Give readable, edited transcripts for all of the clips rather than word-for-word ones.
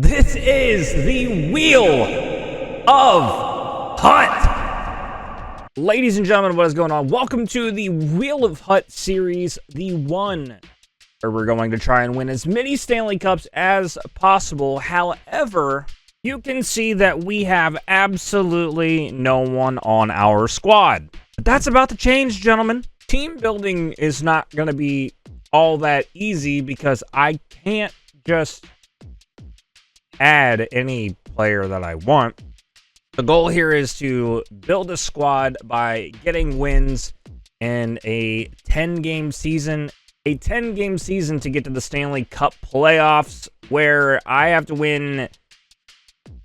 This is the Wheel of Hut. Ladies and gentlemen, what is going on? Welcome to the Wheel of Hut series, the one where we're going to try and win as many Stanley Cups as possible. However, you can see that we have absolutely no one on our squad. But that's about to change, gentlemen. Team building is not going to be all that easy because I can't just add any player that I want. The goal here is to build a squad by getting wins in a 10-game season. A 10-game season to get to the Stanley Cup playoffs, where I have to win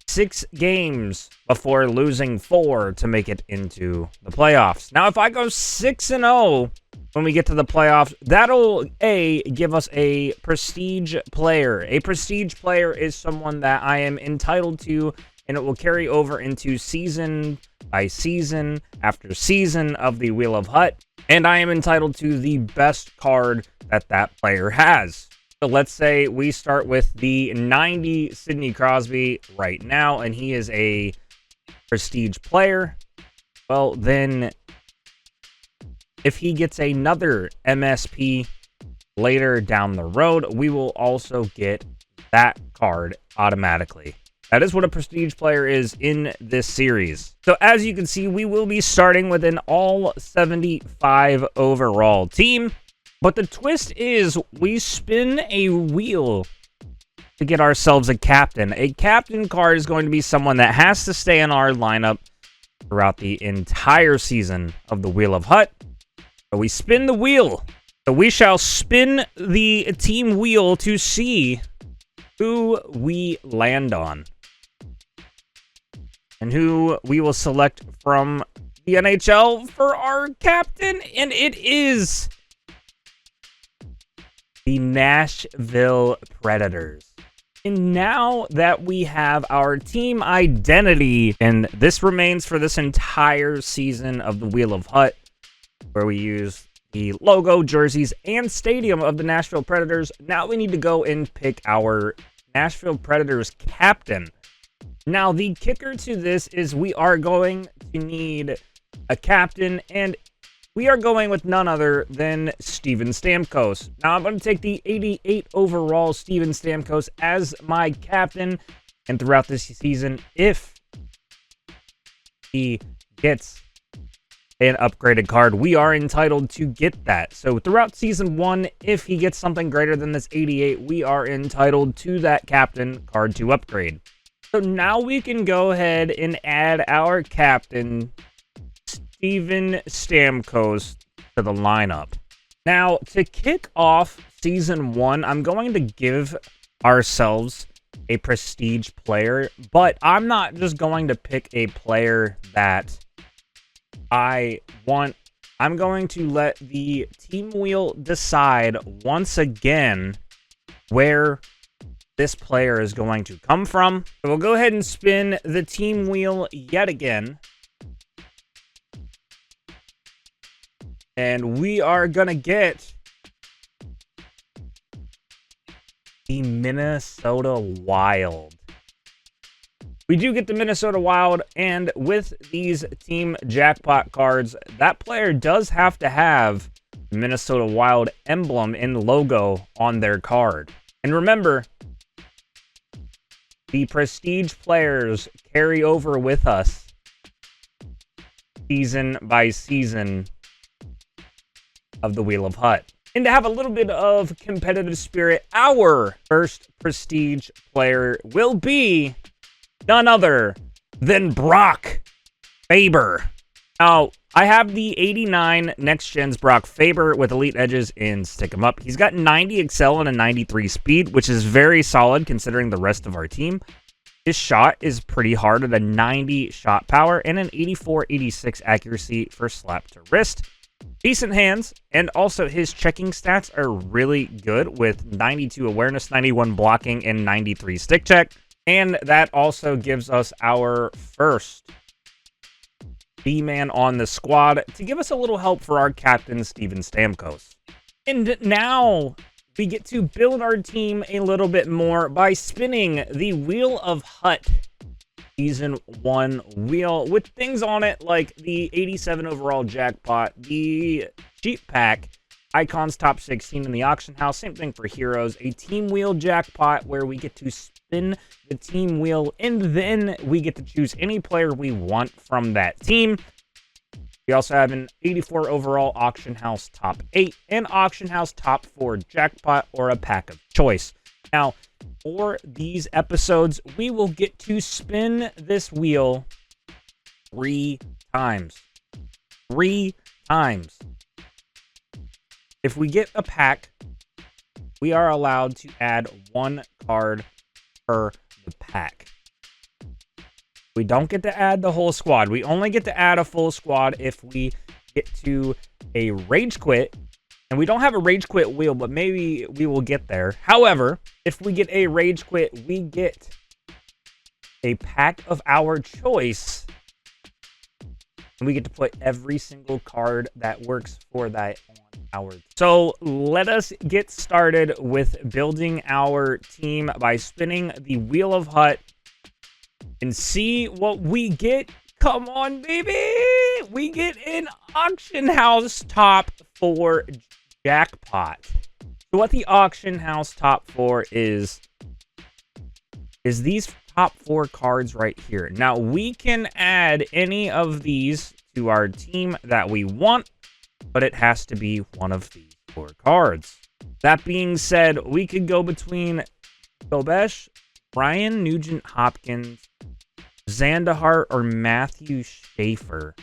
6 games before losing 4 to make it into the playoffs. Now, if I go 6-0 when we get to the playoffs, that'll give us a prestige player. A prestige player is someone that I am entitled to, and it will carry over into season by season after season of the Wheel of Hut, and I am entitled to the best card that that player has. So let's say we start with the 90 Sidney Crosby right now, and he is a prestige player. Well, then if he gets another MSP later down the road, we will also get that card automatically. That is what a prestige player is in this series. So as you can see, we will be starting with an all 75 overall team. But the twist is we spin a wheel to get ourselves a captain. A captain card is going to be someone that has to stay in our lineup throughout the entire season of the Wheel of Hut. So we spin the wheel. So we shall spin the team wheel to see who we land on and who we will select from the NHL for our captain. And it is the Nashville Predators. And now that we have our team identity, and this remains for this entire season of the Wheel of Hut, where we use the logo, jerseys, and stadium of the Nashville Predators. Now we need to go and pick our Nashville Predators captain. Now, the kicker to this is we are going to need a captain, and we are going with none other than Steven Stamkos. Now, I'm going to take the 88 overall Steven Stamkos as my captain, and throughout this season, if he gets an upgraded card, we are entitled to get that. So throughout season 1, if he gets something greater than this 88, we are entitled to that captain card to upgrade. So now we can go ahead and add our captain, Steven Stamkos, to the lineup. Now, to kick off season 1, I'm going to give ourselves a prestige player, but I'm not just going to pick a player that I want. I'm going to let the team wheel decide once again where this player is going to come from. So we'll go ahead and spin the team wheel yet again. And we are going to get the Minnesota Wild. We do get the Minnesota Wild, and with these team jackpot cards, that player does have to have the Minnesota Wild emblem and logo on their card. And remember, the prestige players carry over with us season by season of the Wheel of Hut. And to have a little bit of competitive spirit, our first prestige player will be none other than Brock Faber. Now, I have the 89 Next Gen's Brock Faber with Elite Edges in Stick 'em Up. He's got 90 Excel and a 93 Speed, which is very solid considering the rest of our team. His shot is pretty hard at a 90 shot power and an 84-86 accuracy for slap to wrist. Decent hands, and also his checking stats are really good with 92 awareness, 91 blocking, and 93 stick check. And that also gives us our first B-man on the squad to give us a little help for our captain, Steven Stamkos. And now we get to build our team a little bit more by spinning the Wheel of Hut Season 1 wheel with things on it like the 87 overall jackpot, the cheap pack, Icons Top 16 in the auction house, same thing for Heroes, a team wheel jackpot where we get to spin the team wheel and then we get to choose any player we want from that team. We also have an 84 overall auction house top 8 and auction house top 4 jackpot or a pack of choice. Now, for these episodes, we will get to spin this wheel 3 times. 3 times. If we get a pack, we are allowed to add 1 card per the pack. We don't get to add the whole squad. We only get to add a full squad if we get to a rage quit. And we don't have a rage quit wheel, but maybe we will get there. However, if we get a rage quit, we get a pack of our choice. And we get to put every single card that works for that on our. So let us get started with building our team by spinning the Wheel of Hut and see what we get. Come on, baby! We get an auction house top 4 jackpot. So what the auction house top 4 is these top 4 cards right here. Now, we can add any of these to our team that we want, but it has to be one of these 4 cards. That being said, we could go between Gobesh, Brian Nugent-Hopkins, Zandahar, or Matthew Schaefer.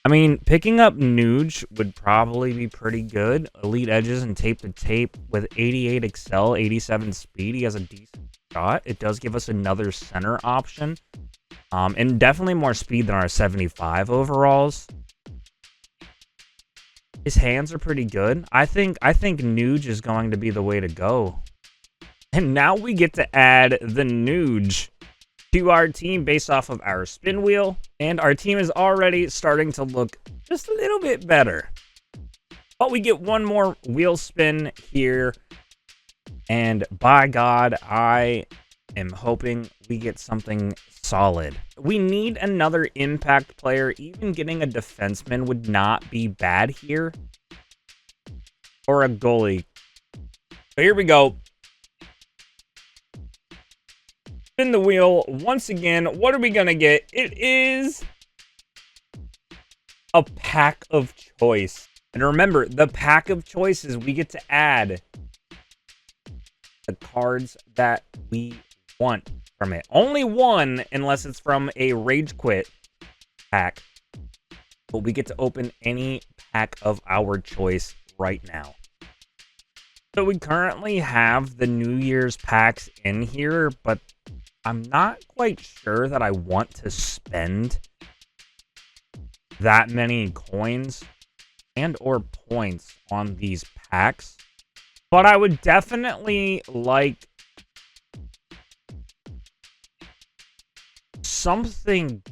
I mean, picking up Nuge would probably be pretty good. Elite edges and tape to tape with 88 excel, 87 speed. He has a decent shot. It does give us another center option. And definitely more speed than our 75 overalls. His hands are pretty good. I think Nuge is going to be the way to go. And now we get to add the Nuge to our team based off of our spin wheel, and our team is already starting to look just a little bit better. But we get one more wheel spin here, and by God, I am hoping we get something solid. We need another impact player. Even getting a defenseman would not be bad here, or a goalie. So here we go. Spin the wheel once again. What are we gonna get? It is a pack of choice. And remember, the pack of choices, we get to add the cards that we want from it. Only one, unless it's from a rage quit pack. But we get to open any pack of our choice right now. So we currently have the New Year's packs in here, but I'm not quite sure that I want to spend that many coins and or points on these packs. But I would definitely like something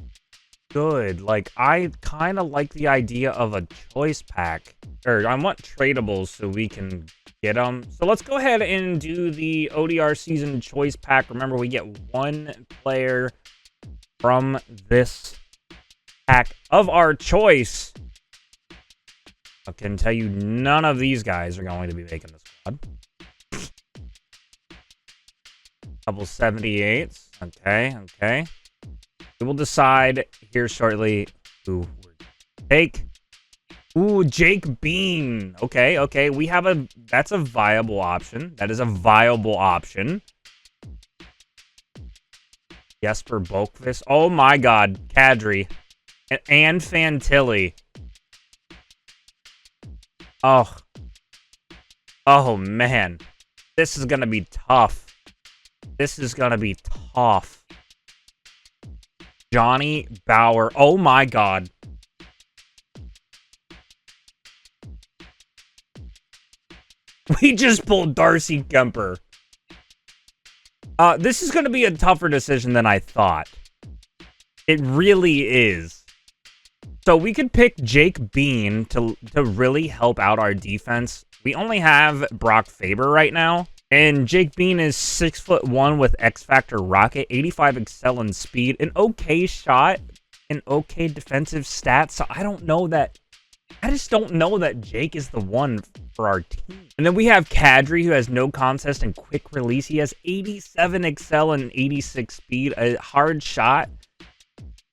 good. Like, I kind of like the idea of a choice pack. Or I want tradables so we can get them. So let's go ahead and do the ODR season choice pack. Remember, we get 1 player from this pack of our choice. I can tell you none of these guys are going to be making the squad. Couple 78s. Okay. We will decide here shortly who we're gonna take. Ooh, Jake Bean. Okay. We have that's a viable option. That is a viable option. Jesper Bokvist. Oh my God. Kadri. And Fantilli. Oh man. This is gonna be tough. Johnny Bauer. Oh my God. We just pulled Darcy Kemper. This is going to be a tougher decision than I thought. It really is. So we could pick Jake Bean to really help out our defense We only have Brock Faber right now. And Jake Bean is 6'1" with X Factor Rocket, 85 Excel and speed, an okay shot, an okay defensive stats. So I just don't know that Jake is the one for our team. And then we have Kadri, who has no contest and quick release. He has 87 Excel and 86 speed, a hard shot.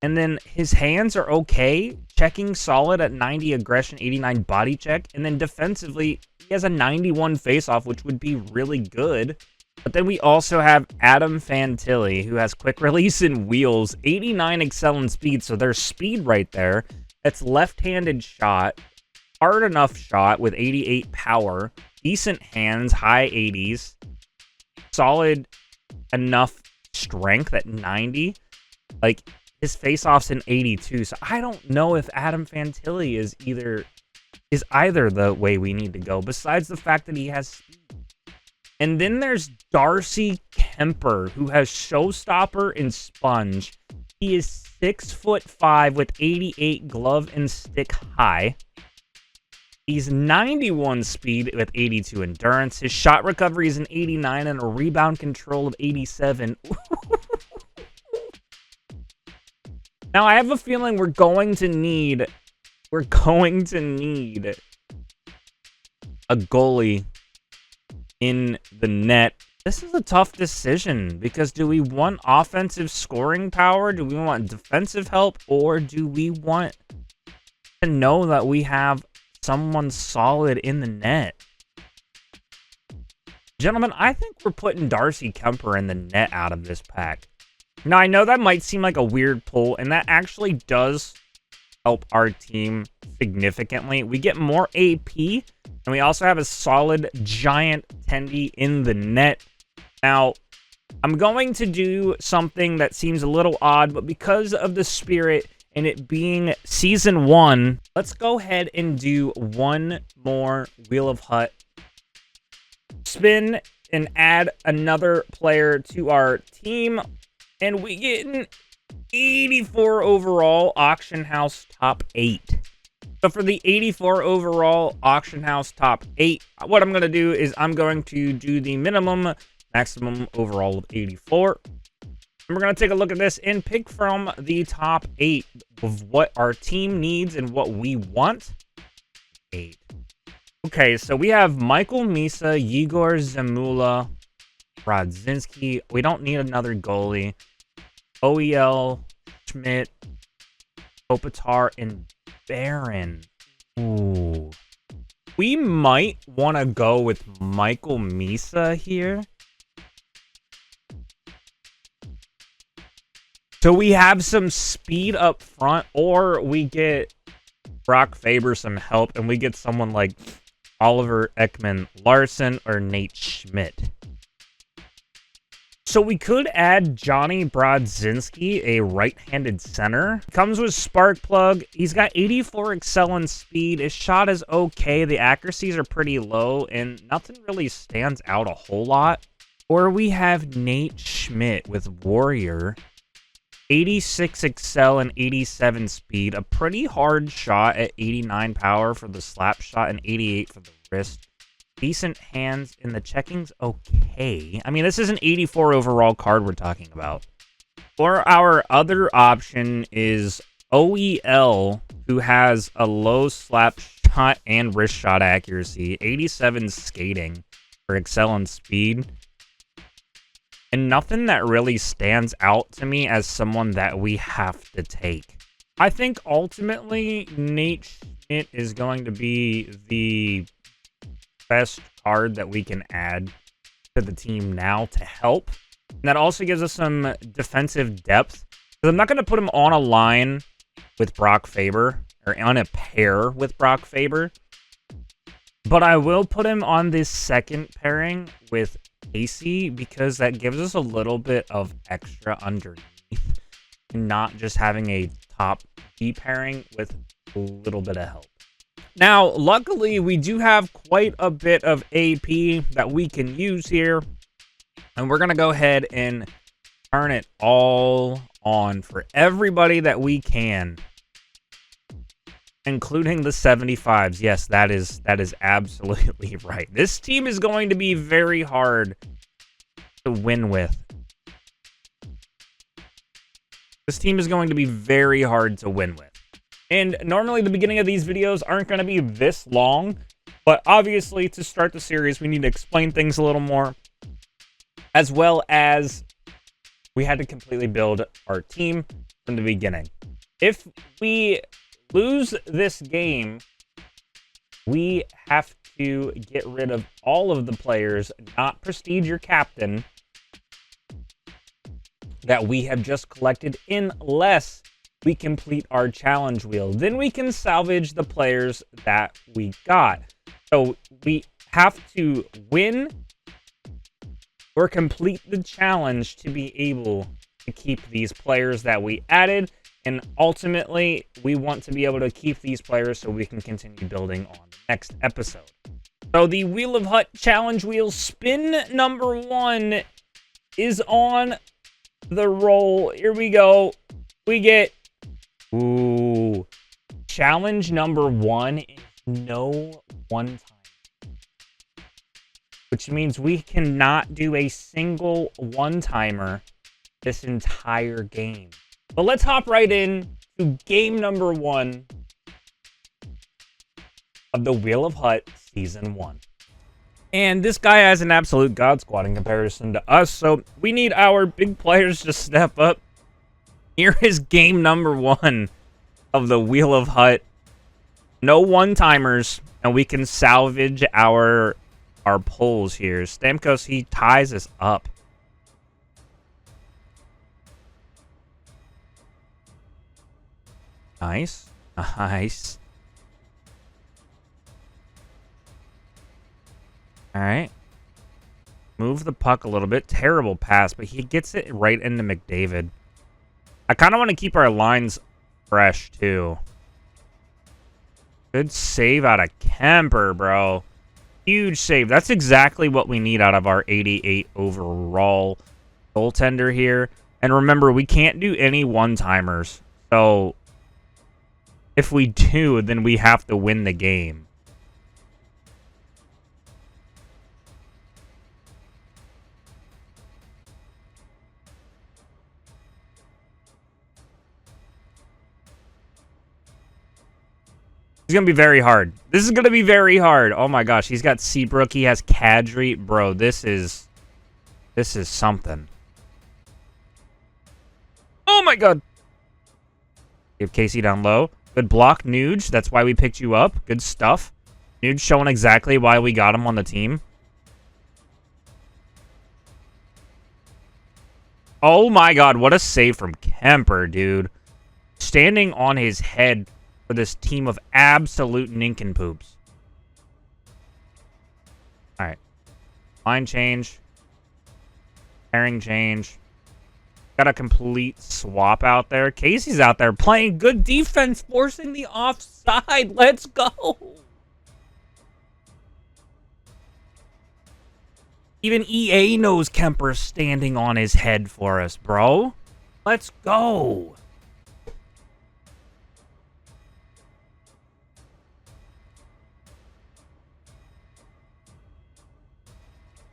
And then his hands are okay, checking solid at 90 aggression, 89 body check. And then defensively, he has a 91 faceoff, which would be really good. But then we also have Adam Fantilli, who has quick release and wheels, 89 Excel and speed. So there's speed right there. That's left-handed shot, hard enough shot with 88 power, decent hands, high 80s, solid enough strength at 90. Like, his face-off's in 82. So I don't know if Adam Fantilli is either the way we need to go, besides the fact that he has speed. And then there's Darcy Kemper, who has Showstopper and Sponge. He is 6'5" with 88 glove and stick high. He's 91 speed with 82 endurance. His shot recovery is an 89 and a rebound control of 87. Now I have a feeling we're going to need a goalie in the net. This is a tough decision, because do we want offensive scoring power? Do we want defensive help? Or do we want to know that we have someone solid in the net? Gentlemen, I think we're putting Darcy Kemper in the net out of this pack. Now, I know that might seem like a weird pull, and that actually does help our team significantly. We get more AP, and we also have a solid giant Tendy in the net. Now, I'm going to do something that seems a little odd, but because of the spirit and it being Season 1, let's go ahead and do one more Wheel of Hut spin and add another player to our team. And we get an 84 overall Auction House Top 8. So for the 84 overall Auction House Top 8, what I'm going to do is I'm going to do the maximum overall of 84. And we're going to take a look at this and pick from the top 8 of what our team needs and what we want. 8. Okay, so we have Michael Misa, Yegor Zamula, Brodzinski. We don't need another goalie. OEL, Schmidt, Kopitar, and Barron. Ooh. We might want to go with Michael Misa here. So we have some speed up front, or we get Brock Faber some help, and we get someone like Oliver Ekman Larson or Nate Schmidt. So we could add Johnny Brodzinski, a right-handed center. Comes with spark plug. He's got 84 Excel and speed. His shot is okay. The accuracies are pretty low, and nothing really stands out a whole lot. Or we have Nate Schmidt with Warrior. 86 Excel and 87 speed. A pretty hard shot at 89 power for the slap shot and 88 for the wrist. Decent hands, and the checking's okay. I mean, this is an 84 overall card we're talking about. Or our other option is OEL, who has a low slap shot and wrist shot accuracy, 87 skating for Excel and speed. And nothing that really stands out to me as someone that we have to take. I think ultimately Nate Schmidt is going to be the best card that we can add to the team now to help. And that also gives us some defensive depth. Because I'm not going to put him on a line with Brock Faber, or on a pair with Brock Faber. But I will put him on this second pairing with Casey, because that gives us a little bit of extra underneath. And not just having a top D pairing with a little bit of help. Now, luckily, we do have quite a bit of AP that we can use here. And we're going to go ahead and turn it all on for everybody that we can. including the 75s. Yes, that is absolutely right. This team is going to be very hard to win with. This team is going to be very hard to win with. And normally the beginning of these videos aren't going to be this long, but obviously to start the series, we need to explain things a little more, as well as we had to completely build our team from the beginning. If we lose this game, we have to get rid of all of the players, not prestige your captain, that we have just collected, unless we complete our challenge wheel. Then we can salvage the players that we got. So we have to win or complete the challenge to be able to keep these players that we added. And ultimately, we want to be able to keep these players so we can continue building on the next episode. So the Wheel of Hut challenge wheel spin number 1 is on the roll. Here we go. We get, ooh, challenge number 1 is no one time, which means we cannot do a single one-timer this entire game. But let's hop right in to game number 1 of the Wheel of Hut Season 1. And this guy has an absolute god squad in comparison to us, so we need our big players to step up. Here is game number 1 of the Wheel of Hut. No one-timers, and we can salvage our pulls here. Stamkos, he ties us up. Nice. Nice. All right. Move the puck a little bit. Terrible pass, but he gets it right into McDavid. I kind of want to keep our lines fresh, too. Good save out of Kemper, bro. Huge save. That's exactly what we need out of our 88 overall goaltender here. And remember, we can't do any one-timers. So if we do, then we have to win the game. It's going to be very hard. This is going to be very hard. Oh my gosh, he's got Seabrook. He has Kadri. Bro, this is something. Oh my god. Give Casey down low. Good block, Nuge. That's why we picked you up. Good stuff. Nuge showing exactly why we got him on the team. Oh my god, what a save from Kemper, dude. Standing on his head for this team of absolute nincompoops. Alright. Line change. Pairing change. Got a complete swap out there. Casey's out there playing good defense, forcing the offside. Let's go. Even EA knows Kemper's standing on his head for us, bro. Let's go.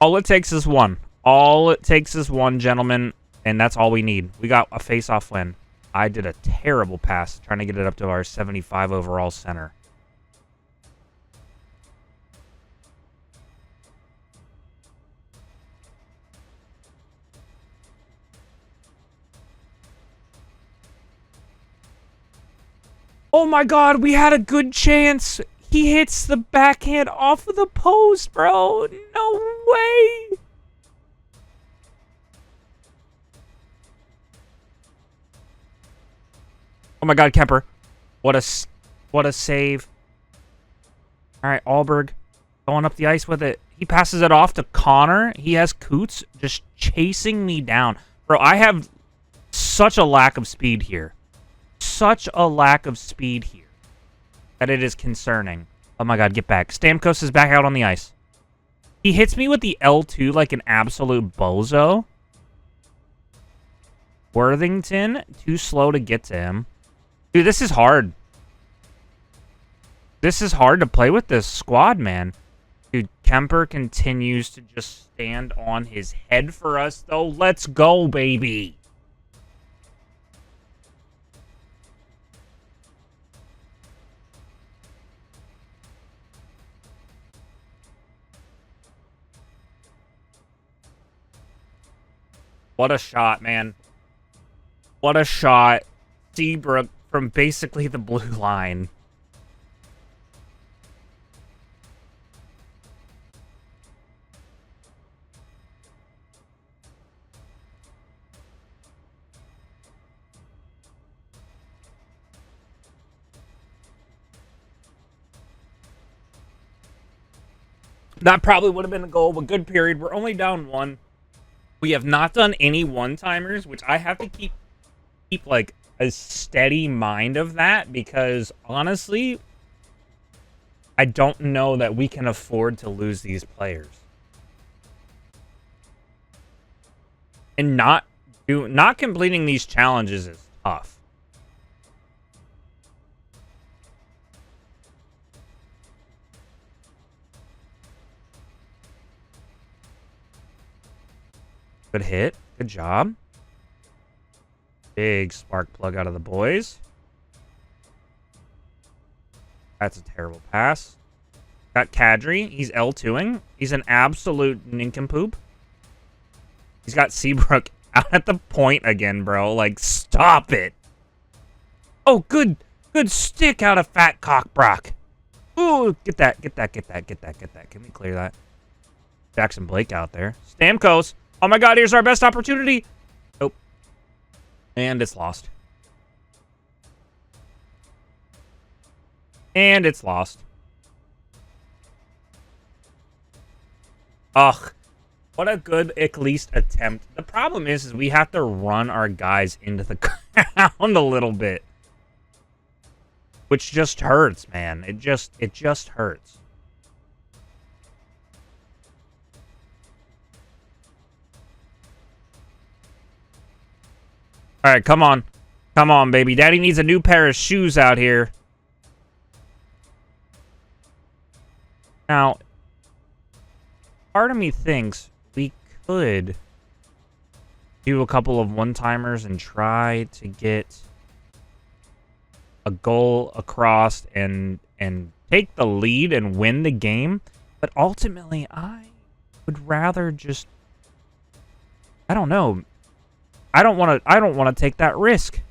All it takes is one. All it takes is one, gentlemen, and that's all we need. We got a face-off win. I did a terrible pass trying to get it up to our 75 overall center. Oh my god, we had a good chance. He hits the backhand off of the post, bro. No way. Oh my god, Kemper. What a save. All right, Alberg going up the ice with it. He passes it off to Connor. He has Coots just chasing me down. Bro, I have such a lack of speed here. Such a lack of speed here that it is concerning. Oh my god, get back. Stamkos is back out on the ice. He hits me with the L2 like an absolute bozo. Worthington, too slow to get to him. Dude, this is hard. This is hard to play with this squad, man. Dude, Kemper continues to just stand on his head for us, though. Let's go, baby. What a shot, man. What a shot. Seabrook from basically the blue line. That probably would have been a goal, but good period. We're only down 1. We have not done any one-timers, which I have to keep like a steady mind of that, because honestly, I don't know that we can afford to lose these players. And not completing these challenges is tough. Good hit. Good job. Big spark plug out of the boys. That's a terrible pass. Got Kadri. He's L2ing. He's an absolute nincompoop. He's got Seabrook out at the point again, bro. Like, stop it. Oh, good stick out of Fat Cock Brock. Ooh, get that. Can we clear that? Jackson Blake out there. Stamkos. Oh my god, here's our best opportunity. Nope. And it's lost. And it's lost. Ugh. What a good, at least, attempt. The problem is we have to run our guys into the ground a little bit. Which just hurts, man. It just hurts. All right, come on. Come on, baby. Daddy needs a new pair of shoes out here. Now, part of me thinks we could do a couple of one-timers and try to get a goal across and take the lead and win the game. But ultimately, I would rather just, I don't know. I don't want to take that risk.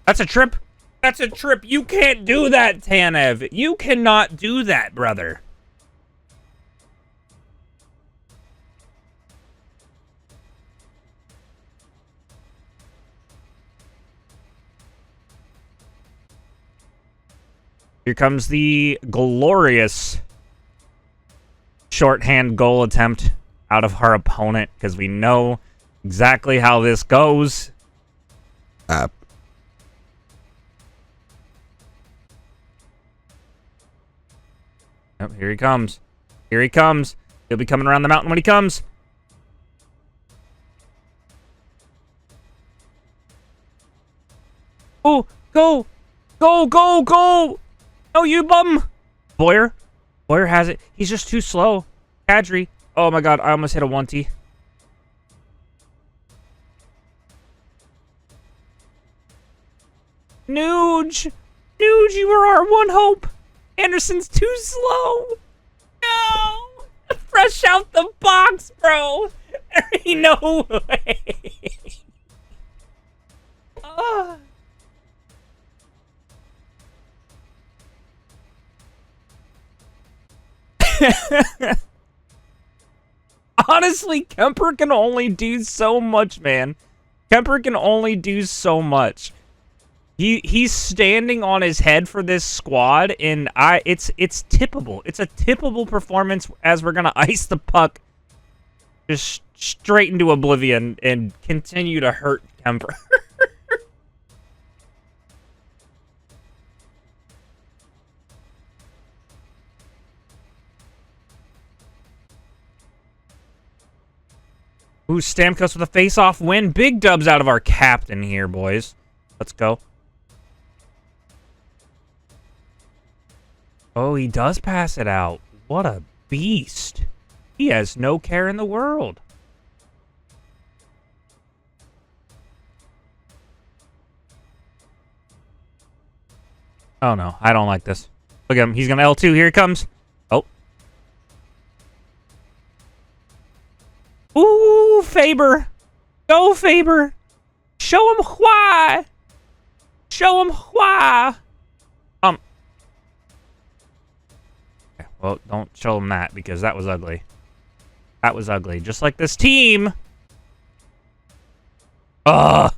That's a trip. That's a trip. You can't do that, Tanev. You cannot do that, brother. Here comes the glorious shorthand goal attempt out of our opponent, because we know exactly how this goes. Oh, here he comes. Here he comes. He'll be coming around the mountain when he comes. Oh, go! Go, go, go! No, you bum! Boyer has it. He's just too slow. Kadri. Oh my god, I almost hit a 1T. Nuge! Nuge, you were our one hope! Anderson's too slow! No! Fresh out the box, bro! There ain't no way! Honestly, Kemper can only do so much, man. Kemper can only do so much. He's standing on his head for this squad, and it's tippable. It's a tippable performance as we're gonna ice the puck just straight into oblivion and continue to hurt Kemper. Ooh, Stamkos with a face-off win. Big dubs out of our captain here, boys. Let's go. Oh, he does pass it out. What a beast. He has no care in the world. Oh, no. I don't like this. Look at him. He's going to L2. Here he comes. Oh. Ooh, Faber. Go, Faber. Show him why. Show him why. Okay, well, don't show him that because that was ugly. That was ugly. Just like this team. Ugh.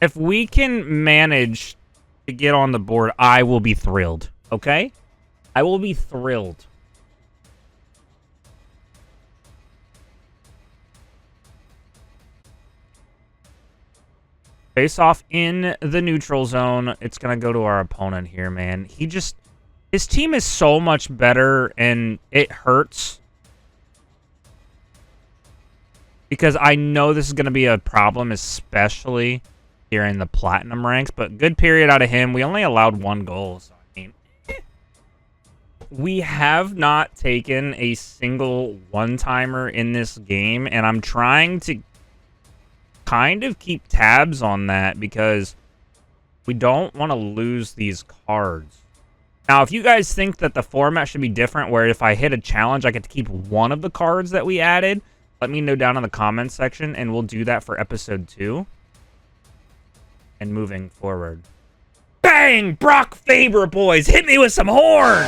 If we can manage to get on the board, I will be thrilled. Okay? I will be thrilled. Face off in the neutral zone. It's going to go to our opponent here, man. His team is so much better, and it hurts. Because I know this is going to be a problem, especially here in the platinum ranks. But good period out of him. We only allowed 1 goal. So, I mean, we have not taken a single one-timer in this game. And I'm trying to kind of keep tabs on that because we don't want to lose these cards. Now, if you guys think that the format should be different, where if I hit a challenge, I get to keep one of the cards that we added, let me know down in the comments section, and we'll do that for episode 2. And moving forward. Bang! Brock Faber, boys! Hit me with some horn!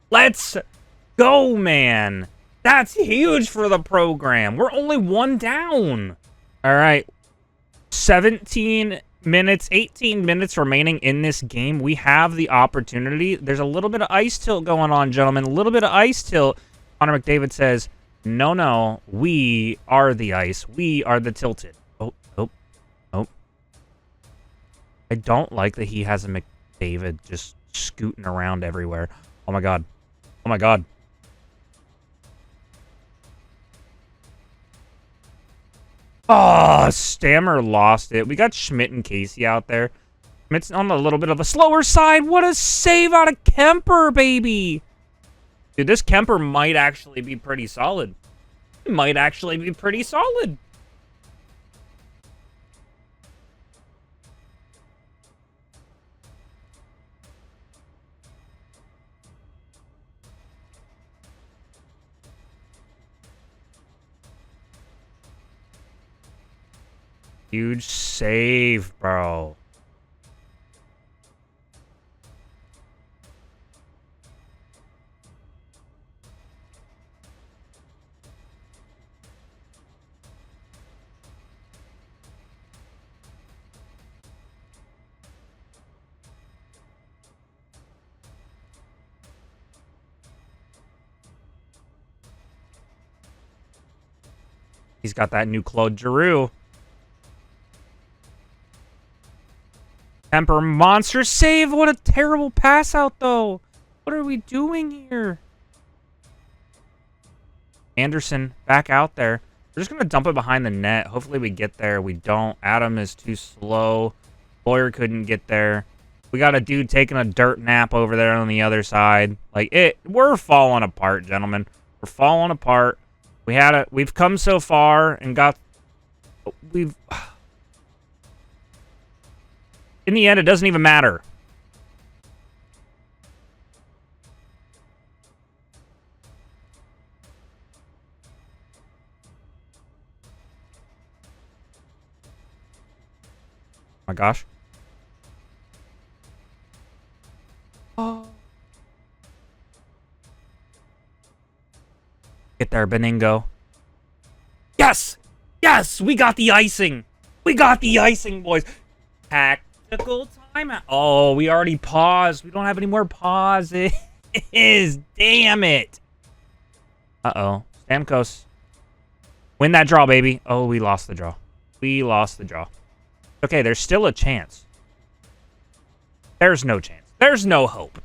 Let's go, man! That's huge for the program. We're only 1 down. All right. 17 minutes, 18 minutes remaining in this game. We have the opportunity. There's a little bit of ice tilt going on, gentlemen. A little bit of ice tilt. Connor McDavid says, no, no, we are the ice. We are the tilted. Oh, oh, oh. I don't like that he has a McDavid just scooting around everywhere. Oh, my God. Oh, my God. Oh, Stammer lost it. We got Schmidt and Casey out there. Schmidt's on a little bit of a slower side. What a save out of Kemper, baby. Dude, this Kemper might actually be pretty solid. It might actually be pretty solid. Huge save, bro. He's got that new Claude Giroux. Kemper monster save. What a terrible pass out, though. What are we doing here? Anderson back out there. We're just going to dump it behind the net. Hopefully we get there. We don't. Adam is too slow. Boyer couldn't get there. We got a dude taking a dirt nap over there on the other side. We're falling apart, gentlemen. We're falling apart. We've come so far and in the end, it doesn't even matter. Oh my gosh. Oh. Get there, Beningo. Yes! Yes! We got the icing! We got the icing, boys! Tactical timeout. Oh, we already paused. We don't have any more pauses. Damn it. Uh-oh. Stamkos. Win that draw, baby. Oh, we lost the draw. We lost the draw. Okay, there's still a chance. There's no chance. There's no hope.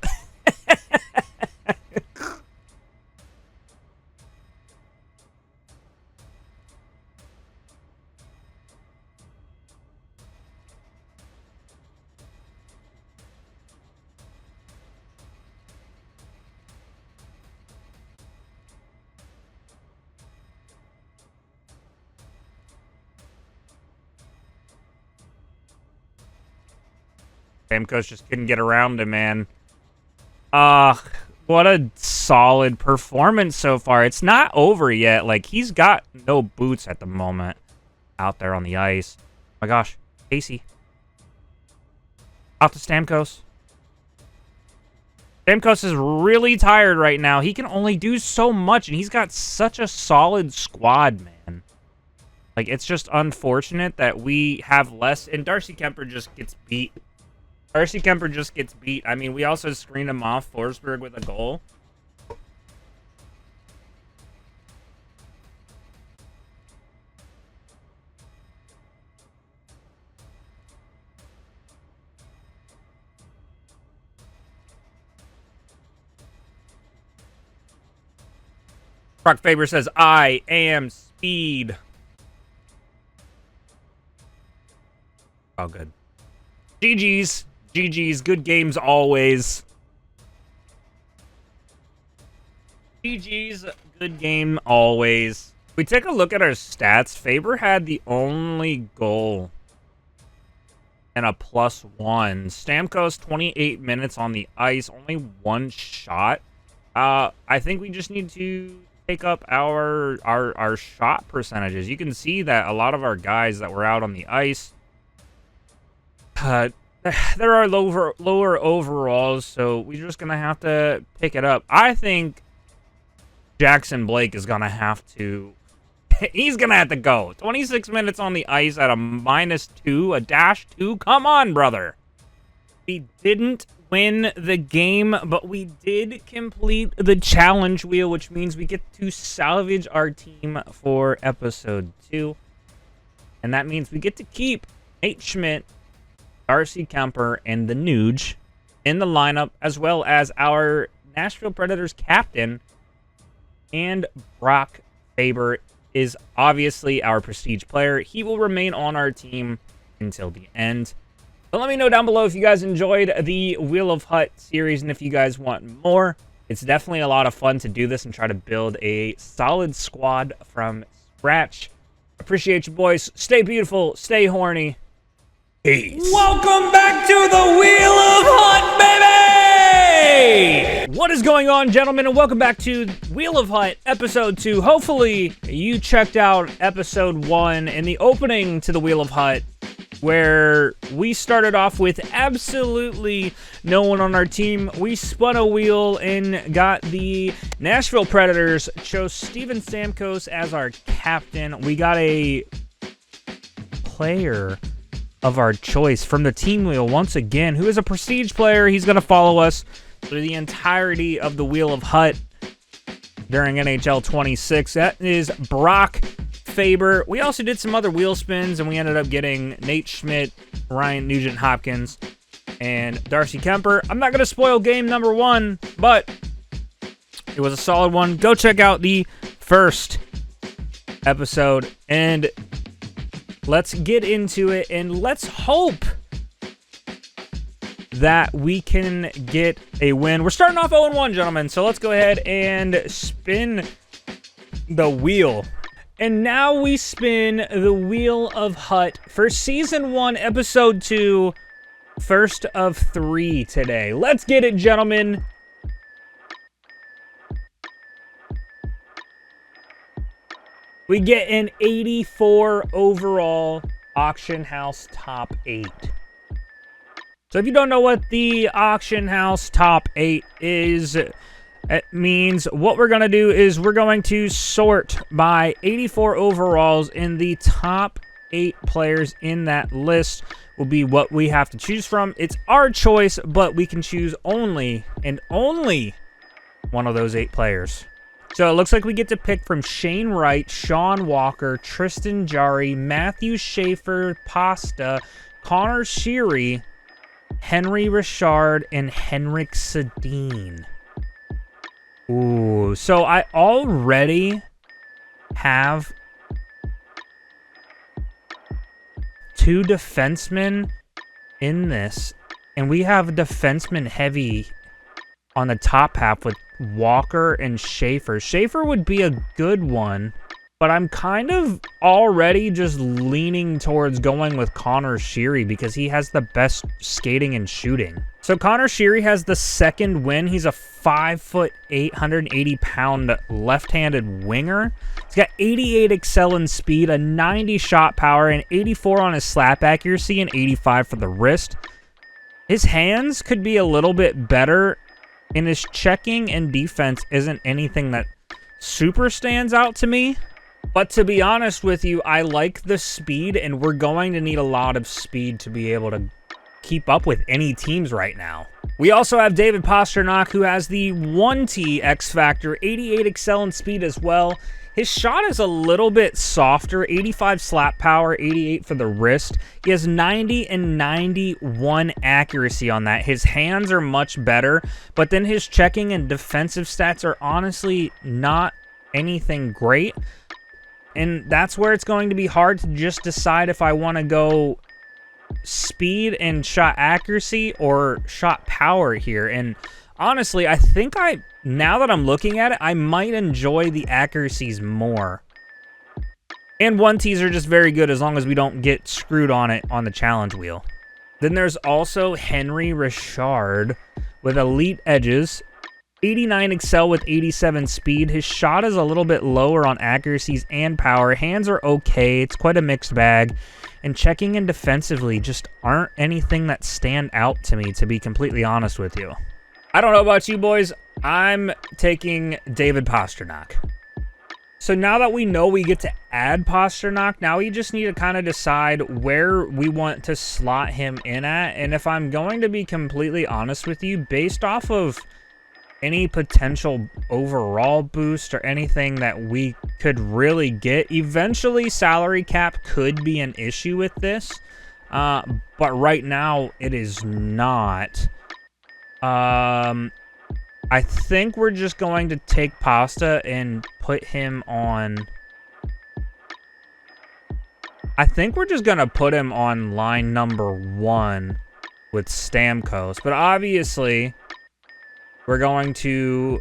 Stamkos just couldn't get around him, man. What a solid performance so far. It's not over yet. Like, he's got no boots at the moment out there on the ice. Oh my gosh. Casey. Out to Stamkos. Stamkos is really tired right now. He can only do so much, and he's got such a solid squad, man. Like, it's just unfortunate that we have less, and Darcy Kemper just gets beat. Darcy Kemper just gets beat. I mean, we also screened him off, Forsberg with a goal. Brock Faber says, I am speed. Oh, good. GG's. GG's. Good games always. GG's. Good game always. We take a look at our stats. Faber had the only goal and a +1. Stamkos, 28 minutes on the ice. Only one shot. I think we just need to take up our shot percentages. You can see that a lot of our guys that were out on the ice, there are lower overalls, so we're just gonna have to pick it up. I think Jackson Blake is gonna have to. He's gonna have to go. 26 minutes on the ice at a -2, a -2. Come on, brother. We didn't win the game, but we did complete the challenge wheel, which means we get to salvage our team for episode 2. And that means we get to keep Nate Schmidt, Darcy Kemper, and the Nuge in the lineup, as well as our Nashville Predators captain. And Brock Faber is obviously our prestige player. He will remain on our team until the end. But let me know down below if you guys enjoyed the Wheel of Hut series and if you guys want more. It's definitely a lot of fun to do this and try to build a solid squad from scratch. Appreciate you, boys. Stay beautiful. Stay horny. Peace. Welcome back to the Wheel of Hut, baby! What is going on, gentlemen, and welcome back to Wheel of Hut, Episode 2. Hopefully, you checked out Episode 1 and the opening to the Wheel of Hut, where we started off with absolutely no one on our team. We spun a wheel and got the Nashville Predators, chose Steven Stamkos as our captain. We got a player of our choice from the team wheel once again, who is a prestige player. He's going to follow us through the entirety of the Wheel of Hut during NHL 26. That is Brock Faber. We also did some other wheel spins, and we ended up getting Nate Schmidt, Ryan Nugent-Hopkins, and Darcy Kemper. I'm not going to spoil game number 1, but it was a solid one. Go check out the first episode, and let's get into it, and let's hope that we can get a win. We're starting off 0-1, gentlemen, so let's go ahead and spin the wheel. And now we spin the Wheel of Hut for Season 1, Episode 2, first of 3 today. Let's get it, gentlemen. We get an 84 overall Auction House Top 8. So if you don't know what the Auction House Top 8 is, it means what we're going to do is we're going to sort by 84 overalls, and the top 8 players in that list will be what we have to choose from. It's our choice, but we can choose only and only one of those 8 players. So it looks like we get to pick from Shane Wright, Sean Walker, Tristan Jarry, Matthew Schaefer, Pasta, Connor Sheary, Henry Richard, and Henrik Sedin. Ooh, so I already have 2 defensemen in this, and we have a defenseman heavy on the top half with Walker and Schaefer. Schaefer would be a good one, but I'm kind of already just leaning towards going with Connor Sheary because he has the best skating and shooting. So Connor Sheary has the second win. He's a 5'8", 180-pound left-handed winger. He's got 88 excel in speed, a 90 shot power, and 84 on his slap accuracy, and 85 for the wrist. His hands could be a little bit better, and his checking and defense isn't anything that super stands out to me. But to be honest with you, I like the speed, and we're going to need a lot of speed to be able to keep up with any teams right now. We also have David Pastrnak, who has the 1T X Factor, 88 excel in speed as well. His shot is a little bit softer, 85 slap power, 88 for the wrist. He has 90 and 91 accuracy on that. His hands are much better, but then his checking and defensive stats are honestly not anything great. And that's where it's going to be hard to just decide if I want to go speed and shot accuracy or shot power here. And honestly, I think now that I'm looking at it, I might enjoy the accuracies more. And 1Ts are just very good as long as we don't get screwed on it on the challenge wheel. Then there's also Henry Richard with elite edges, 89 excel with 87 speed. His shot is a little bit lower on accuracies and power. Hands are okay. It's quite a mixed bag. And checking and defensively just aren't anything that stand out to me, to be completely honest with you. I don't know about you boys. I'm taking David Pastrnak. So now that we know we get to add Pastrnak, now we just need to kind of decide where we want to slot him in at. And if I'm going to be completely honest with you, based off of any potential overall boost or anything that we could really get, eventually salary cap could be an issue with this. But right now it is not. I think we're just going to take Pasta and put him on... I think we're just going to put him on line number 1 with Stamkos. But obviously, we're going to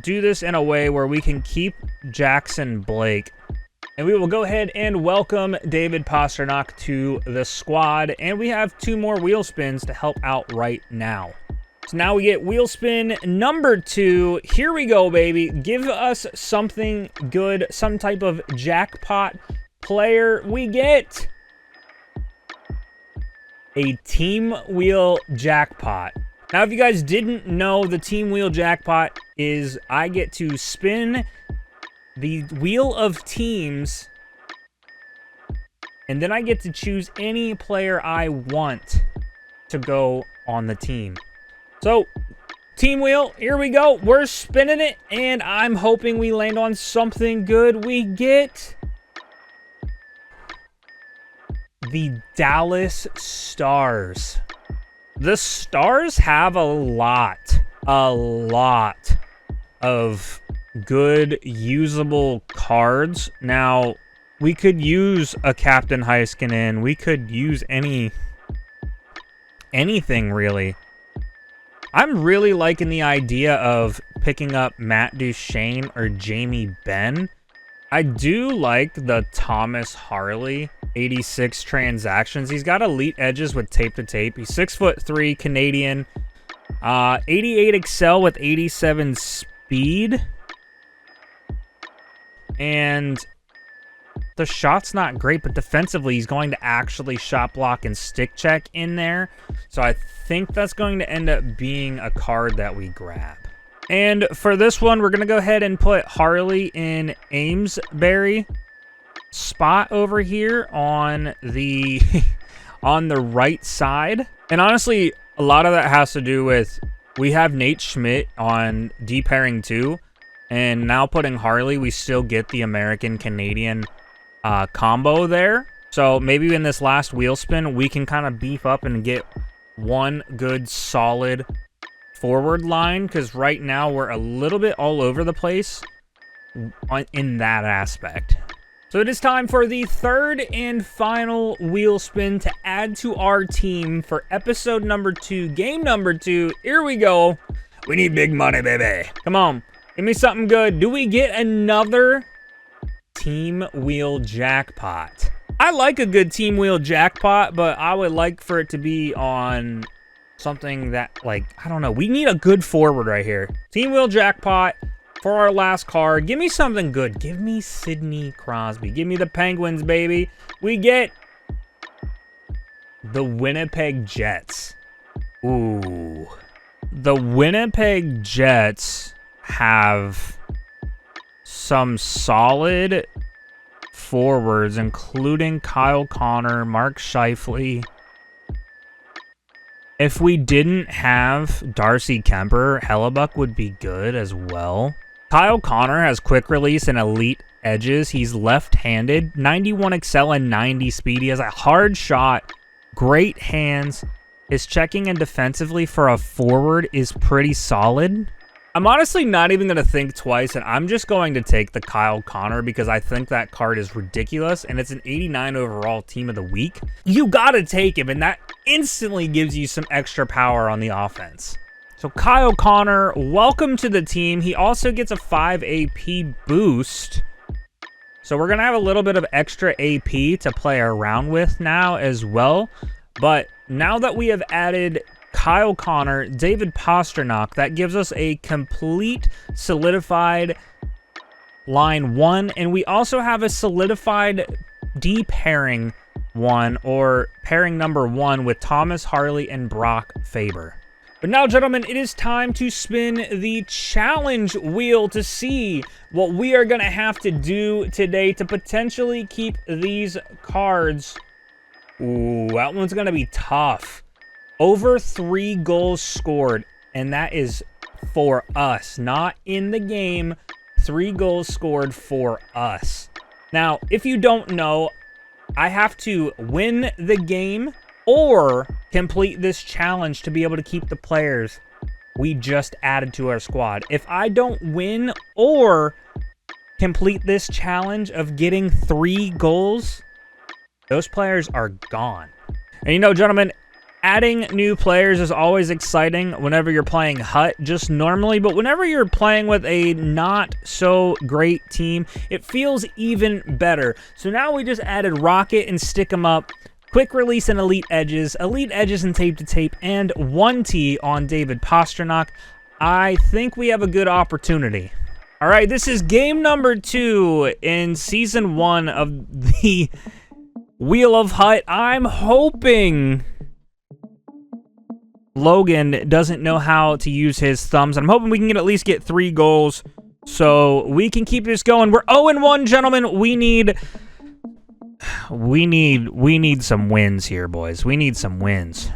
do this in a way where we can keep Jackson Blake. And we will go ahead and welcome David Pastrnak to the squad. And we have 2 more wheel spins to help out right now. So now we get wheel spin number 2. Here we go, baby. Give us something good, some type of jackpot player. We get a team wheel jackpot. Now, if you guys didn't know, the team wheel jackpot is I get to spin the wheel of teams, and then I get to choose any player I want to go on the team. So, team wheel, here we go. We're spinning it, and I'm hoping we land on something good. We get the Dallas Stars. The Stars have a lot of good, usable cards. Now, we could use a Captain Heiskanen. We could use anything, really. I'm really liking the idea of picking up Matt Duchene or Jamie Benn. I do like the Thomas Harley 86 transactions. He's got elite edges with tape to tape. He's 6'3", Canadian. 88 excel with 87 speed. And the shot's not great, but defensively, he's going to actually shot block and stick check in there. So I think that's going to end up being a card that we grab. And for this one, we're going to go ahead and put Harley in Amesbury spot over here on the on the right side. And honestly, a lot of that has to do with we have Nate Schmidt on D pairing 2, and now putting Harley, we still get the American-Canadian combo there. So maybe in this last wheel spin, we can kind of beef up and get one good solid forward line, because right now we're a little bit all over the place in that aspect. So it is time for the third and final wheel spin to add to our team for episode number 2, game number 2. Here we go. We need big money, baby. Come on. Give me something good. Do we get another Team Wheel Jackpot. I like a good Team Wheel Jackpot, but I would like for it to be on something that, like, I don't know. We need a good forward right here. Team Wheel Jackpot for our last card. Give me something good. Give me Sidney Crosby. Give me the Penguins, baby. We get the Winnipeg Jets. Ooh. The Winnipeg Jets have some solid forwards, including Kyle Connor, Mark Scheifele. If we didn't have Darcy Kemper, Hellebuck would be good as well. Kyle Connor has quick release and elite edges. He's left-handed, 91 excel and 90 speed. He has a hard shot, great hands. His checking and defensively for a forward is pretty solid. I'm honestly not even going to think twice, and I'm just going to take the Kyle Connor because I think that card is ridiculous, and it's an 89 overall team of the week. You got to take him, and that instantly gives you some extra power on the offense. So Kyle Connor, welcome to the team. He also gets a 5 AP boost. So we're going to have a little bit of extra AP to play around with now as well. But now that we have added Kyle Connor, David Pastrnak, that gives us a complete solidified line 1, and we also have a solidified D pairing 1, or pairing number 1, with Thomas Harley and Brock Faber. But now, gentlemen, it is time to spin the challenge wheel to see what we are going to have to do today to potentially keep these cards. Ooh, that one's going to be tough. Over 3 goals scored, and that is for us, not in the game. 3 goals scored for us. Now, if you don't know, I have to win the game or complete this challenge to be able to keep the players we just added to our squad. If I don't win or complete this challenge of getting 3 goals, those players are gone. And you know, gentlemen, adding new players is always exciting whenever you're playing Hut, just normally, but whenever you're playing with a not so great team, it feels even better. So now we just added Rocket and Stick 'em Up, quick release and elite edges and tape to tape, and 1T on David Pastrnak. I think we have a good opportunity. All right, this is game number 2 in season 1 of the Wheel of Hut. I'm hoping Logan doesn't know how to use his thumbs. I'm hoping we can at least get 3 goals so we can keep this going. We're 0-1, gentlemen. We need some wins here, boys. We need some wins.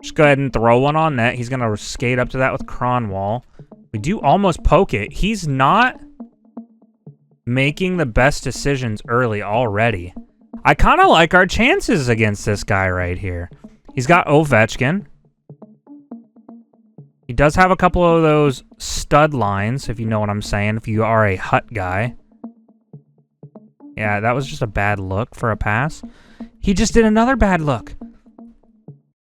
Just go ahead and throw one on net. He's going to skate up to that with Cronwall. We do almost poke it. He's not making the best decisions early already. I kind of like our chances against this guy right here. He's got Ovechkin. He does have a couple of those stud lines, if you know what I'm saying, if you are a Hut guy. Yeah, that was just a bad look for a pass. He just did another bad look.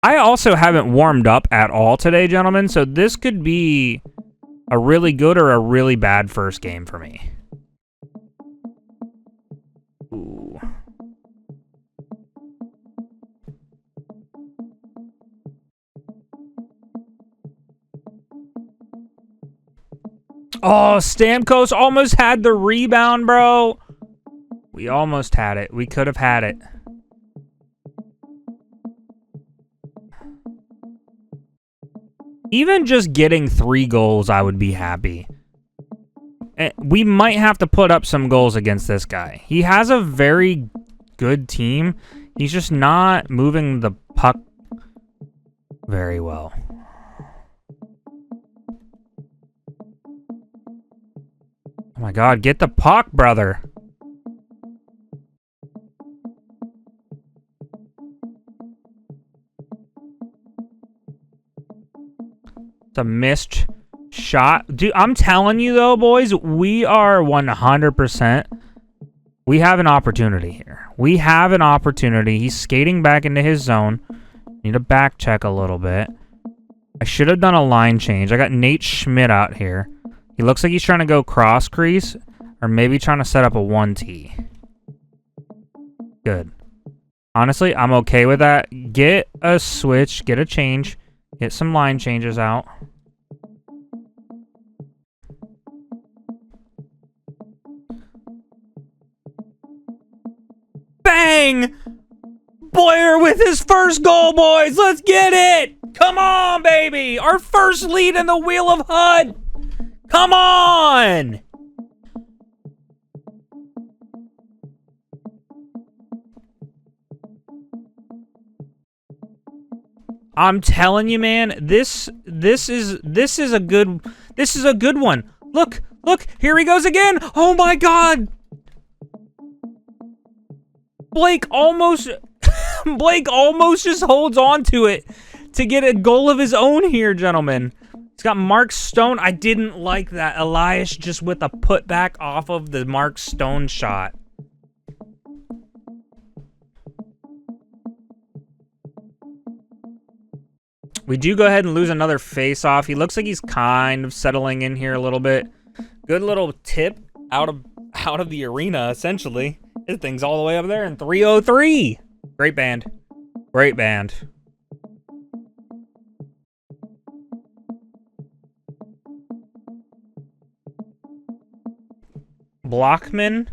I also haven't warmed up at all today, gentlemen, so this could be a really good or a really bad first game for me. Ooh. Oh, Stamkos almost had the rebound, bro. We almost had it. We could have had it. Even just getting 3 goals, I would be happy. We might have to put up some goals against this guy. He has a very good team. He's just not moving the puck very well. Oh my God, get the puck, brother. It's a missed shot. Dude, I'm telling you though, boys, we are 100%. We have an opportunity here. We have an opportunity. He's skating back into his zone. Need to back check a little bit. I should have done a line change. I got Nate Schmidt out here. He looks like he's trying to go cross crease, or maybe trying to set up a 1T. Good. Honestly, I'm okay with that. Get a switch, get a change, get some line changes out. Bang! Blair with his first goal, boys! Let's get it! Come on, baby! Our first lead in the Wheel of HUT! Come on! I'm telling you, man, this is a good one. Look, here he goes again. Oh my God. Blake almost just holds on to it to get a goal of his own here, gentlemen. He's got Mark Stone. I didn't like that. Elias just with a putback off of the Mark Stone shot. We do go ahead and lose another face-off. He looks like he's kind of settling in here a little bit. Good little tip out of the arena, essentially. This thing's all the way up there in 303. Great band. Great band. Blockman.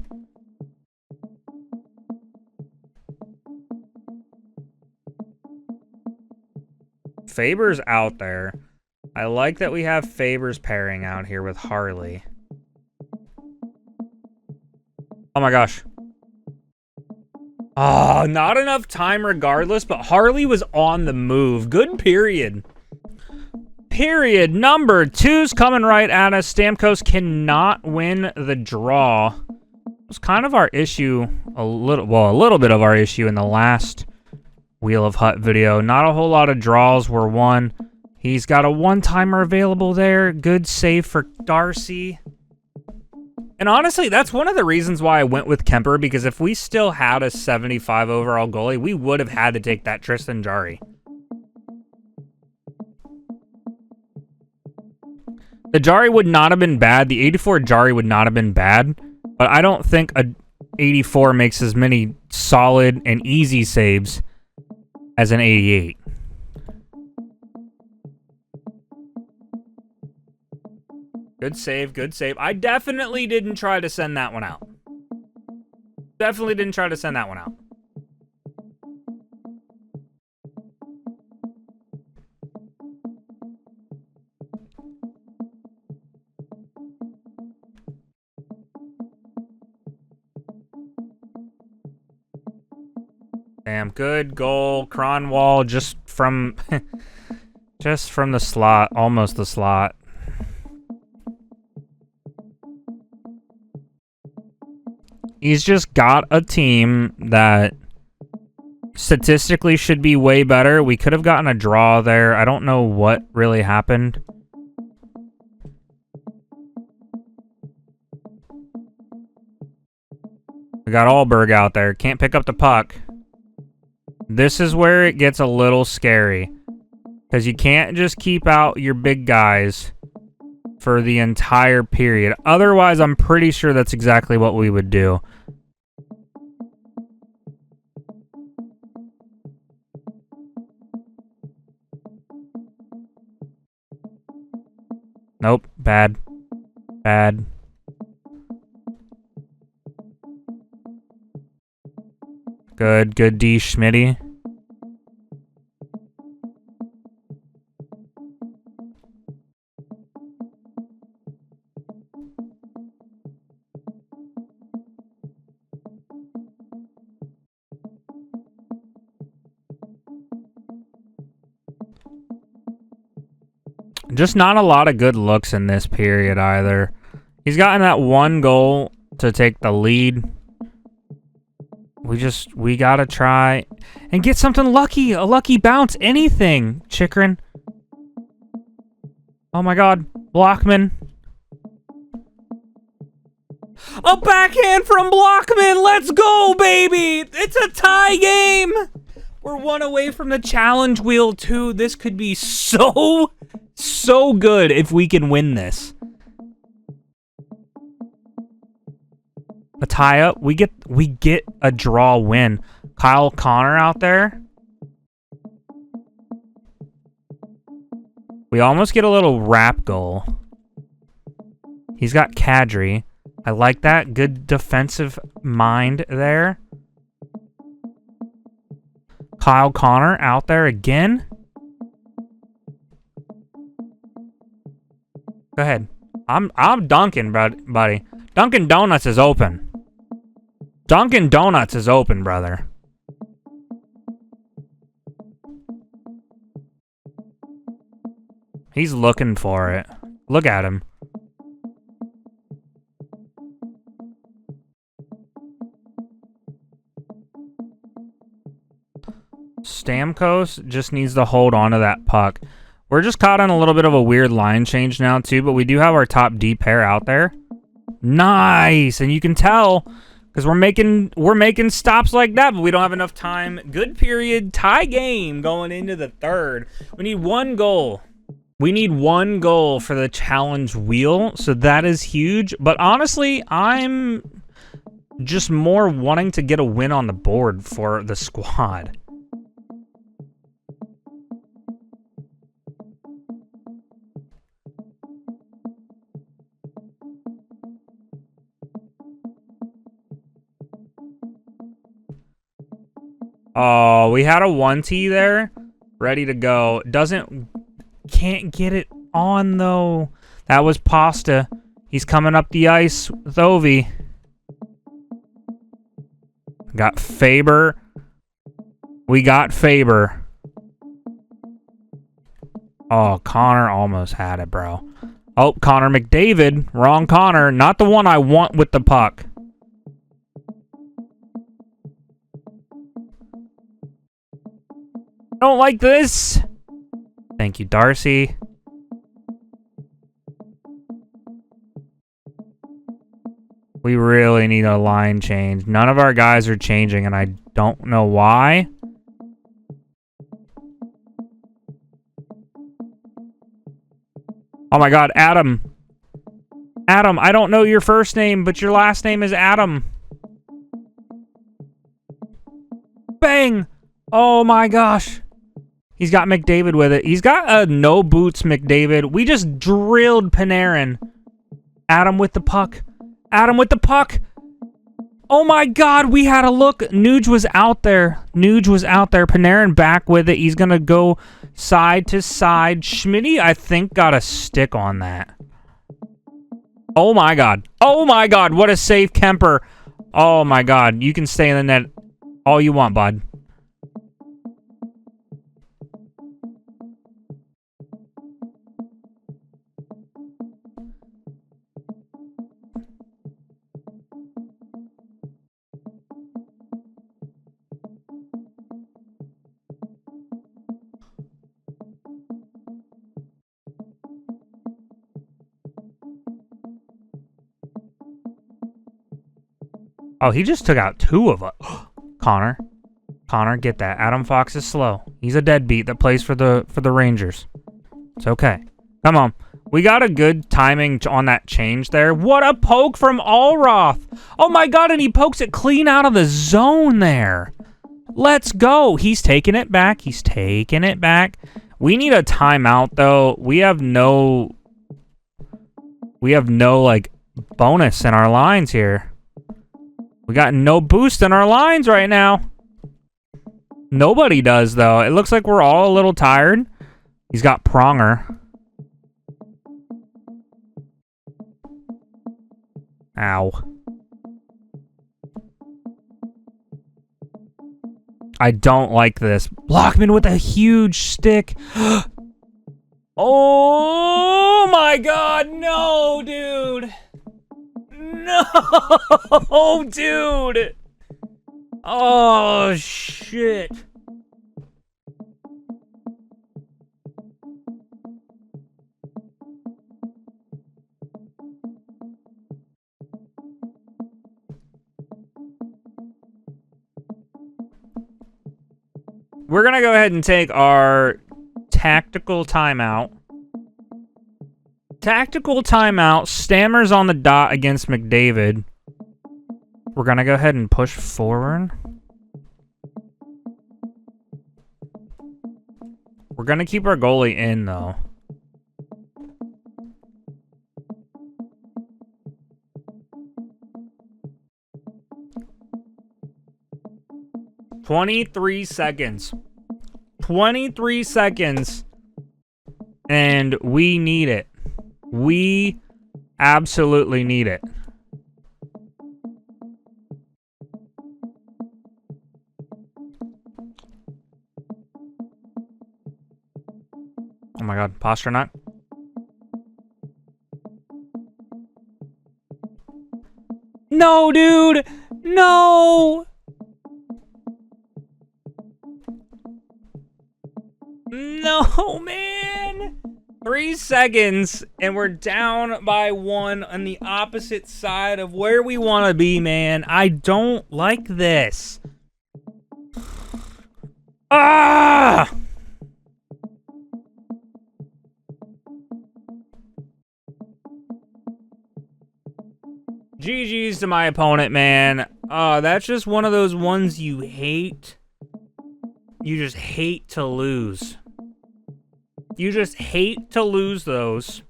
Faber's out there. I like that we have Faber's pairing out here with Harley. Oh my gosh. Oh, not enough time regardless, but Harley was on the move. Good period. Period number 2's coming right at us. Stamkos cannot win the draw. It was kind of our issue, a little bit of our issue in the last Wheel of HUT video. Not a whole lot of draws were won. He's got a one-timer available there. Good save for Darcy. And honestly, that's one of the reasons why I went with Kemper, because if we still had a 75 overall goalie, we would have had to take that Tristan Jarry. The Jarry would not have been bad. The 84 Jarry would not have been bad, but I don't think a 84 makes as many solid and easy saves as an 88. Good save, good save. I definitely didn't try to send that one out. Definitely didn't try to send that one out. Damn, good goal. Cronwall just from the slot, almost the slot. He's just got a team that statistically should be way better. We could have gotten a draw there. I don't know what really happened. We got Allberg out there. Can't pick up the puck. This is where it gets a little scary, because you can't just keep out your big guys for the entire period. Otherwise, I'm pretty sure that's exactly what we would do. Nope. Bad. Bad. Good. Good D. Schmitty. Just not a lot of good looks in this period either. He's gotten that one goal to take the lead. We gotta try and get something lucky. A lucky bounce. Anything. Chikrin. Oh my God. Blockman. A backhand from Blockman. Let's go, baby. It's a tie game. We're one away from the challenge wheel, too. This could be so good if we can win this. a tie up. We get a draw win. Kyle Connor out there. We almost get a little wrap goal. He's got Kadri. I like that. Good defensive mind there. Kyle Connor out there again. Go ahead. I'm Dunkin', buddy. Dunkin' Donuts is open. Dunkin' Donuts is open, brother. He's looking for it. Look at him. Stamkos just needs to hold on to that puck. We're just caught on a little bit of a weird line change now, too, but we do have our top D pair out there. Nice! And you can tell, because we're making stops like that, but we don't have enough time. Good period, tie game going into the third. We need one goal. We need one goal for the challenge wheel, so that is huge. But honestly, I'm just more wanting to get a win on the board for the squad. Oh, we had a 1T there, ready to go. Can't get it on, though. That was Pasta. He's coming up the ice with Ovi. Got Faber. We got Faber. Oh, Connor almost had it, bro. Oh, Connor McDavid. Wrong Connor. Not the one I want with the puck. Don't like this. Thank you, Darcy. We really need a line change. None of our guys are changing, and I don't know why. Oh my God, Adam. Adam, I don't know your first name, but your last name is Adam. Bang! Oh my gosh. He's got McDavid with it. He's got a no boots McDavid. We just drilled Panarin. Adam with the puck. Adam with the puck. Oh my God, we had a look. Nuge was out there. Nuge was out there. Panarin back with it. He's going to go side to side. Schmitty, I think, got a stick on that. Oh my God. Oh my God, what a save, Kemper. Oh my God, you can stay in the net all you want, bud. Oh, he just took out two of us. Connor. Connor, get that. Adam Fox is slow. He's a deadbeat that plays for the Rangers. It's okay. Come on. We got a good timing on that change there. What a poke from Allroth. Oh my God, and he pokes it clean out of the zone there. Let's go. He's taking it back. He's taking it back. We need a timeout, though. We have no like bonus in our lines here. We got no boost in our lines right now. Nobody does, though. It looks like we're all a little tired. He's got Pronger. Ow. I don't like this. Blockman with a huge stick. Oh my God, no, dude. No, dude. Oh, shit. We're going to go ahead and take our tactical timeout. Tactical timeout. Stammer's on the dot against McDavid. We're going to go ahead and push forward. We're going to keep our goalie in, though. "23 seconds. 23 seconds. And we need it. We absolutely need it. Oh my god, posture knock. No, dude! No! No, man! 3 seconds, and we're down by 1 on the opposite side of where we want to be, man. I don't like this. Ah! GG's to my opponent, man. That's just one of those ones you hate. You just hate to lose. You just hate to lose those.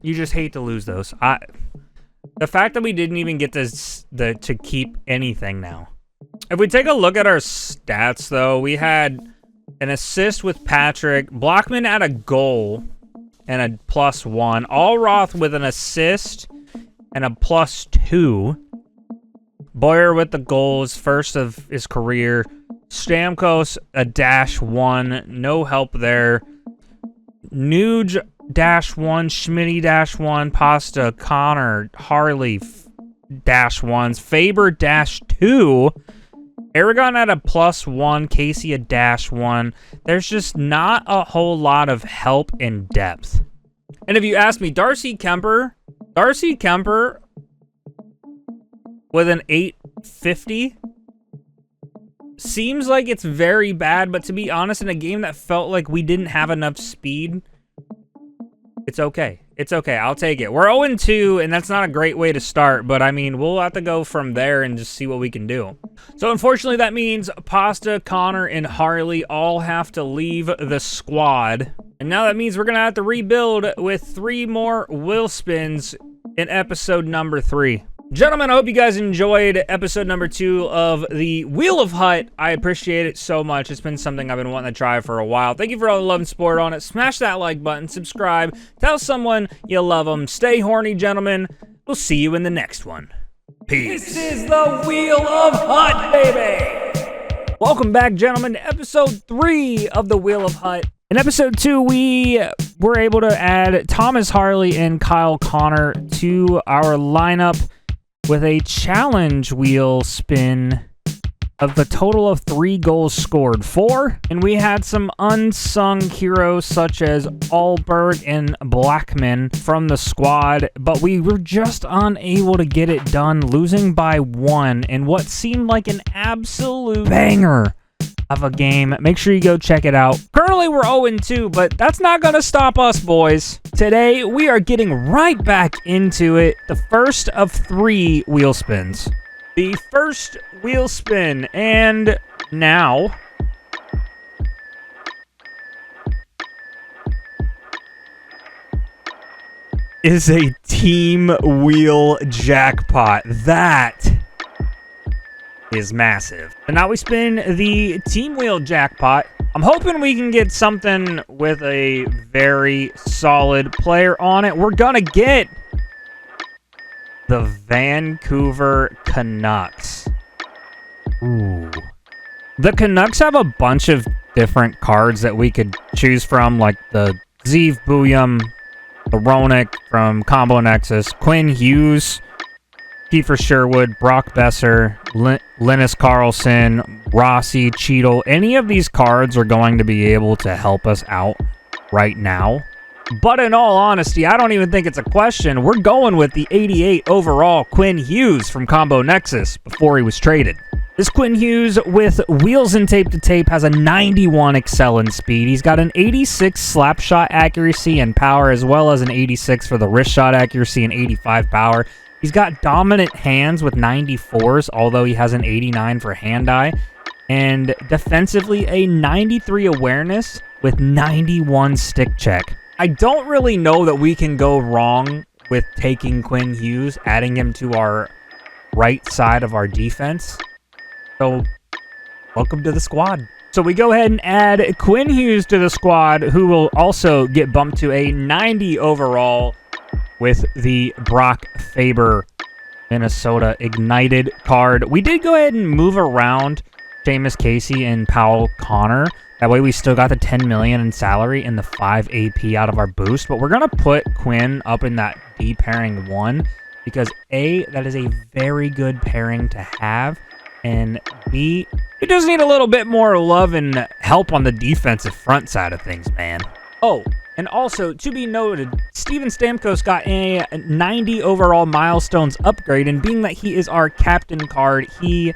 You just hate to lose those. The fact that we didn't even get to keep anything now. If we take a look at our stats, though, we had an assist with Patrick. Blockman had a goal and a +1. Allroth with an assist and a +2. Boyer with the goals, first of his career. Stamkos, a -1. No help there. Nuge, -1. Schmitty, -1. Pasta, Connor, Harley, -1s. Faber, -2. Aragon had a +1. Casey, a -1. There's just not a whole lot of help in depth. And if you ask me, Darcy Kemper with an 850 seems like it's very bad, but to be honest, in a game that felt like we didn't have enough speed, it's okay. It's okay. I'll take it. We're 0-2, and that's not a great way to start, but I mean, we'll have to go from there and just see what we can do. So unfortunately, that means Pasta, Connor, and Harley all have to leave the squad. And now that means we're going to have to rebuild with 3 more wheel spins in episode number 3. Gentlemen, I hope you guys enjoyed episode number 2 of the Wheel of Hut. I appreciate it so much. It's been something I've been wanting to try for a while. Thank you for all the love and support on it. Smash that like button, subscribe, tell someone you love them. Stay horny, gentlemen. We'll see you in the next one. Peace. This is the Wheel of Hut, baby! Welcome back, gentlemen, to episode 3 of the Wheel of Hut. In episode 2, we were able to add Thomas Harley and Kyle Connor to our lineup with a challenge wheel spin of the total of 3 goals scored. 4, and we had some unsung heroes such as Allberg and Blackman from the squad, but we were just unable to get it done, losing by 1 in what seemed like an absolute banger of a game. Make sure you go check it out. Currently, we're 0-2, but that's not going to stop us, boys. Today, we are getting right back into it. The first of 3 wheel spins. The first wheel spin, and now is a team wheel jackpot. That is massive. And now we spin the team wheel jackpot. I'm hoping we can get something with a very solid player on it. We're gonna get the Vancouver Canucks. Ooh. The Canucks have a bunch of different cards that we could choose from, like the Zeev Booyum, the Roenick from Combo Nexus, Quinn Hughes, Kiefer Sherwood, Brock Besser, Linus Carlson, Rossi, Cheadle. Any of these cards are going to be able to help us out right now. But in all honesty, I don't even think it's a question. We're going with the 88 overall Quinn Hughes from Combo Nexus before he was traded. This Quinn Hughes with wheels and tape to tape has a 91 excel in speed. He's got an 86 slap shot accuracy and power, as well as an 86 for the wrist shot accuracy and 85 power. He's got dominant hands with 94s, although he has an 89 for hand-eye. And defensively, a 93 awareness with 91 stick check. I don't really know that we can go wrong with taking Quinn Hughes, adding him to our right side of our defense. So, welcome to the squad. So we go ahead and add Quinn Hughes to the squad, who will also get bumped to a 90 overall with the Brock Faber Minnesota Ignited card. We did go ahead and move around Seamus Casey and Powell Connor. That way we still got the 10 million in salary and the 5 AP out of our boost. But we're going to put Quinn up in that D pairing 1 because A, that is a very good pairing to have. And B, it does need a little bit more love and help on the defensive front side of things, man. Oh, and also, to be noted, Steven Stamkos got a 90 overall milestones upgrade, and being that he is our captain card, he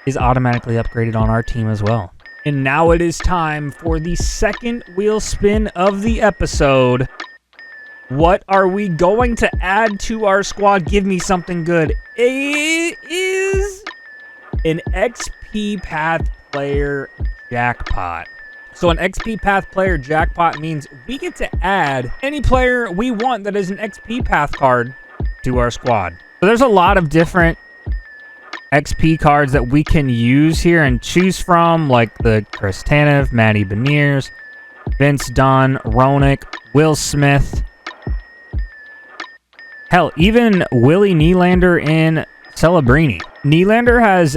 is automatically upgraded on our team as well. And now it is time for the second wheel spin of the episode. What are we going to add to our squad? Give me something good. It is an XP Path player jackpot. So an XP Path player jackpot means we get to add any player we want that is an XP Path card to our squad. So there's a lot of different XP cards that we can use here and choose from, like the Chris Tanev, Matty Beniers, Vince Dunn, Roenick, Will Smith. Hell, even Willie Nylander and Celebrini. Nylander has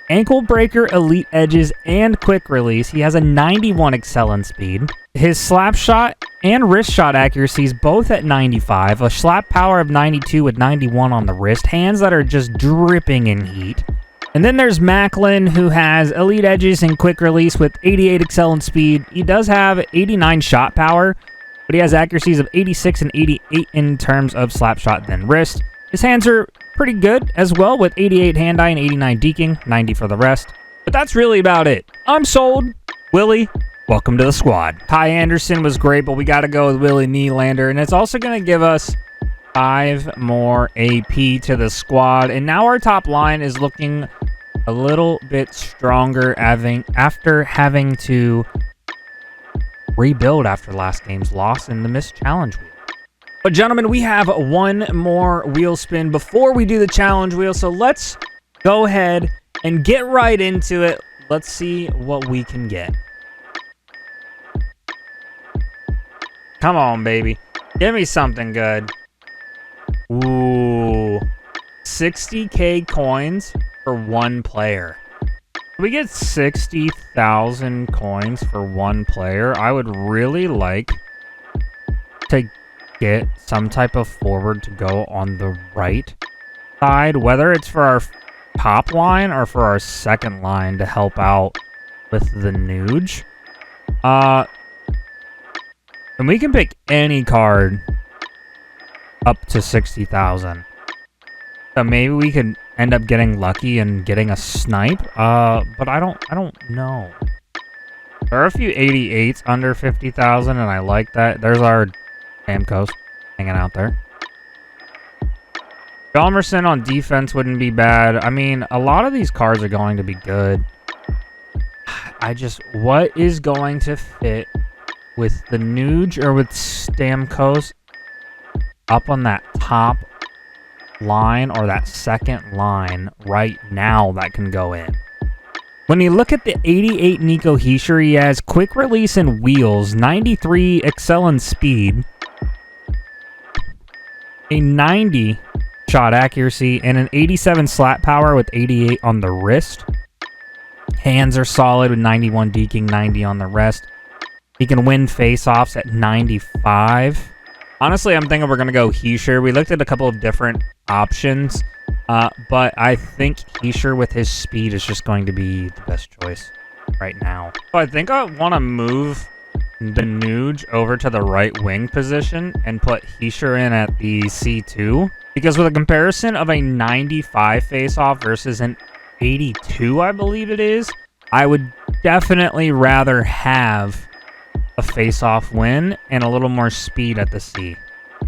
ankle breaker, elite edges, and quick release. He has a 91 excel in speed. His slap shot and wrist shot accuracies both at 95. A slap power of 92 with 91 on the wrist. Hands that are just dripping in heat. And then there's Macklin, who has elite edges and quick release with 88 excel in speed. He does have 89 shot power, but he has accuracies of 86 and 88 in terms of slap shot then wrist. His hands are pretty good as well with 88 hand-eye and 89 deking, 90 for the rest. But that's really about it. I'm sold. Willie, welcome to the squad. Ty Anderson was great, but we got to go with Willie Nylander. And it's also going to give us 5 more AP to the squad. And now our top line is looking a little bit stronger after having to rebuild after last game's loss in the missed challenge wheel. But gentlemen, we have one more wheel spin before we do the challenge wheel, so let's go ahead and get right into it. Let's see what we can get. Come on, baby. Give me something good. Ooh. 60K coins for one player. If we get 60,000 coins for one player, I would really like to get some type of forward to go on the right side, whether it's for our top line or for our second line to help out with the Nuge. And we can pick any card up to 60,000. So maybe we could end up getting lucky and getting a snipe. But I don't know. There are a few 88s under 50,000, and I like that. There's our Stamkos hanging out there. Hjalmarsson on defense wouldn't be bad. I mean, a lot of these cards are going to be good. What is going to fit with the Nuge or with Stamkos up on that top line or that second line right now that can go in? When you look at the 88 Nico Hischier, he has quick release and wheels, 93 excel in speed, a 90 shot accuracy, and an 87 slap power with 88 on the wrist. Hands are solid with 91 deking, 90 on the rest. He can win face-offs at 95. Honestly, I'm thinking we're going to go Hischier. We looked at a couple of different options, but I think Hischier with his speed is just going to be the best choice right now. So I think I want to move the Nuge over to the right wing position and put Hischier in at the C2. Because with a comparison of a 95 face-off versus an 82, I believe it is. I would definitely rather have a face-off win and a little more speed at the C.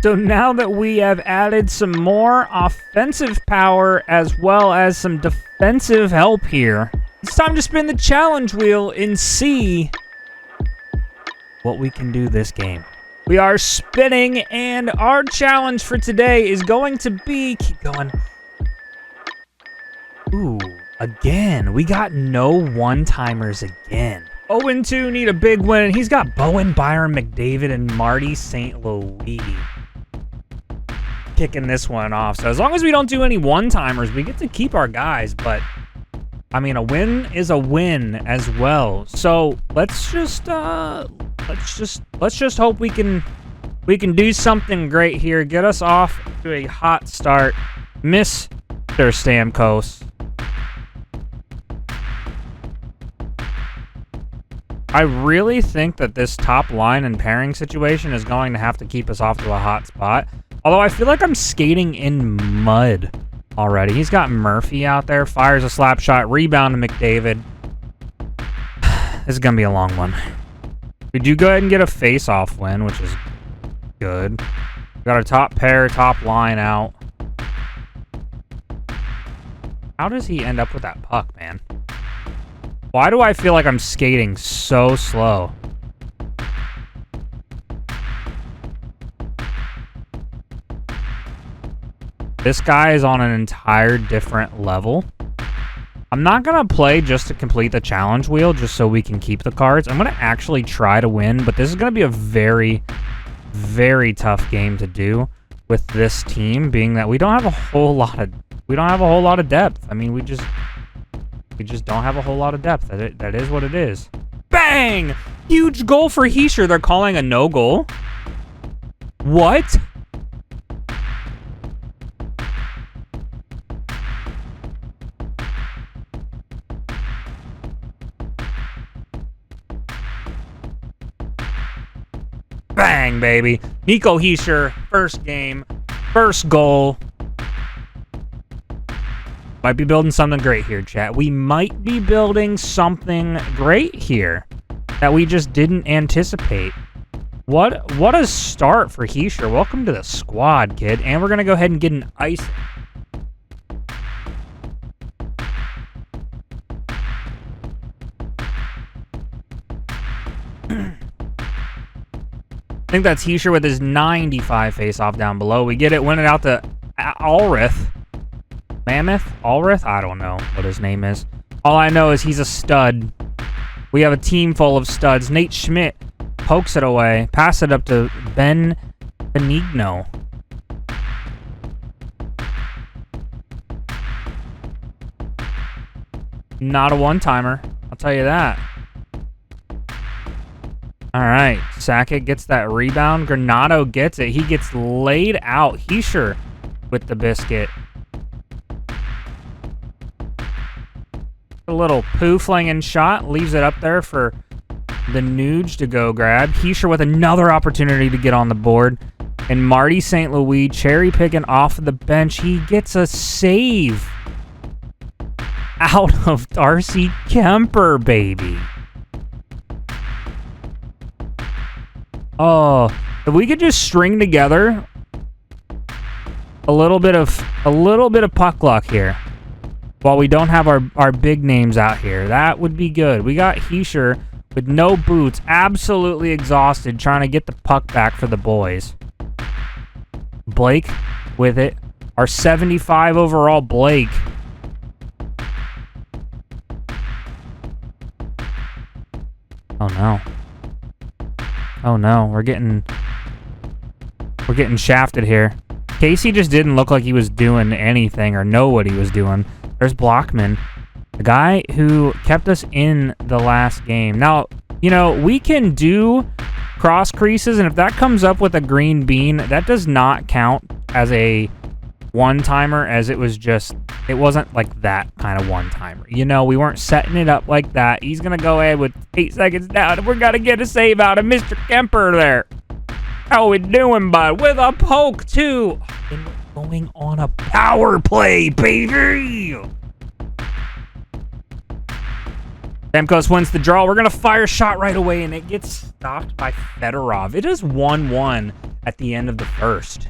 So now that we have added some more offensive power as well as some defensive help here, it's time to spin the challenge wheel and see what we can do this game. We are spinning, and our challenge for today is going to be... Keep going. Ooh, again. We got no one-timers again. 0-2 need a big win. He's got Bowen, Byron, McDavid, and Marty St. Louis kicking this one off. So as long as we don't do any one-timers, we get to keep our guys. But, I mean, a win is a win as well. So let's just hope we can do something great here. Get us off to a hot start. Mr. Stamkos. I really think that this top line and pairing situation is going to have to keep us off to a hot spot. Although I feel like I'm skating in mud already. He's got Murphy out there. Fires a slap shot. Rebound to McDavid. This is going to be a long one. We do go ahead and get a face-off win, which is good. We got our top pair, top line out. How does he end up with that puck, man? Why do I feel like I'm skating so slow? This guy is on an entire different level. I'm not going to play just to complete the challenge wheel, just so we can keep the cards. I'm going to actually try to win, but this is going to be a very, very tough game to do with this team, being that we don't have a whole lot of depth. I mean, we just don't have a whole lot of depth. That is what it is. Bang! Huge goal for Hischier. They're calling a no goal. What? Bang, baby. Nico Hischier, first game, first goal. Might be building something great here, chat. We might be building something great here that we just didn't anticipate. What a start for Hischier. Welcome to the squad, kid. And we're going to go ahead and get an ice. I think that's Hischier with his 95 face-off down below. We get it, win it out to Ulrith. Mammoth? Ulrith? I don't know what his name is. All I know is he's a stud. We have a team full of studs. Nate Schmidt pokes it away. Pass it up to Ben Benigno. Not a one-timer. I'll tell you that. All right. Sakic gets that rebound. Granato gets it. He gets laid out. Hischier with the biscuit. A little poo-flinging shot. Leaves it up there for the Nuge to go grab. Hischier with another opportunity to get on the board. And Marty St. Louis cherry-picking off of the bench. He gets a save out of Darcy Kemper, baby. Oh, if we could just string together a little bit of puck luck here while we don't have our big names out here, that would be good. We got Hischier with no boots, absolutely exhausted, trying to get the puck back for the boys. Blake with it. Our 75 overall Blake. Oh no. Oh no, we're getting shafted here. Casey just didn't look like he was doing anything or know what he was doing. There's Blockman, the guy who kept us in the last game. Now, you know, we can do cross creases, and if that comes up with a green bean, that does not count as a one-timer, as it wasn't like that kind of one-timer. You know, we weren't setting it up like that. He's going to go ahead with 8 seconds down, and we're going to get a save out of Mr. Kemper there. How we doing, bud? With a poke, too. And we're going on a power play, baby. Stamkos wins the draw. We're going to fire a shot right away, and it gets stopped by Fedorov. It is 1-1 at the end of the first.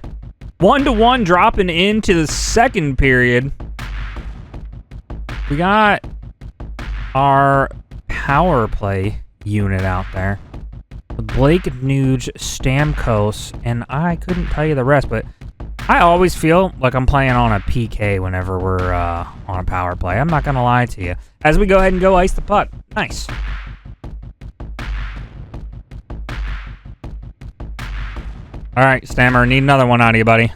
1-1 dropping into the second period. We got our power play unit out there. Blake, Nuge, Stamkos, and I couldn't tell you the rest, but I always feel like I'm playing on a PK whenever we're on a power play. I'm not going to lie to you. As we go ahead and go ice the puck. Nice. All right, Stammer, need another one out of you, buddy.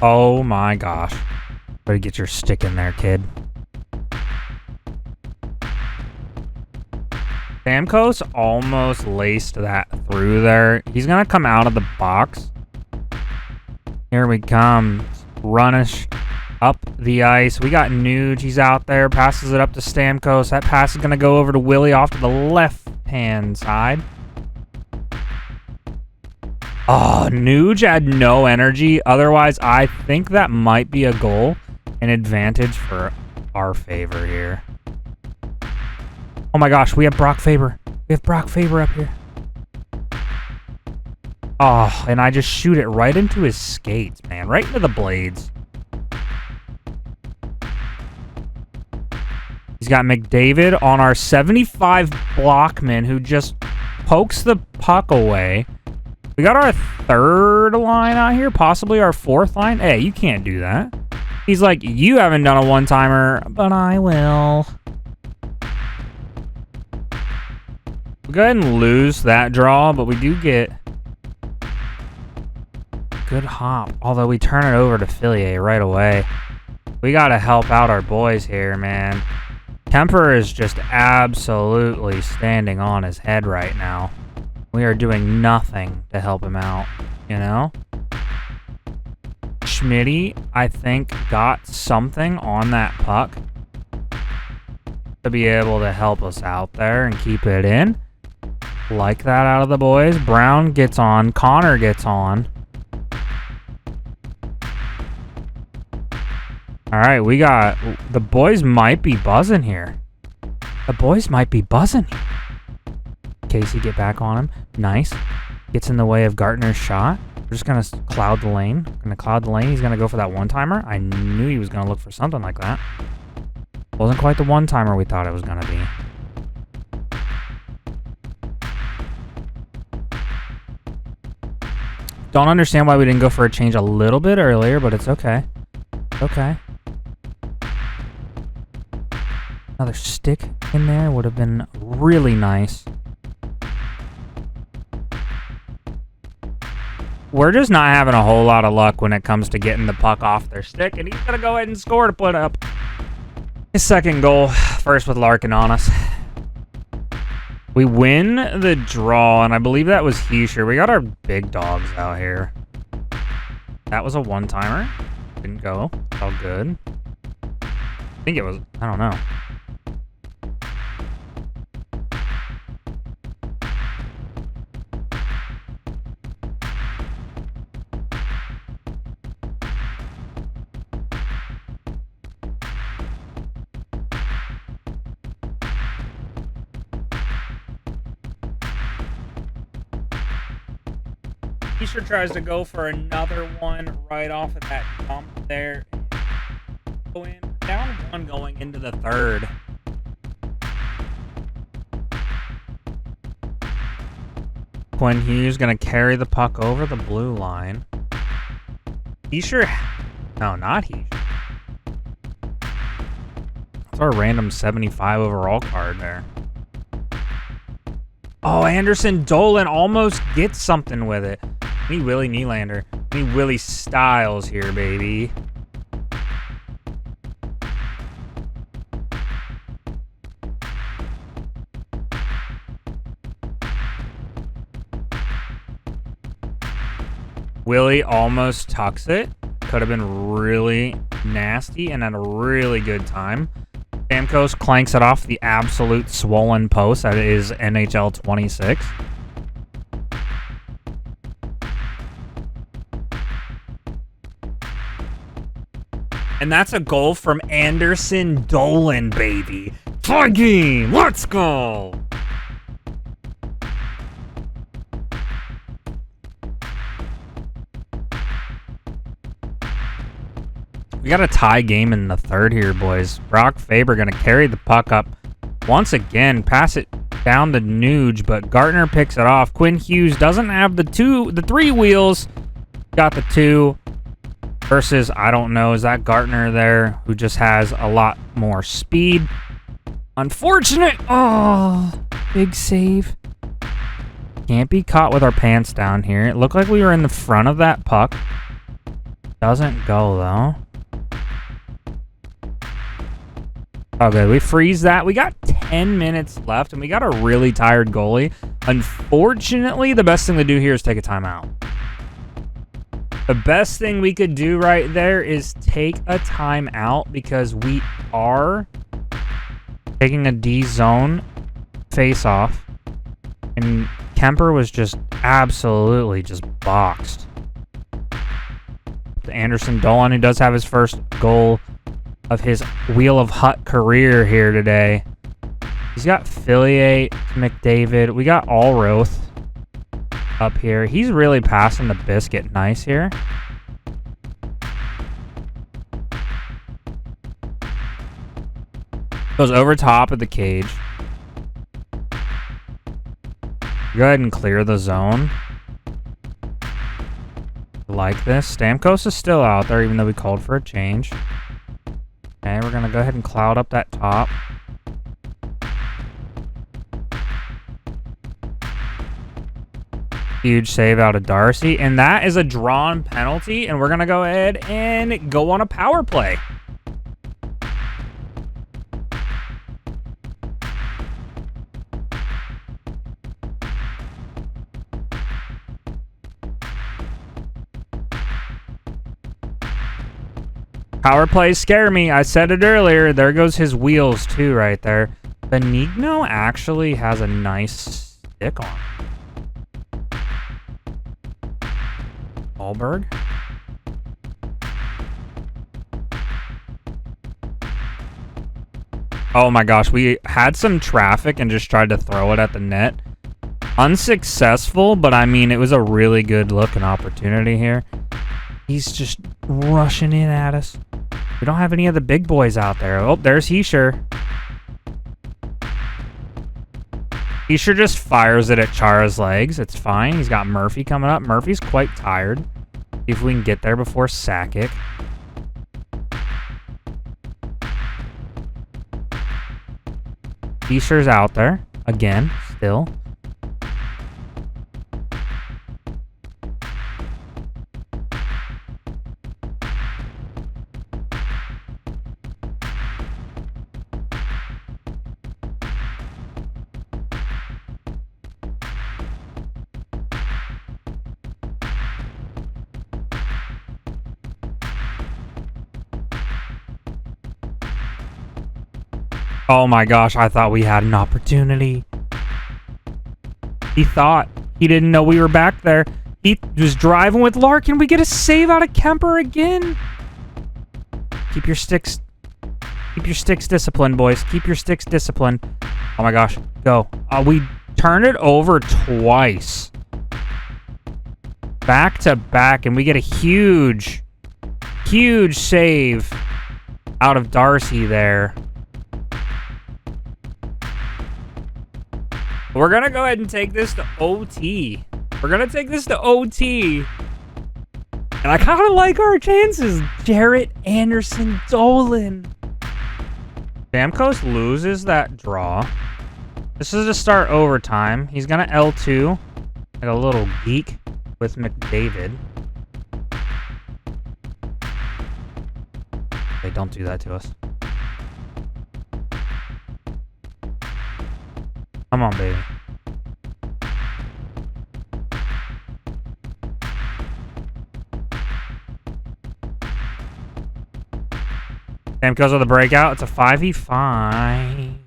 Oh my gosh. Better get your stick in there, kid. Stamkos almost laced that through there. He's going to come out of the box. Here we come. Runnish up the ice. We got Nuge. He's out there. Passes it up to Stamkos. That pass is going to go over to Willie off to the left-hand side. Oh, Nuge had no energy. Otherwise, I think that might be a goal. An advantage for our favor here. Oh my gosh, we have Brock Faber. We have Brock Faber up here. Oh, and I just shoot it right into his skates, man. Right into the blades. He's got McDavid on our 75 blockman who just pokes the puck away. We got our third line out here, possibly our fourth line. Hey, you can't do that. He's like, you haven't done a one-timer, but I will. We'll go ahead and lose that draw, but we do get good hop. Although we turn it over to Fillier right away. We got to help out our boys here, man. Kemper is just absolutely standing on his head right now. We are doing nothing to help him out, you know? Schmitty, I think, got something on that puck to be able to help us out there and keep it in. Like that out of the boys. Brown gets on. Connor gets on. All right, we got... The boys might be buzzing here. The boys might be buzzing. Casey, get back on him. Nice. Gets in the way of Gartner's shot. We're just going to cloud the lane. Going to cloud the lane. He's going to go for that one-timer. I knew he was going to look for something like that. Wasn't quite the one-timer we thought it was going to be. Don't understand why we didn't go for a change a little bit earlier, but it's okay. Okay. Another stick in there would have been really nice. We're just not having a whole lot of luck when it comes to getting the puck off their stick, and he's going to go ahead and score to put up his second goal. First with Larkin on us. We win the draw, and I believe that was Heischer. We got our big dogs out here. That was a one-timer. Didn't go. All good. I think it was... I don't know. Heischer tries to go for another one right off of that bump there. Go in. Down one going into the third. Quinn Hughes going to carry the puck over the blue line. Heischer. No, not Heischer. That's our random 75 overall card there. Oh, Anderson Dolan almost gets something with it. Me Willie Nylander. Me Willie Styles here, baby. Willie almost tucks it. Could have been really nasty and at a really good time. Stamkos clanks it off the absolute swollen post. That is NHL 26. And that's a goal from Anderson Dolan, baby. Tie game. Let's go. We got a tie game in the third here, boys. Brock Faber going to carry the puck up once again. Pass it down to Nuge, but Gartner picks it off. Quinn Hughes doesn't have the 3 wheels. Got the 2 versus, I don't know, is that Gartner there who just has a lot more speed? Unfortunate. Oh, big save. Can't be caught with our pants down here. It looked like we were in the front of that puck. Doesn't go, though. Okay, we freeze that. We got 10 minutes left, and we got a really tired goalie. Unfortunately, the best thing to do here is take a timeout. The best thing we could do right there is take a timeout because we are taking a D-zone face-off, and Kemper was just absolutely just boxed. Anderson Dolan, who does have his first goal of his Wheel of Hut career here today. He's got Fillier, McDavid. We got Allroth up here. He's really passing the biscuit nice here. Goes over top of the cage. Go ahead and clear the zone. Like this. Stamkos is still out there, even though we called for a change. Okay, we're going to go ahead and cloud up that top. Huge save out of Darcy. And that is a drawn penalty. And we're going to go ahead and go on a power play. Power plays scare me. I said it earlier. There goes his wheels, too, right there. Benigno actually has a nice stick on. Hallberg. Oh, my gosh. We had some traffic and just tried to throw it at the net. Unsuccessful, but, I mean, it was a really good-looking opportunity here. He's just rushing in at us. We don't have any of the big boys out there. Oh, there's Heischer. Heischer just fires it at Chara's legs. It's fine. He's got Murphy coming up. Murphy's quite tired. See if we can get there before Sakic. Heischer's out there. Again, still. Oh my gosh, I thought we had an opportunity. He thought. He didn't know we were back there. He was driving with Larkin. We get a save out of Kemper again. Keep your sticks disciplined, boys. Keep your sticks disciplined. Oh my gosh, go. We turn it over twice. Back to back, and we get a huge save out of Darcy there. We're going to go ahead and take this to OT. We're going to take this to OT. And I kind of like our chances. Jarrett Anderson Dolan. Stamkos loses that draw. This is to start overtime. He's going to L2. Like a little geek with McDavid. They don't do that to us. Come on, baby. Stamkos with the breakout. It's a 5v5.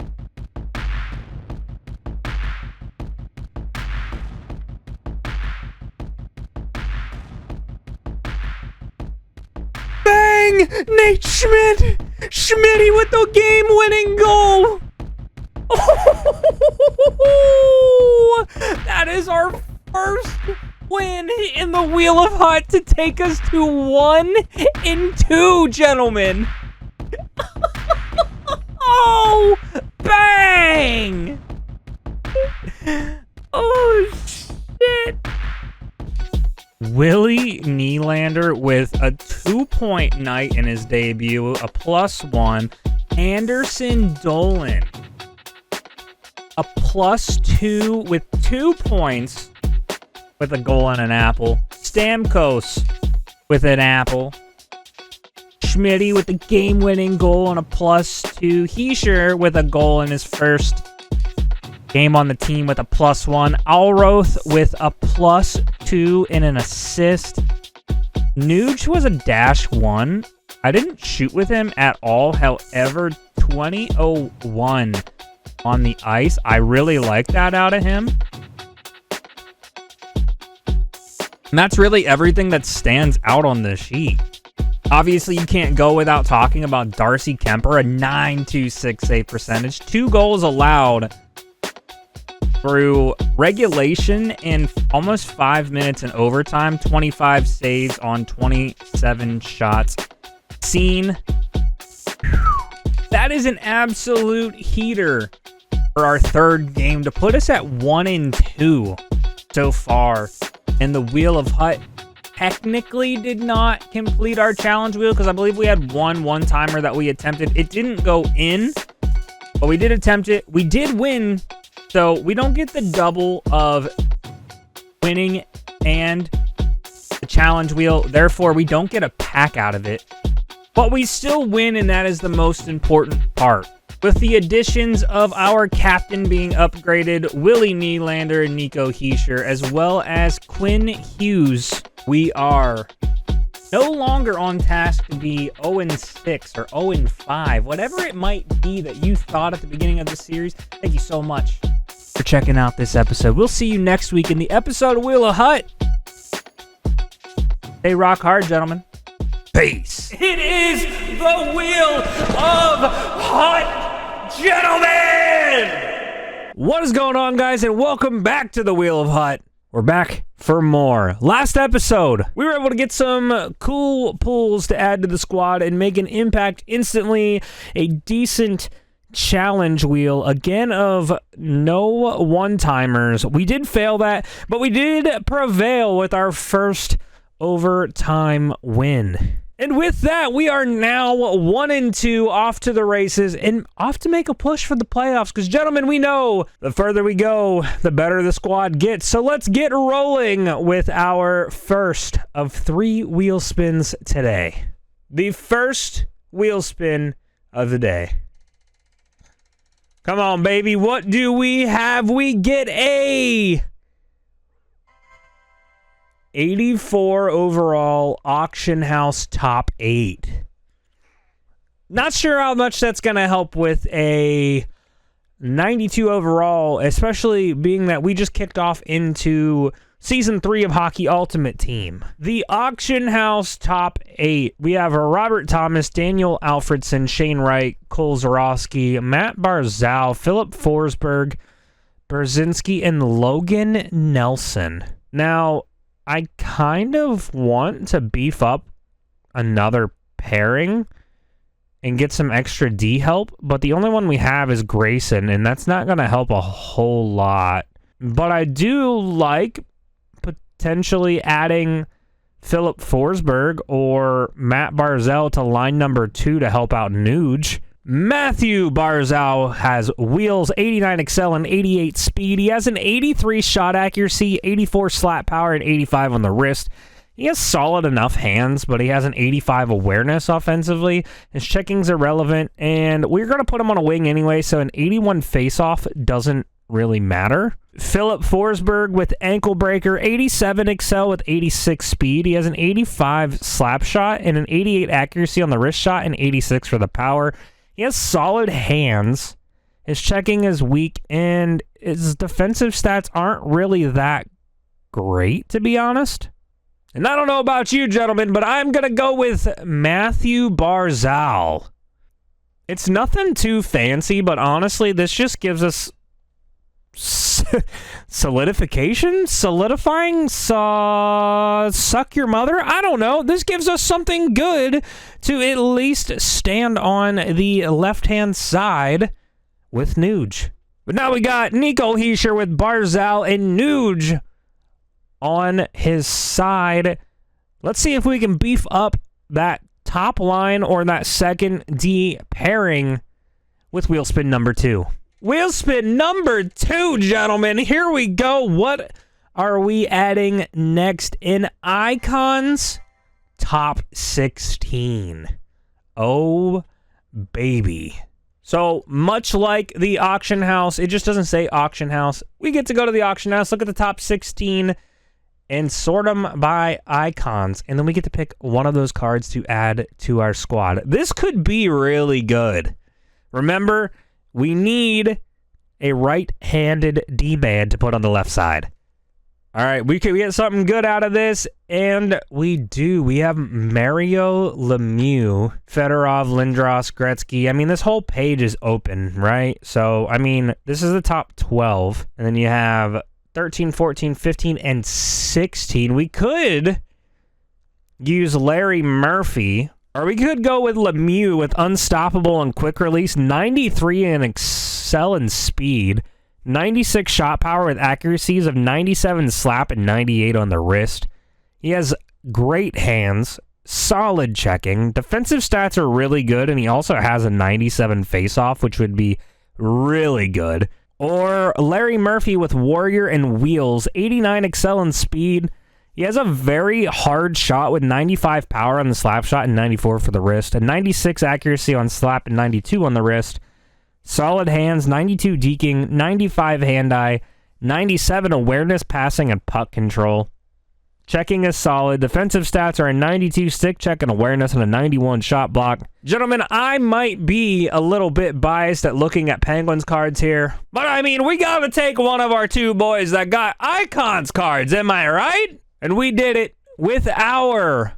Bang! Nate Schmidt! Schmitty with the game-winning goal! Oh, that is our first win in the Wheel of Hut to take us to 1-2, gentlemen. Oh, bang! Oh, shit. Willie Nylander with a 2-point night in his debut, a +1. Anderson Dolan, a +2 with 2 points with a goal and an apple. Stamkos with an apple. Schmitty with the game-winning goal and a +2. Hischier with a goal in his first game on the team with a +1. Alroth with a +2 and an assist. Nuge was a -1. I didn't shoot with him at all. However, 2001 on the ice. I really like that out of him. And that's really everything that stands out on this sheet. Obviously, you can't go without talking about Darcy Kemper, a .926 save percentage. 2 goals allowed through regulation in almost 5 minutes in overtime. 25 saves on 27 shots seen. That is an absolute heater for our third game to put us at 1-2 so far. And the Wheel of Hut technically did not complete our challenge wheel because I believe we had one-timer that we attempted. It didn't go in, but we did attempt it. We did win, so we don't get the double of winning and the challenge wheel. Therefore, we don't get a pack out of it. But we still win, and that is the most important part. With the additions of our captain being upgraded, Willie Nylander and Nico Hischier, as well as Quinn Hughes, we are no longer on task to be 0-6 or 0-5, whatever it might be that you thought at the beginning of the series. Thank you so much for checking out this episode. We'll see you next week in the episode of Wheel of Hut. Stay rock hard, gentlemen. Peace. It is the Wheel of Hut, gentlemen! What is going on, guys, and welcome back to the Wheel of Hut. We're back for more. Last episode, we were able to get some cool pulls to add to the squad and make an impact instantly. A decent challenge wheel, again, of no one-timers. We did fail that, but we did prevail with our first overtime win. And with that, we are now 1-2, off to the races, and off to make a push for the playoffs. Because, gentlemen, we know the further we go, the better the squad gets. So let's get rolling with our first of 3 wheel spins today. The first wheel spin of the day. Come on, baby. What do we have? We get a 84 overall auction house top 8. Not sure how much that's going to help with a 92 overall, especially being that we just kicked off into Season 3 of Hockey Ultimate Team. The auction house top 8. We have Robert Thomas, Daniel Alfredson, Shane Wright, Cole Zarowski, Matt Barzal, Philip Forsberg, Brzezinski, and Logan Nelson. Now, I kind of want to beef up another pairing and get some extra D help, but the only one we have is Grayson, and that's not going to help a whole lot. But I do like potentially adding Philip Forsberg or Matt Barzal to line number 2 to help out Nuge. Matthew Barzal has wheels, 89 excel, and 88 speed. He has an 83 shot accuracy, 84 slap power, and 85 on the wrist. He has solid enough hands, but he has an 85 awareness offensively. His checking's irrelevant, and we're going to put him on a wing anyway, so an 81 faceoff doesn't really matter. Philip Forsberg with ankle breaker, 87 excel with 86 speed. He has an 85 slap shot and an 88 accuracy on the wrist shot and 86 for the power. He has solid hands. His checking is weak, and his defensive stats aren't really that great, to be honest. And I don't know about you, gentlemen, but I'm going to go with Matthew Barzal. It's nothing too fancy, but honestly, this just gives us solidifying, suck your mother. I don't know. This gives us something good to at least stand on the left-hand side with Nuge. But now we got Nico Hischier with Barzal and Nuge on his side. Let's see if we can beef up that top line or that second D pairing with wheel spin number 2. Wheel spin number 2, gentlemen. Here we go. What are we adding next in Icons? Top 16. Oh, baby. So, much like the auction house, it just doesn't say auction house. We get to go to the auction house, look at the top 16, and sort them by icons. And then we get to pick one of those cards to add to our squad. This could be really good. Remember, we need a right-handed D-man to put on the left side. All right, we could get something good out of this, and we do. We have Mario Lemieux, Fedorov, Lindros, Gretzky. I mean, this whole page is open, right? So, I mean, this is the top 12, and then you have 13, 14, 15, and 16. We could use Larry Murphy, or we could go with Lemieux with Unstoppable and Quick Release, 93 and Excel and Speed, 96 shot power with accuracies of 97 slap and 98 on the wrist. He has great hands, solid checking. Defensive stats are really good, and he also has a 97 face-off, which would be really good. Or Larry Murphy with Warrior and Wheels, 89 Excel and Speed. He has a very hard shot with 95 power on the slap shot and 94 for the wrist, and 96 accuracy on slap and 92 on the wrist. Solid hands, 92 deking, 95 hand-eye, 97 awareness, passing, and puck control. Checking is solid. Defensive stats are a 92 stick check and awareness and a 91 shot block. Gentlemen, I might be a little bit biased at looking at Penguins cards here, but I mean, we gotta take one of our two boys that got Icons cards, am I right? And we did it with our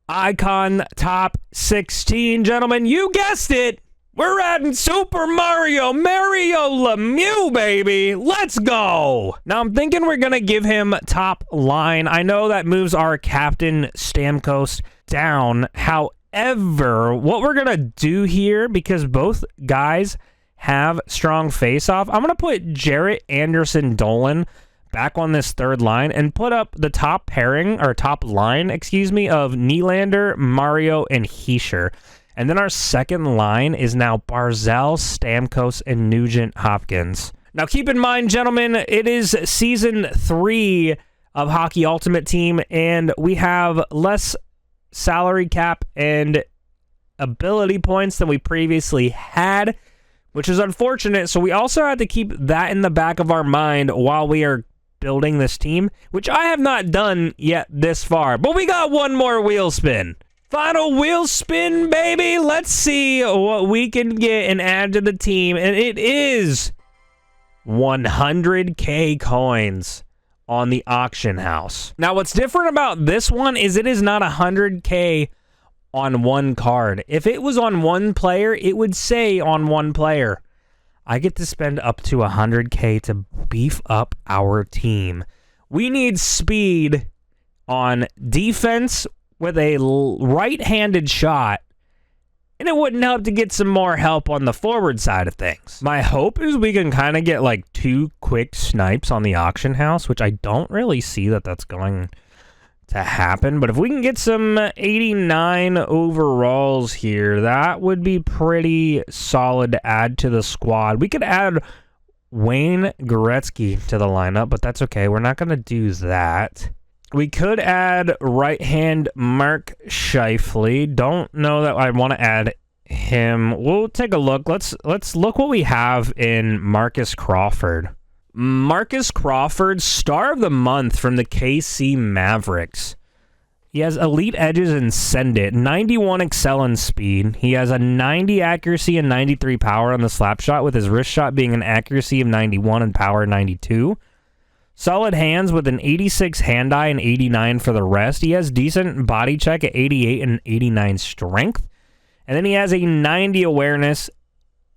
Icon top 16, gentlemen. You guessed it. We're adding Super Mario Lemieux, baby. Let's go. Now, I'm thinking we're going to give him top line. I know that moves our captain, Stamkos, down. However, what we're going to do here, because both guys have strong face-off, I'm going to put Jarrett Anderson Dolan back on this third line and put up the top pairing, or top line, excuse me, of Nylander, Mario, and Hischier. And then our second line is now Barzal, Stamkos, and Nugent Hopkins. Now, keep in mind, gentlemen, it is Season 3 of Hockey Ultimate Team, and we have less salary cap and ability points than we previously had, which is unfortunate. So we also had to keep that in the back of our mind while we are building this team, which I have not done yet this far. But we got one more wheel spin. Final wheel spin, baby. Let's see what we can get and add to the team. And it is 100K coins on the auction house. Now, what's different about this one is it is not 100K on one card. If it was on one player, it would say on one player. I get to spend up to 100K to beef up our team. We need speed on defense with a right-handed shot, and it wouldn't help to get some more help on the forward side of things. My hope is we can kind of get like 2 quick snipes on the auction house, which I don't really see that that's going to happen, but if we can get some 89 overalls here, that would be pretty solid to add to the squad. We could add Wayne Gretzky to the lineup, but that's okay. We're not going to do that. We could add right-hand Mark Scheifele. Don't know that I want to add him. We'll take a look. Let's look what we have in Marcus Crawford. Marcus Crawford, star of the month from the KC Mavericks. He has elite edges and send it, 91 excel and speed. He has a 90 accuracy and 93 power on the slap shot, with his wrist shot being an accuracy of 91 and power 92. Solid hands with an 86 hand-eye and 89 for the rest. He has decent body check at 88 and 89 strength. And then he has a 90 awareness,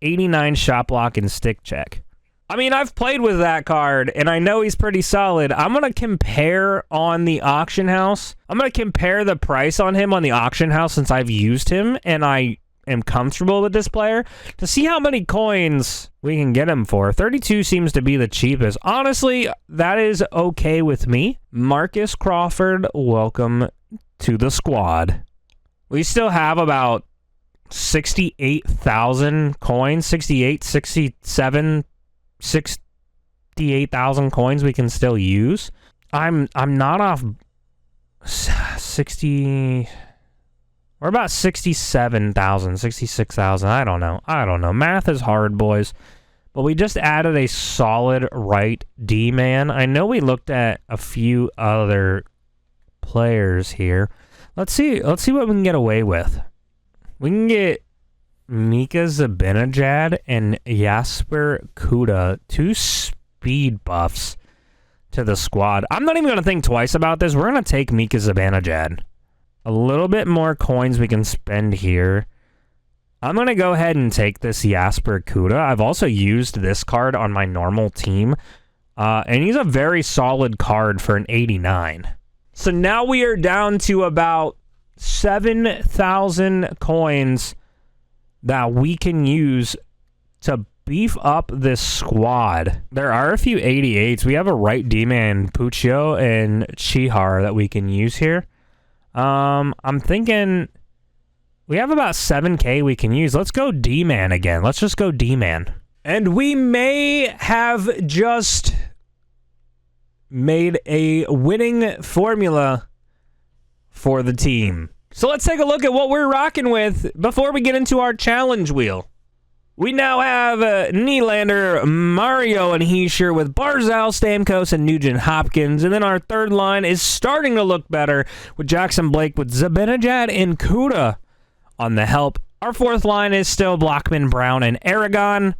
89 shot block, and stick check. I mean, I've played with that card, and I know he's pretty solid. I'm going to compare on the auction house. I'm going to compare the price on him on the auction house since I've used him, and I am comfortable with this player, to see how many coins we can get him for. 32 seems to be the cheapest. Honestly, that is okay with me. Marcus Crawford, welcome to the squad. We still have about 68,000 coins, 68, 67, 68,000 coins we can still use. I'm not off 60. We're about 67,000, 66,000. I don't know. Math is hard, boys. But we just added a solid right D-man. I know we looked at a few other players here. Let's see what we can get away with. We can get Mika Zibanejad and Jasper Kuda, 2 speed buffs to the squad. I'm not even going to think twice about this. We're going to take Mika Zibanejad. A little bit more coins we can spend here. I'm going to go ahead and take this Jasper Kuda. I've also used this card on my normal team. And he's a very solid card for an 89. So now we are down to about 7,000 coins that we can use to beef up this squad. There are a few 88s. We have a right D-man, Puccio, and Chihar that we can use here. I'm thinking we have about 7K we can use. Let's go D-man again. Let's just go D-man. And we may have just made a winning formula for the team. So let's take a look at what we're rocking with before we get into our challenge wheel. We now have Nylander, Mario, and Hischier with Barzal, Stamkos, and Nugent-Hopkins. And then our third line is starting to look better with Jackson Blake with Zibanejad and Kuda on the help. Our fourth line is still Blockman, Brown, and Aragon.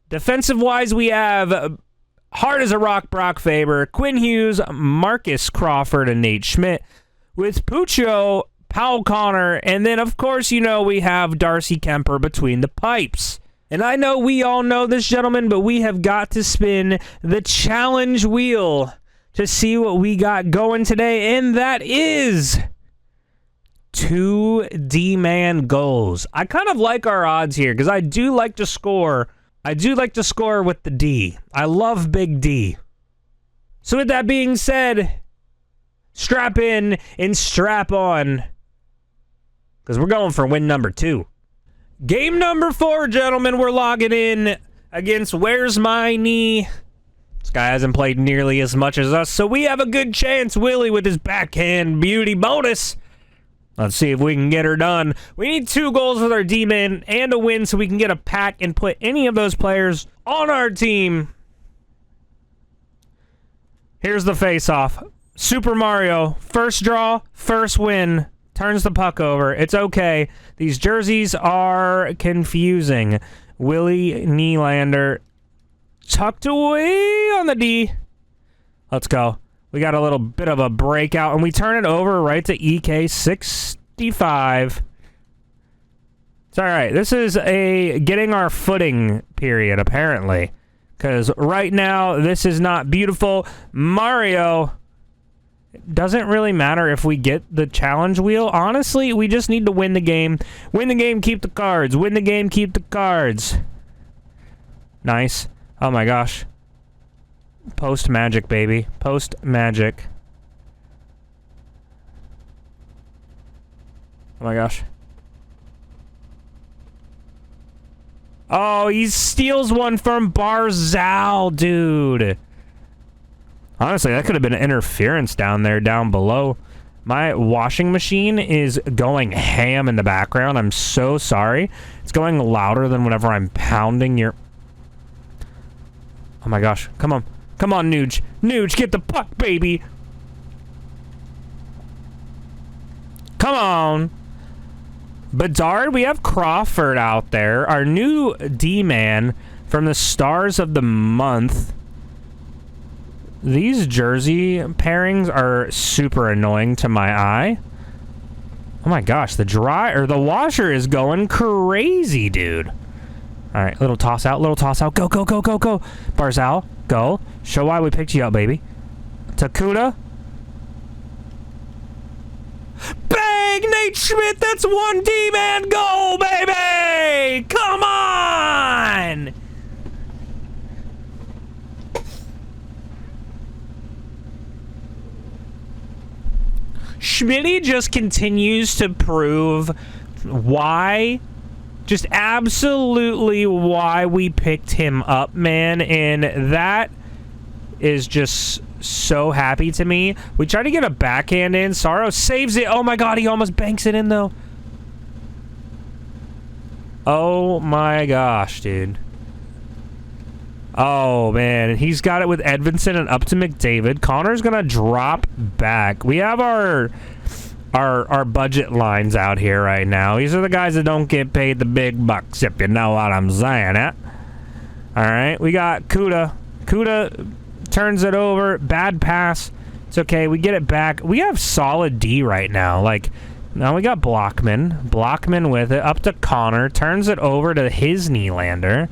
Defensive-wise, we have hard as a rock Brock Faber, Quinn Hughes, Marcus Crawford, and Nate Schmidt with Puccio, Powell Connor, and then, of course, you know, we have Darcy Kemper between the pipes. And I know we all know this, gentlemen, but we have got to spin the challenge wheel to see what we got going today, and that is 2 D-man goals. I kind of like our odds here because I do like to score. I do like to score with the D. I love big D. So with that being said, strap in and strap on because we're going for win number 2. Game number 4, gentlemen, we're logging in against Where's My Knee. This guy hasn't played nearly as much as us, so we have a good chance. Willie with his backhand beauty bonus. Let's see if we can get her done. We need 2 goals with our D-man and a win so we can get a pack and put any of those players on our team. Here's the face-off. Super Mario, first draw, first win. Turns the puck over. It's okay. These jerseys are confusing. Willie Nylander tucked away on the D. Let's go. We got a little bit of a breakout, and we turn it over right to EK65. It's all right. This is a getting our footing period, apparently, because right now this is not beautiful. Mario... Doesn't really matter if we get the challenge wheel. Honestly, we just need to win the game. Win the game, keep the cards. Win the game, keep the cards. Nice. Oh my gosh. Post magic, baby. Post magic. Oh my gosh. Oh, he steals one from Barzal, dude. Honestly, that could have been interference down there, down below. My washing machine is going ham in the background. I'm so sorry. It's going louder than whenever I'm pounding your... Oh my gosh. Come on. Come on, Nuge. Nuge, get the puck, baby. Come on. Bedard, we have Crawford out there. Our new D-man from the Stars of the Month. These jersey pairings are super annoying to my eye. Oh my gosh, the washer is going crazy, dude. All right, little toss out, Go, go, go, go, go. Barzal, go. Show why we picked you up, baby. Takuda. Bang! Nate Schmidt, that's one D-man goal, baby! Come on! Schmitty just continues to prove why, just absolutely why we picked him up, man, and that is just so happy to me. We try to get a backhand in. Sorrow saves it. Oh my god, he almost banks it in, though. Oh my gosh, dude. Oh, man. He's got it with Edvinson and up to McDavid. Connor's gonna drop back. We have our budget lines out here right now. These are the guys that don't get paid the big bucks, if you know what I'm saying, eh? Alright, we got Kuda. Kuda turns it over. Bad pass. It's okay. We get it back. We have solid D right now. Like, now we got Blockman. Blockman with it. Up to Connor. Turns it over to his Nylander.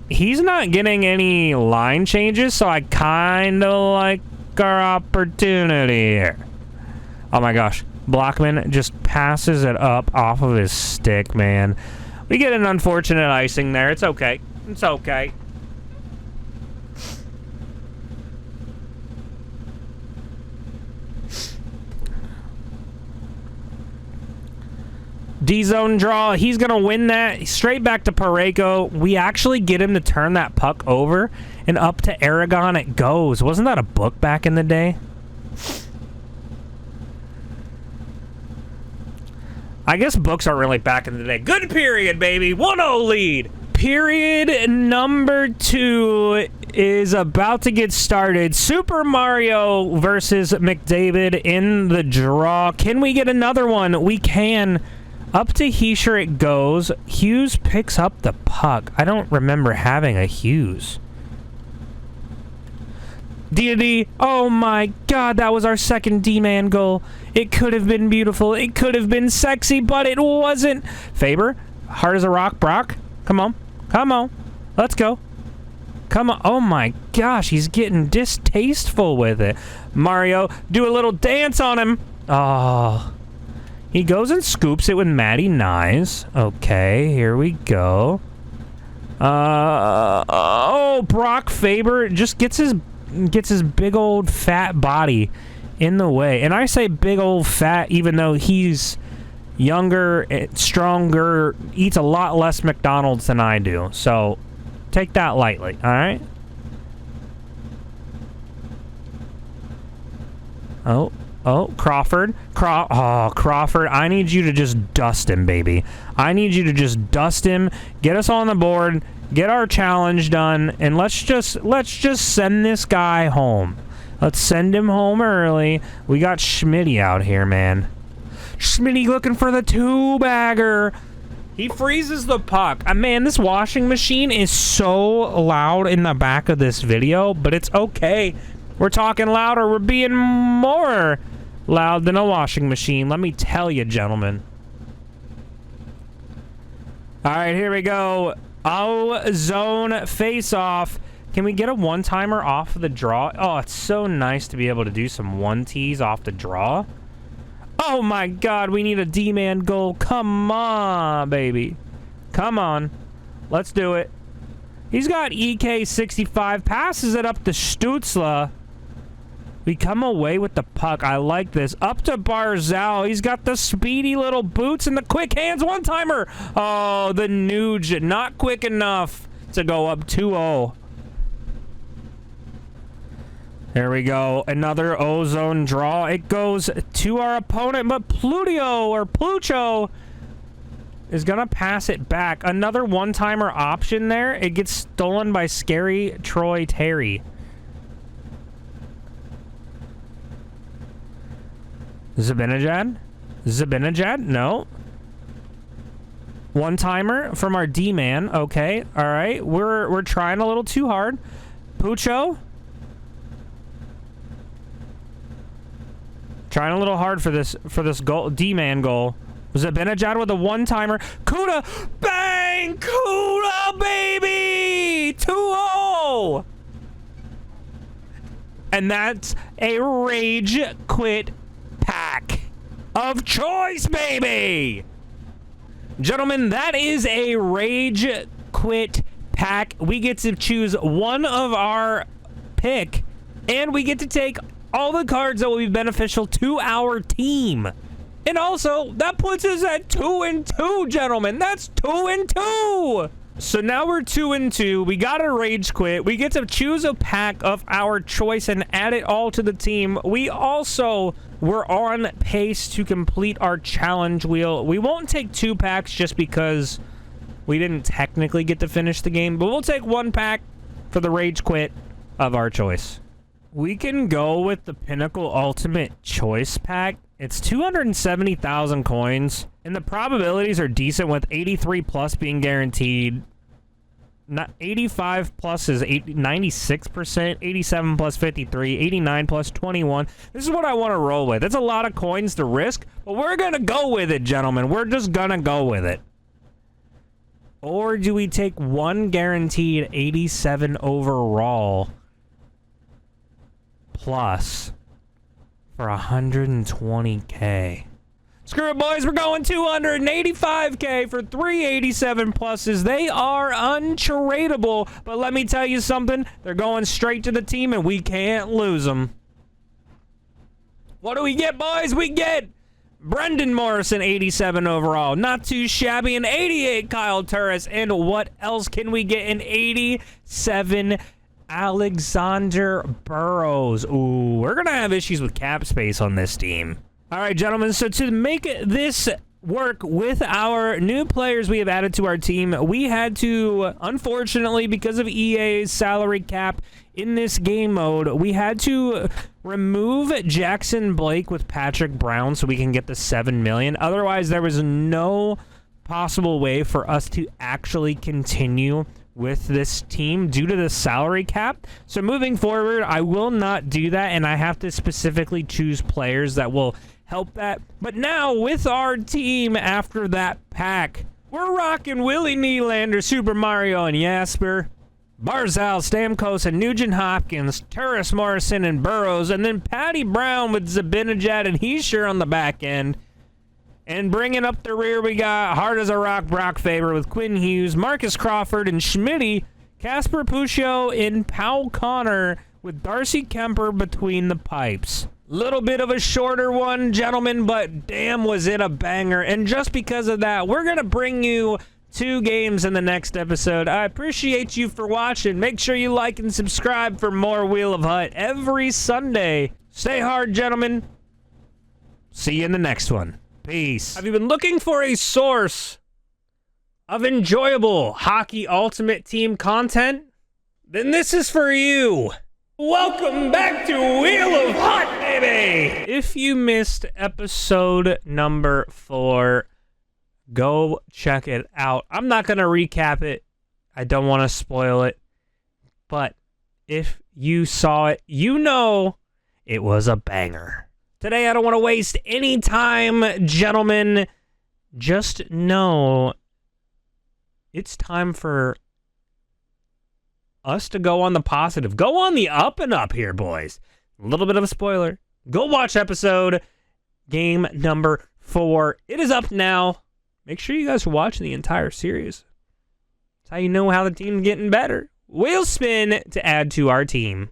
He's not getting any line changes, so I kind of like our opportunity here. Oh my gosh. Blockman just passes it up off of his stick, man. We get an unfortunate icing there. It's okay. It's okay. D-zone draw. He's going to win that. Straight back to Parayko. We actually get him to turn that puck over, and up to Aragon it goes. Wasn't that a book back in the day? I guess books aren't really back in the day. Good period, baby. 1-0 lead. Period number 2 is about to get started. Super Mario versus McDavid in the draw. Can we get another one? We can. Up to Heischer it goes. Hughes picks up the puck. I don't remember having a Hughes. D. Oh my god, that was our second D-man goal. It could have been beautiful. It could have been sexy, but it wasn't. Faber, hard as a rock. Brock, come on. Come on. Let's go. Come on. Oh my gosh, he's getting distasteful with it. Mario, do a little dance on him. Oh. He goes and scoops it with Matty Nyes. Okay, here we go. Oh, Brock Faber just gets his big old fat body in the way. And I say big old fat even though he's younger, stronger, eats a lot less McDonald's than I do. So take that lightly, all right? Oh, Crawford. Crawford, I need you to just dust him, baby. I need you to just dust him, get us on the board, get our challenge done, and let's just send this guy home. Let's send him home early. We got Schmitty out here, man. Schmitty looking for the two-bagger. He freezes the puck. Man, this washing machine is so loud in the back of this video, but it's okay. We're talking louder. We're being more loud than a washing machine. Let me tell you, gentlemen. All right, here we go. O-zone face-off. Can we get a one-timer off of the draw? Oh, it's so nice to be able to do some one-tees off the draw. Oh, my God. We need a D-man goal. Come on, baby. Come on. Let's do it. He's got EK65. Passes it up to Stützle. We come away with the puck. I like this. Up to Barzal. He's got the speedy little boots and the quick hands. One-timer. Oh, the Nuge. Not quick enough to go up 2-0. There we go. Another O-zone draw. It goes to our opponent, but Plucho is going to pass it back. Another one-timer option there. It gets stolen by Scary Troy Terry. Zabinajad? No. One timer from our D-man. Okay, all right. We're trying a little too hard. Pucho. Trying a little hard for this goal, D-man goal. Was it Benajad with a one-timer? Kuda! Bang! Kuda, baby! 2-0! And that's a rage quit pack of choice, baby! Gentlemen, that is a rage quit pack. We get to choose one of our pick, and we get to take all the cards that will be beneficial to our team. And also, that puts us at 2-2, gentlemen. That's 2-2. So now we're 2-2. We got a rage quit. We get to choose a pack of our choice and add it all to the team. We also were on pace to complete our challenge wheel. We won't take 2 packs just because we didn't technically get to finish the game, but we'll take 1 pack for the rage quit of our choice. We can go with the Pinnacle Ultimate Choice Pack. It's 270,000 coins, and the probabilities are decent with 83 plus being guaranteed. Not 85 plus is 96%, 87 plus 53, 89 plus 21. This is what I want to roll with. It's a lot of coins to risk, but we're going to go with it, gentlemen. We're just going to go with it. Or do we take 1 guaranteed 87 overall plus for 120K? Screw it, boys. We're going 285K for 387 pluses. They are untradeable, but let me tell you something. They're going straight to the team, and we can't lose them. What do we get, boys? We get Brendan Morrison, 87 overall. Not too shabby. An 88 Kyle Turris. And what else can we get? An 87 Alexander Burrows. Ooh, we're going to have issues with cap space on this team. All right, gentlemen, so to make this work with our new players we have added to our team, we had to, unfortunately, because of EA's salary cap in this game mode, we had to remove Jackson Blake with Patrick Brown so we can get the $7 million. Otherwise, there was no possible way for us to actually continue with this team due to the salary cap. So moving forward, I will not do that, and I have to specifically choose players that will help that. But now, with our team after that pack, we're rocking Willie Nylander, Super Mario, and Jasper, Barzal, Stamkos, and Nugent Hopkins, Turris, Morrison, and Burrows, and then Patty Brown with Zibanejad and Heischer on the back end. And bringing up the rear, we got Hard as a Rock Brock Faber with Quinn Hughes, Marcus Crawford, and Schmitty, Casper Puccio, and Powell Connor with Darcy Kemper between the pipes. Little bit of a shorter one, gentlemen, but damn was it a banger. And just because of that, we're going to bring you 2 games in the next episode. I appreciate you for watching. Make sure you like and subscribe for more Wheel of Hut every Sunday. Stay hard, gentlemen. See you in the next one. Peace. Have you been looking for a source of enjoyable Hockey Ultimate Team content? Then this is for you. Welcome back to Wheel of Hut, baby! If you missed episode number 4, go check it out. I'm not going to recap it. I don't want to spoil it. But if you saw it, you know it was a banger. Today, I don't want to waste any time, gentlemen. Just know it's time for us to go on the positive. Go on the up and up here, boys. A little bit of a spoiler. Go watch episode game number 4. It is up now. Make sure you guys are watching the entire series. That's how you know how the team's getting better. Wheel spin to add to our team.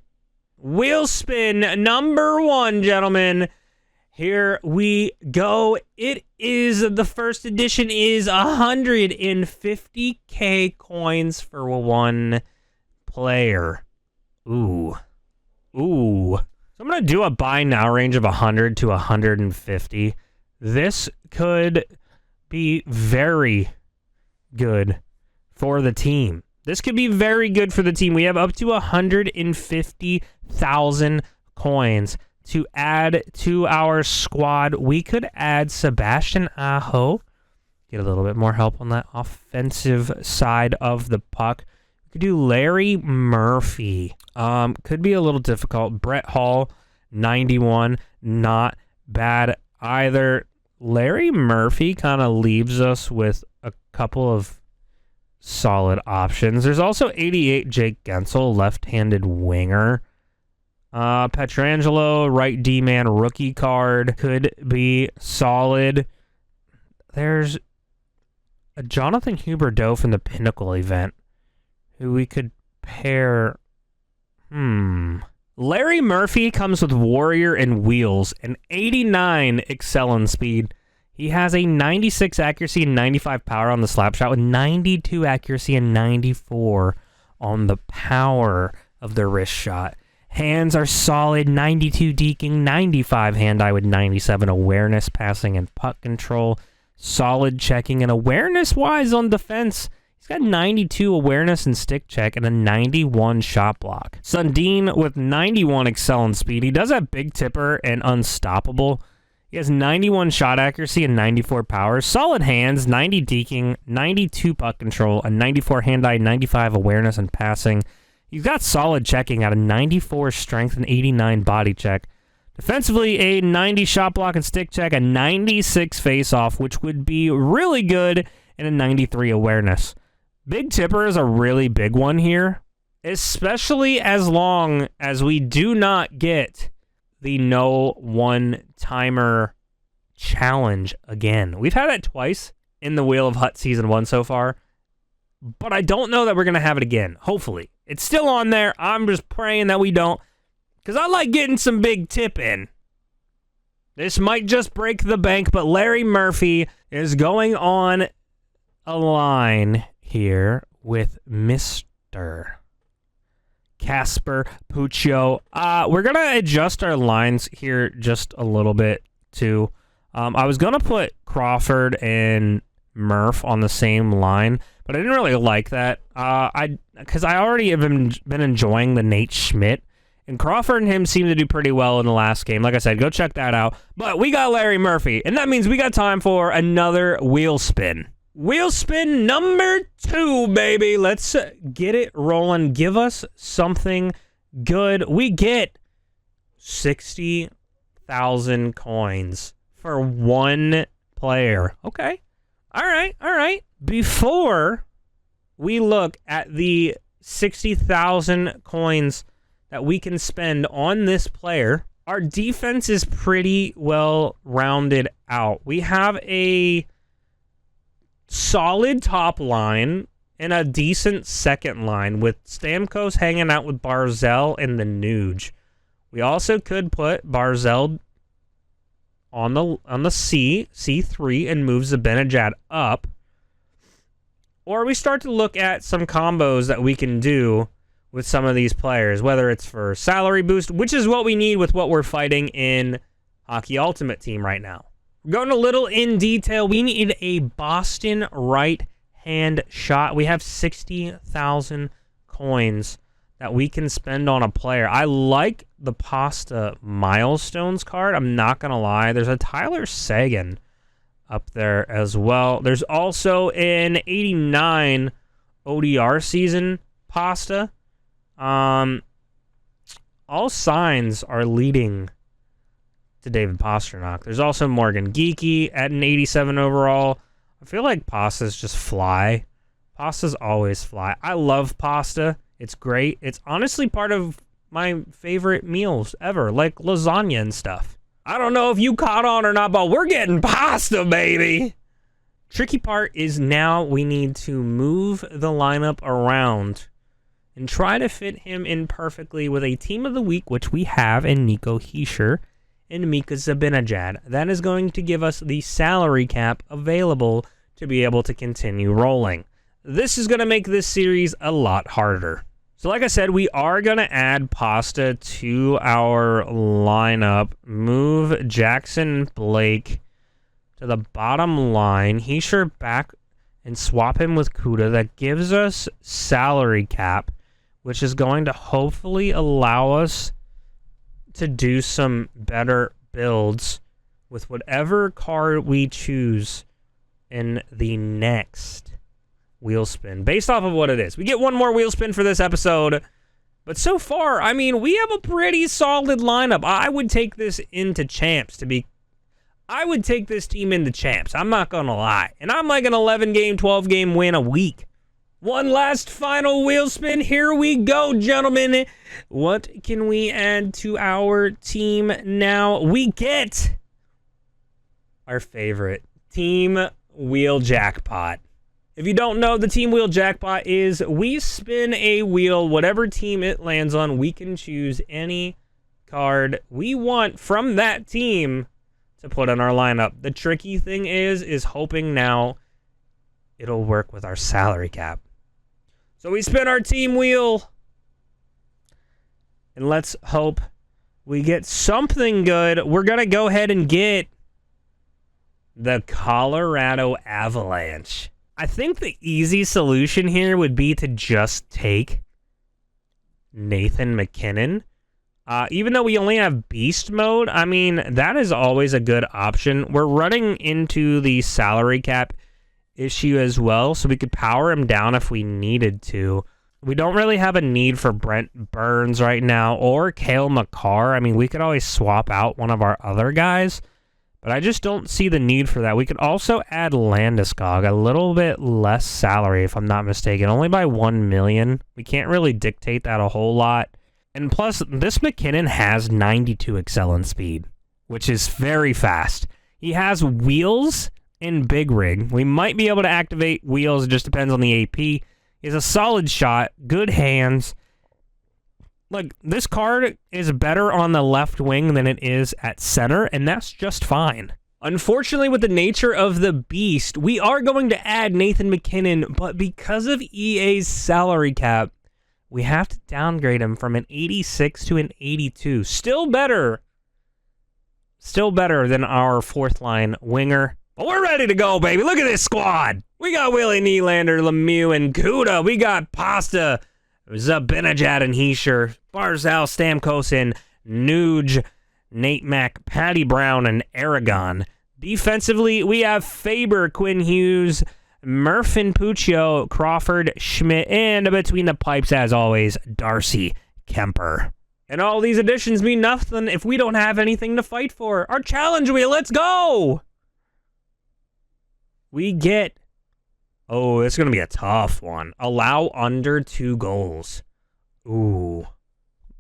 Wheel spin number 1, gentlemen. Here we go. It is, the first edition is 150K coins for 1 player. Ooh. So I'm going to do a buy now range of 100 to 150. This could be very good for the team. This could be very good for the team. We have up to 150,000 coins to add to our squad. We could add Sebastian Aho get a little bit more help on that offensive side of the puck. We could do Larry Murphy. Could be a little difficult. Brett Hall, 91, not bad either. Larry Murphy kind of leaves us with a couple of solid options. There's also 88 Jake Gensel, left-handed winger. Petrangelo, right D-man rookie card, could be solid. There's a Jonathan Huberdeau from the Pinnacle event who we could pair. Larry Murphy comes with Warrior and Wheels, an 89 Excel speed. He has a 96 accuracy and 95 power on the slap shot with 92 accuracy and 94 on the power of the wrist shot. Hands are solid, 92 deking, 95 hand-eye with 97 awareness, passing, and puck control. Solid checking, and awareness-wise on defense, he's got 92 awareness and stick check and a 91 shot block. Sundin with 91 excel and speed. He does have big tipper and unstoppable. He has 91 shot accuracy and 94 power. Solid hands, 90 deking, 92 puck control, a 94 hand-eye, 95 awareness and passing. He's got solid checking at a 94 strength and 89 body check. Defensively, a 90 shot block and stick check, a 96 face-off, which would be really good, and a 93 awareness. Big tipper is a really big one here, especially as long as we do not get the no one-timer challenge again. We've had it twice in the Wheel of Hut Season 1 so far, but I don't know that we're going to have it again, hopefully. It's still on there. I'm just praying that we don't, because I like getting some big tip in. This might just break the bank, but Larry Murphy is going on a line here with Mr. Casper Puccio. We're going to adjust our lines here just a little bit, too. I was going to put Crawford and Murph on the same line, but I didn't really like that. Because I already have been enjoying the Nate Schmidt, and Crawford and him seemed to do pretty well in the last game. Like I said, go check that out. But we got Larry Murphy, and that means we got time for another wheel spin. Wheel spin number 2, baby. Let's get it rolling. Give us something good. We get 60,000 coins for one player. Okay. All right. Before we look at the 60,000 coins that we can spend on this player, our defense is pretty well rounded out. We have a solid top line and a decent second line with Stamkos hanging out with Barzell and the Nuge. We also could put Barzell on the C3 and move Zibanejad up. Or we start to look at some combos that we can do with some of these players, whether it's for salary boost, which is what we need with what we're fighting in Hockey Ultimate Team right now. We're going a little in detail. We need a Boston right-hand shot. We have 60,000 coins that we can spend on a player. I like the Pasta Milestones card. I'm not going to lie. There's a Tyler Seguin up there as well. There's also an 89 ODR season Pasta. All signs are leading to David Pastrnak. There's also Morgan Geeky at an 87 overall. I feel like Pastas just fly. Pastas always fly. I love pasta. It's great. It's honestly part of my favorite meals ever, like lasagna and stuff. I don't know if you caught on or not, but we're getting pasta, baby. Tricky part is now we need to move the lineup around and try to fit him in perfectly with a team of the week, which we have in Nico Hischier and Mika Zibanejad. That is going to give us the salary cap available to be able to continue rolling. This is going to make this series a lot harder. So like I said, we are going to add Pasta to our lineup. Move Jackson Blake to the bottom line. Hischier back and swap him with Kuda. That gives us salary cap, which is going to hopefully allow us to do some better builds with whatever card we choose in the next wheel spin, based off of what it is. We get one more wheel spin for this episode, but so far, I mean, we have a pretty solid lineup. I would take this into champs I would take this team into champs. I'm not gonna lie. And I'm like an 11-game, 12-game win a week. One last final wheel spin. Here we go, gentlemen. What can we add to our team now? We get our favorite team wheel jackpot. If you don't know, the team wheel jackpot is we spin a wheel, whatever team it lands on, we can choose any card we want from that team to put in our lineup. The tricky thing is hoping now it'll work with our salary cap. So we spin our team wheel, and let's hope we get something good. We're going to go ahead and get the Colorado Avalanche. I think the easy solution here would be to just take Nathan MacKinnon. Even though we only have beast mode, I mean, that is always a good option. We're running into the salary cap issue as well, so we could power him down if we needed to. We don't really have a need for Brent Burns right now or Cale Makar. I mean, we could always swap out one of our other guys, but I just don't see the need for that. We could also add Landeskog, a little bit less salary if I'm not mistaken, only by 1 million. We can't really dictate that a whole lot. And plus, this McKinnon has 92 excellence speed, which is very fast. He has wheels and big rig. We might be able to activate wheels. It just depends on the AP. He has a solid shot, good hands. Like, this card is better on the left wing than it is at center, and that's just fine. Unfortunately, with the nature of the beast, we are going to add Nathan MacKinnon, but because of EA's salary cap, we have to downgrade him from an 86 to an 82. Still better than our fourth line winger. But we're ready to go, baby. Look at this squad. We got Willie Nylander, Lemieux, and Kuda. We got Pasta, Zabinajad and Heischer, Barzal, Stamkos, and Nuge, Nate Mack, Patty Brown, and Aragon. Defensively, we have Faber, Quinn Hughes, Murphin, Puccio, Crawford, Schmidt, and between the pipes, as always, Darcy Kemper. And all these additions mean nothing if we don't have anything to fight for. Our challenge wheel, let's go! We get... Oh, it's going to be a tough one. Allow under 2 goals. Ooh.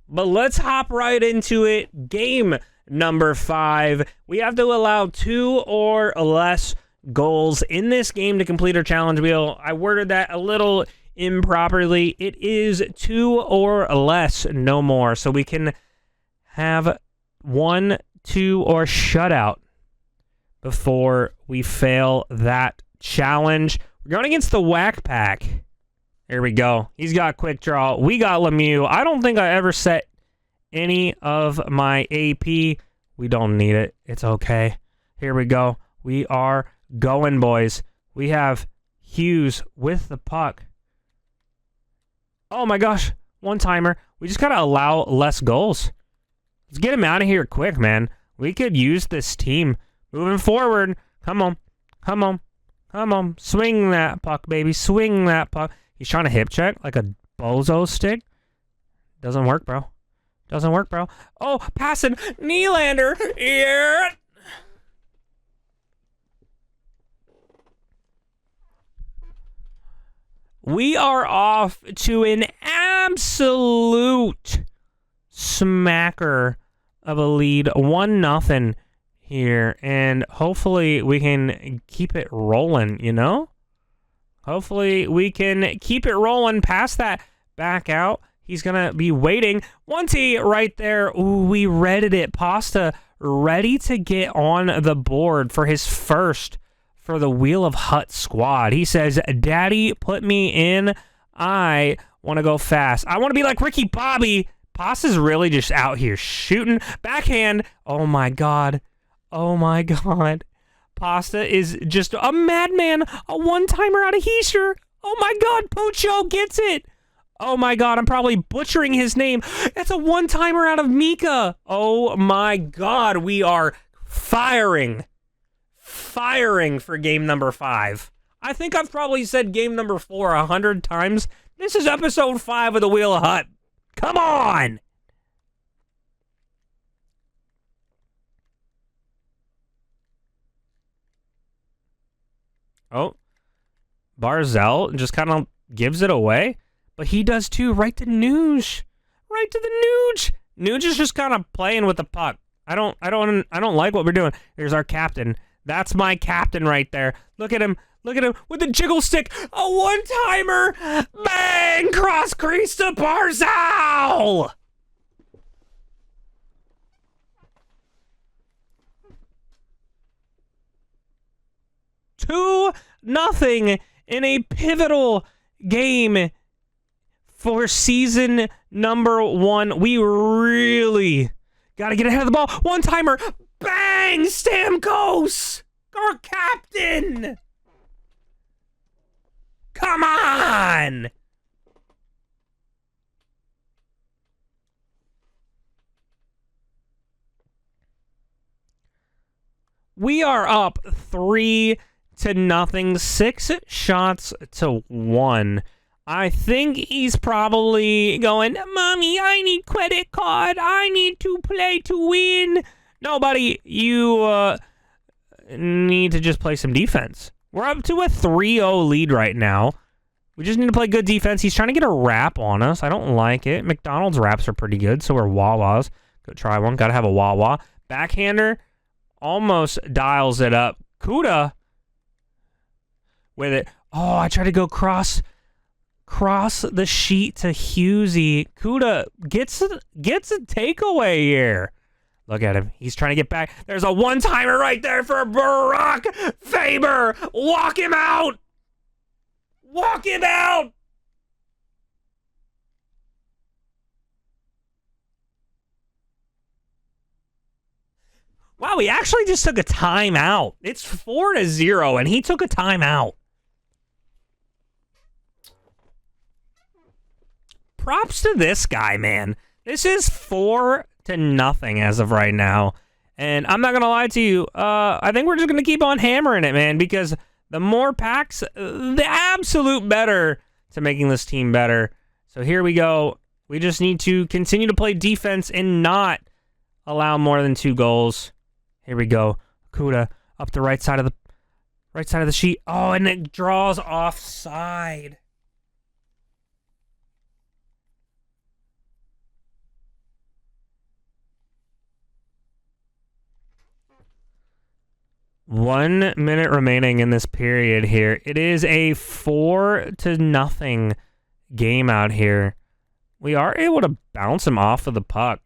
But let's hop right into it. Game number 5. We have to allow 2 or less goals in this game to complete our challenge wheel. I worded that a little improperly. It is 2 or less, no more. So we can have 1, 2, or shutout before we fail that challenge. We're going against the Whack Pack. Here we go. He's got quick draw. We got Lemieux. I don't think I ever set any of my AP. We don't need it. It's okay. Here we go. We are going, boys. We have Hughes with the puck. Oh my gosh. One-timer. We just got to allow less goals. Let's get him out of here quick, man. We could use this team. Moving forward. Come on. Come on. Come on. Swing that puck, baby. Swing that puck. He's trying to hip check like a bozo stick. Doesn't work, bro. Doesn't work, bro. Oh, passing. Nylander. Yeah. We are off to an absolute smacker of a lead. 1-0 here. And hopefully we can keep it rolling, you know? Hopefully we can keep it rolling past that back out. He's going to be waiting. 1T right there. Ooh, we readied it. Pasta ready to get on the board for his first for the Wheel of Hut squad. He says, Daddy, put me in. I want to go fast. I want to be like Ricky Bobby. Pasta's really just out here shooting. Backhand. Oh, my God. Oh, my God. Pasta is just a madman. A one-timer out of Heischer. Oh, my God. Puccio gets it. Oh, my God. I'm probably butchering his name. That's a one-timer out of Mika. Oh, my God. We are firing firing for game number 5. I think I've probably said game number 4 100 times. This is episode 5 of the Wheel of Hut. Come on! Oh. Barzell just kind of gives it away. But he does too. Right to Nuge. Right to the Nuge. Nuge is just kind of playing with the puck. I don't like what we're doing. Here's our captain. That's my captain right there. Look at him. Look at him with the jiggle stick. A one-timer. Bang! Cross crease to Barzal. Two nothing in a pivotal game for season number 1. We really got to get ahead of the ball. One-timer. Bang! Stamkos! Our captain! Come on! We are up 3-0. 6 shots to 1. I think he's probably going, Mommy, I need credit card. I need to play to win. No, buddy, you need to just play some defense. We're up to a 3-0 lead right now. We just need to play good defense. He's trying to get a wrap on us. I don't like it. McDonald's wraps are pretty good, so are Wawa's. Go try one. Got to have a Wawa. Backhander almost dials it up. Kuda with it. Oh, I tried to go cross the sheet to Husey. Kuda gets a takeaway here. Look at him. He's trying to get back. There's a one-timer right there for Barack Faber. Walk him out. Walk him out. Wow, he actually just took a timeout. It's 4-0, and he took a timeout. Props to this guy, man. This is 4-0 as of right now. And I'm not going to lie to you. I think we're just going to keep on hammering it, man, because the more packs, the absolute better to making this team better. So here we go. We just need to continue to play defense and not allow more than 2 goals. Here we go. Kuda up the right side of the sheet. Oh, and it draws offside. One minute remaining in this period here. It is a 4-0 game out here. We are able to bounce him off of the puck.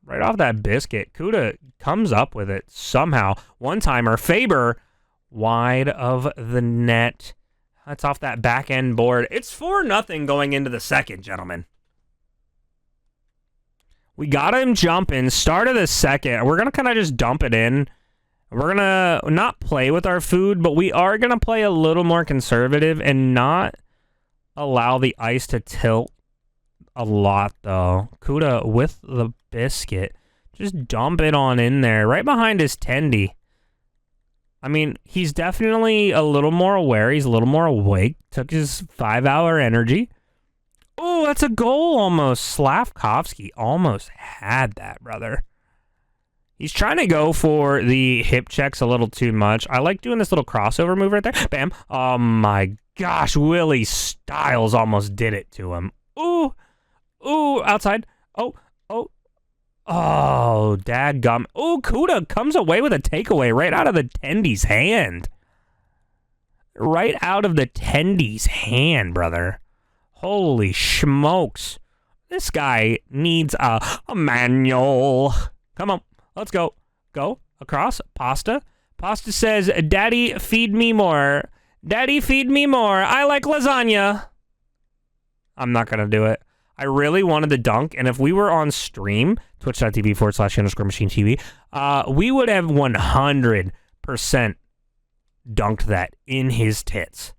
Right off that biscuit. Kuda comes up with it somehow. One-timer. Faber wide of the net. That's off that back end board. It's 4-0 going into the second, gentlemen. We got him jumping. Start of the second. We're going to kind of just dump it in. We're going to not play with our food, but we are going to play a little more conservative and not allow the ice to tilt a lot, though. Kuda with the biscuit. Just dump it on in there, right behind his tendy. I mean, he's definitely a little more aware. He's a little more awake. Took his 5-hour energy. Oh, that's a goal almost. Slavkovsky almost had that, brother. He's trying to go for the hip checks a little too much. I like doing this little crossover move right there. Bam. Oh, my gosh. Willie Styles almost did it to him. Ooh. Ooh, outside. Oh. Oh, dadgum. Oh, Kuda comes away with a takeaway right out of the tendy's hand. Right out of the tendy's hand, brother. Holy smokes. This guy needs a manual. Come on. Let's go. Go. Across. Pasta. Pasta says, Daddy, feed me more. Daddy, feed me more. I like lasagna. I'm not going to do it. I really wanted to dunk, and if we were on stream, twitch.tv/_MachineTV, we would have 100% dunked that in his tits.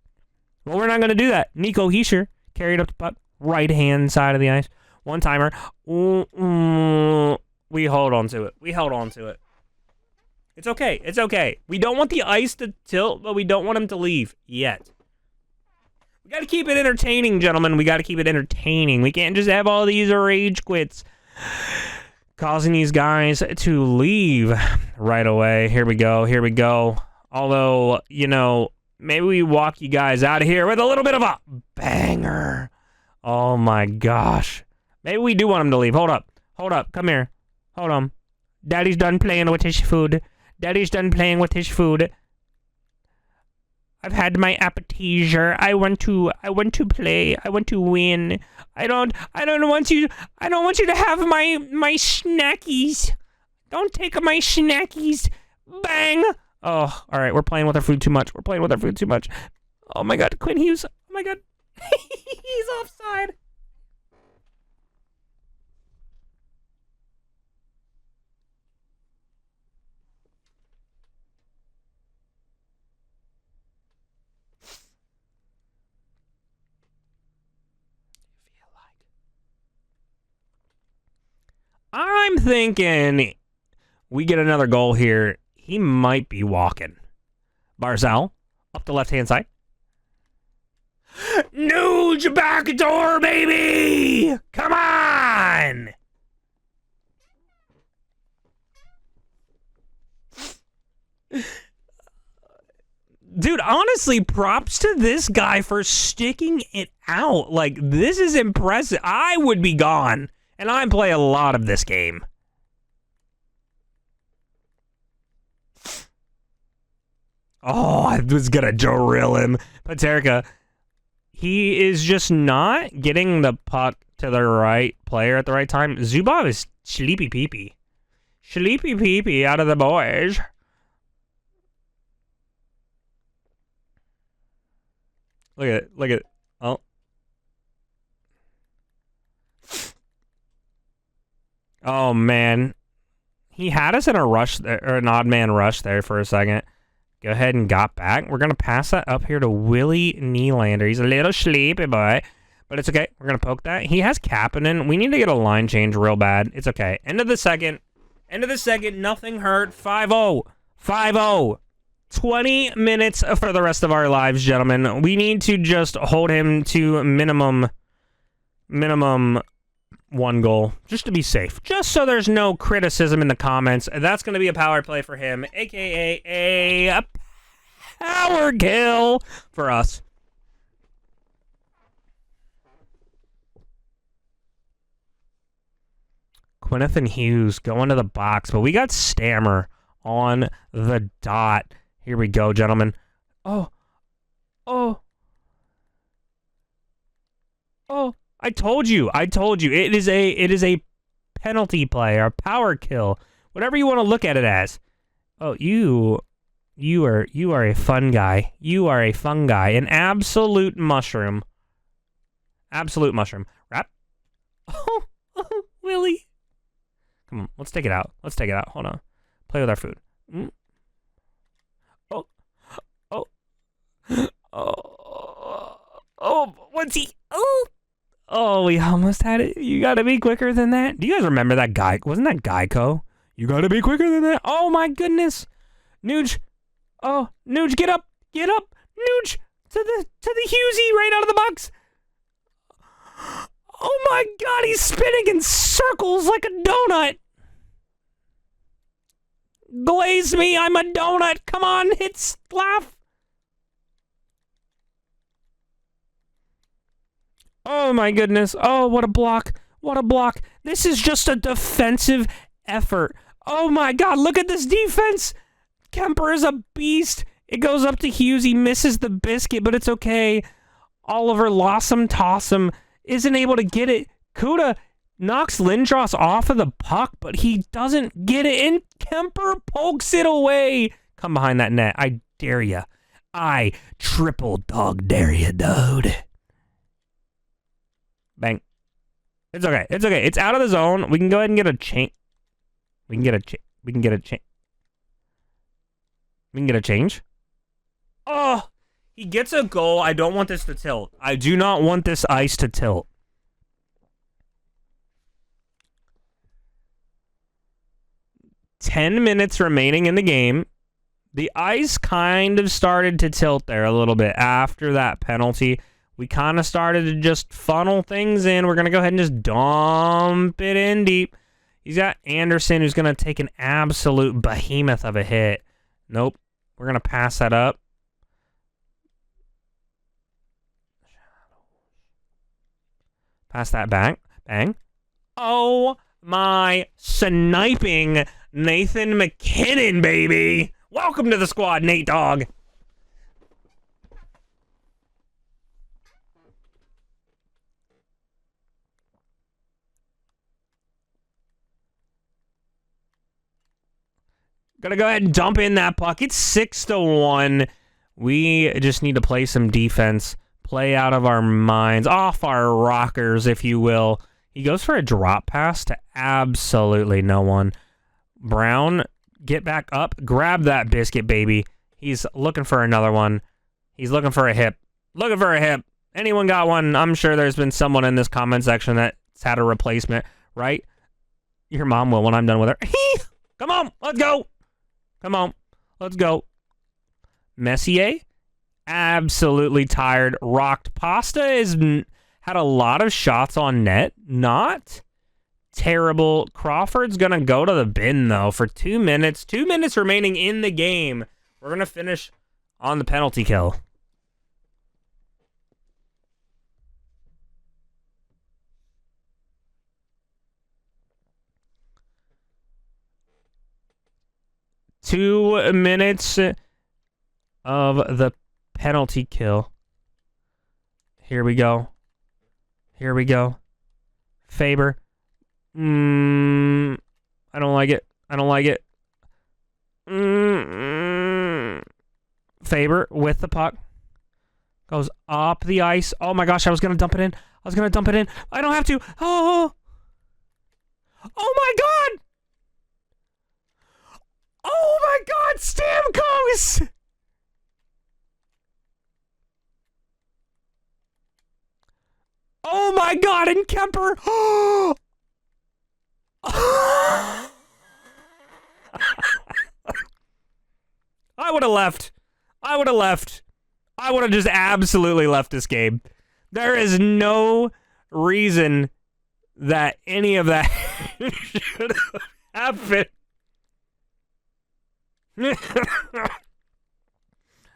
Well, we're not going to do that. Nico Heischer carried up the puck, right-hand side of the ice. One-timer. We hold on to it. We held on to it. It's okay. It's okay. We don't want the ice to tilt, but we don't want him to leave yet. We got to keep it entertaining, gentlemen. We got to keep it entertaining. We can't just have all these rage quits causing these guys to leave right away. Here we go. Here we go. Although, you know, maybe we walk you guys out of here with a little bit of a banger. Oh, my gosh. Maybe we do want him to leave. Hold up. Hold up. Come here. Hold on. Daddy's done playing with his food. Daddy's done playing with his food. I've had my appetizer. I want to play. I want to win. I don't want you to have my snackies. Don't take my snackies. Bang. Oh, all right. We're playing with our food too much. We're playing with our food too much. Oh my God, Quinn Hughes. Oh my God. He's offside. I'm thinking we get another goal here. He might be walking. Barzal, up the left-hand side. Nuge back door, baby! Come on! Dude, honestly, props to this guy for sticking it out. Like, this is impressive. I would be gone. And I play a lot of this game. Oh, I was gonna drill him. Paterka, he is just not getting the puck to the right player at the right time. Zubov is sleepy peepee. Sleepy peepee out of the boys. Look at it. Look at it. Oh. Oh, man. He had us in a rush there, or an odd man rush there for a second. Go ahead and got back. We're going to pass that up here to Willie Nylander. He's a little sleepy boy, but it's okay. We're going to poke that. He has Kapanen. We need to get a line change real bad. It's okay. End of the second. End of the second. Nothing hurt. 5-0. 5-0. 20 minutes for the rest of our lives, gentlemen. We need to just hold him to minimum one goal, just to be safe. Just so there's no criticism in the comments. And that's going to be a power play for him, a.k.a. a power kill for us. Quinn Hughes going to the box, but we got Stammer on the dot. Here we go, gentlemen. Oh. Oh. Oh. I told you. It is a penalty play or power kill. Whatever you want to look at it as. Oh, you are a fun guy. You are a fun guy. An absolute mushroom. Absolute mushroom. Wrap. Oh, Willie. Come on, let's take it out. Let's take it out. Hold on. Play with our food. Oh. Oh. Oh. Oh, what's he? Oh. Oh, we almost had it. You gotta be quicker than that. Do you guys remember that guy? Wasn't that Geico? You gotta be quicker than that. Oh my goodness. Nuge. Oh, Nuge, get up. Get up. Nuge. To the Hughesy right out of the box. Oh my God, he's spinning in circles like a donut. Glaze me, I'm a donut. Come on, hit laugh. Oh my goodness. Oh, what a block. What a block. This is just a defensive effort. Oh my God, look at this defense. Kemper is a beast. It goes up to Hughes. He misses the biscuit, but it's okay. Oliver Lossum Tossum isn't able to get it. Kuda knocks Lindros off of the puck, but he doesn't get it, and Kemper pokes it away. Come behind that net. I dare ya. I triple dog dare ya, dude. Bang. It's okay. It's okay. It's out of the zone. We can go ahead and get a change. We can get a change. Oh, he gets a goal. I don't want this to tilt. I do not want this ice to tilt. 10 minutes remaining in the game. The ice kind of started to tilt there a little bit after that penalty. We kind of started to just funnel things in. We're going to go ahead and just dump it in deep. He's got Anderson, who's going to take an absolute behemoth of a hit. Nope. We're going to pass that up. Pass that back. Bang. Oh, my sniping Nathan McKinnon, baby. Welcome to the squad, Nate Dogg. Gonna go ahead and dump in that puck. It's 6-1. We just need to play some defense. Play out of our minds. Off our rockers, if you will. He goes for a drop pass to absolutely no one. Brown, get back up. Grab that biscuit, baby. He's looking for another one. He's looking for a hip. Looking for a hip. Anyone got one? I'm sure there's been someone in this comment section that's had a replacement, right? Your mom will when I'm done with her. Come on, let's go. Come on, let's go. Messier, absolutely tired. Rocked. Pasta has had a lot of shots on net. Not terrible. Crawford's going to go to the bin, though, for 2 minutes. 2 minutes remaining in the game. We're going to finish on the penalty kill. Two minutes of the penalty kill. Here we go. Here we go. Faber. I don't like it. I don't like it. Faber with the puck. Goes up the ice. Oh my gosh, I was going to dump it in. I was going to dump it in. I don't have to. Oh. Oh my God. Oh my God, Stamkos! Oh my God, and Kemper! I would have left. I would have left. I would have just absolutely left this game. There is no reason that any of that should have happened.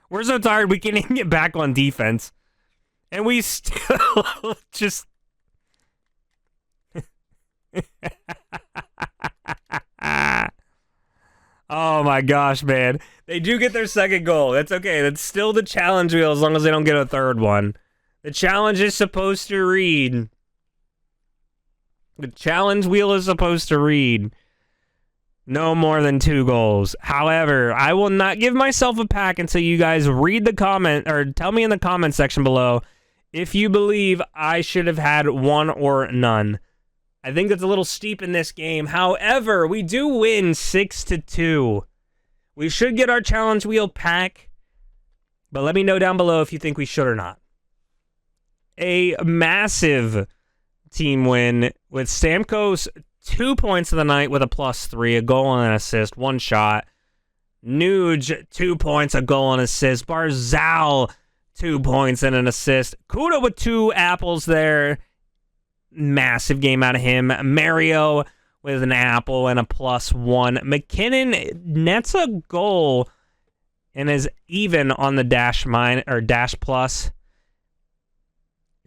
We're so tired we can't even get back on defense. And we still just... Oh my gosh, man. They do get their second goal. That's okay. That's still the challenge wheel as long as they don't get a third one. The challenge is supposed to read. The challenge wheel is supposed to read. No more than 2 goals. However, I will not give myself a pack until you guys read the comment, or tell me in the comment section below if you believe I should have had 1 or none. I think that's a little steep in this game. However, we do win 6-2. We should get our challenge wheel pack, but let me know down below if you think we should or not. A massive team win with Stamkos 2 points of the night with a +3, a goal and an assist, 1 shot. Nuge, 2 points, a goal and assist. Barzal, 2 points and an assist. Kuda with 2 apples there. Massive game out of him. Mario with an apple and a +1. McKinnon nets a goal and is even on the dash plus.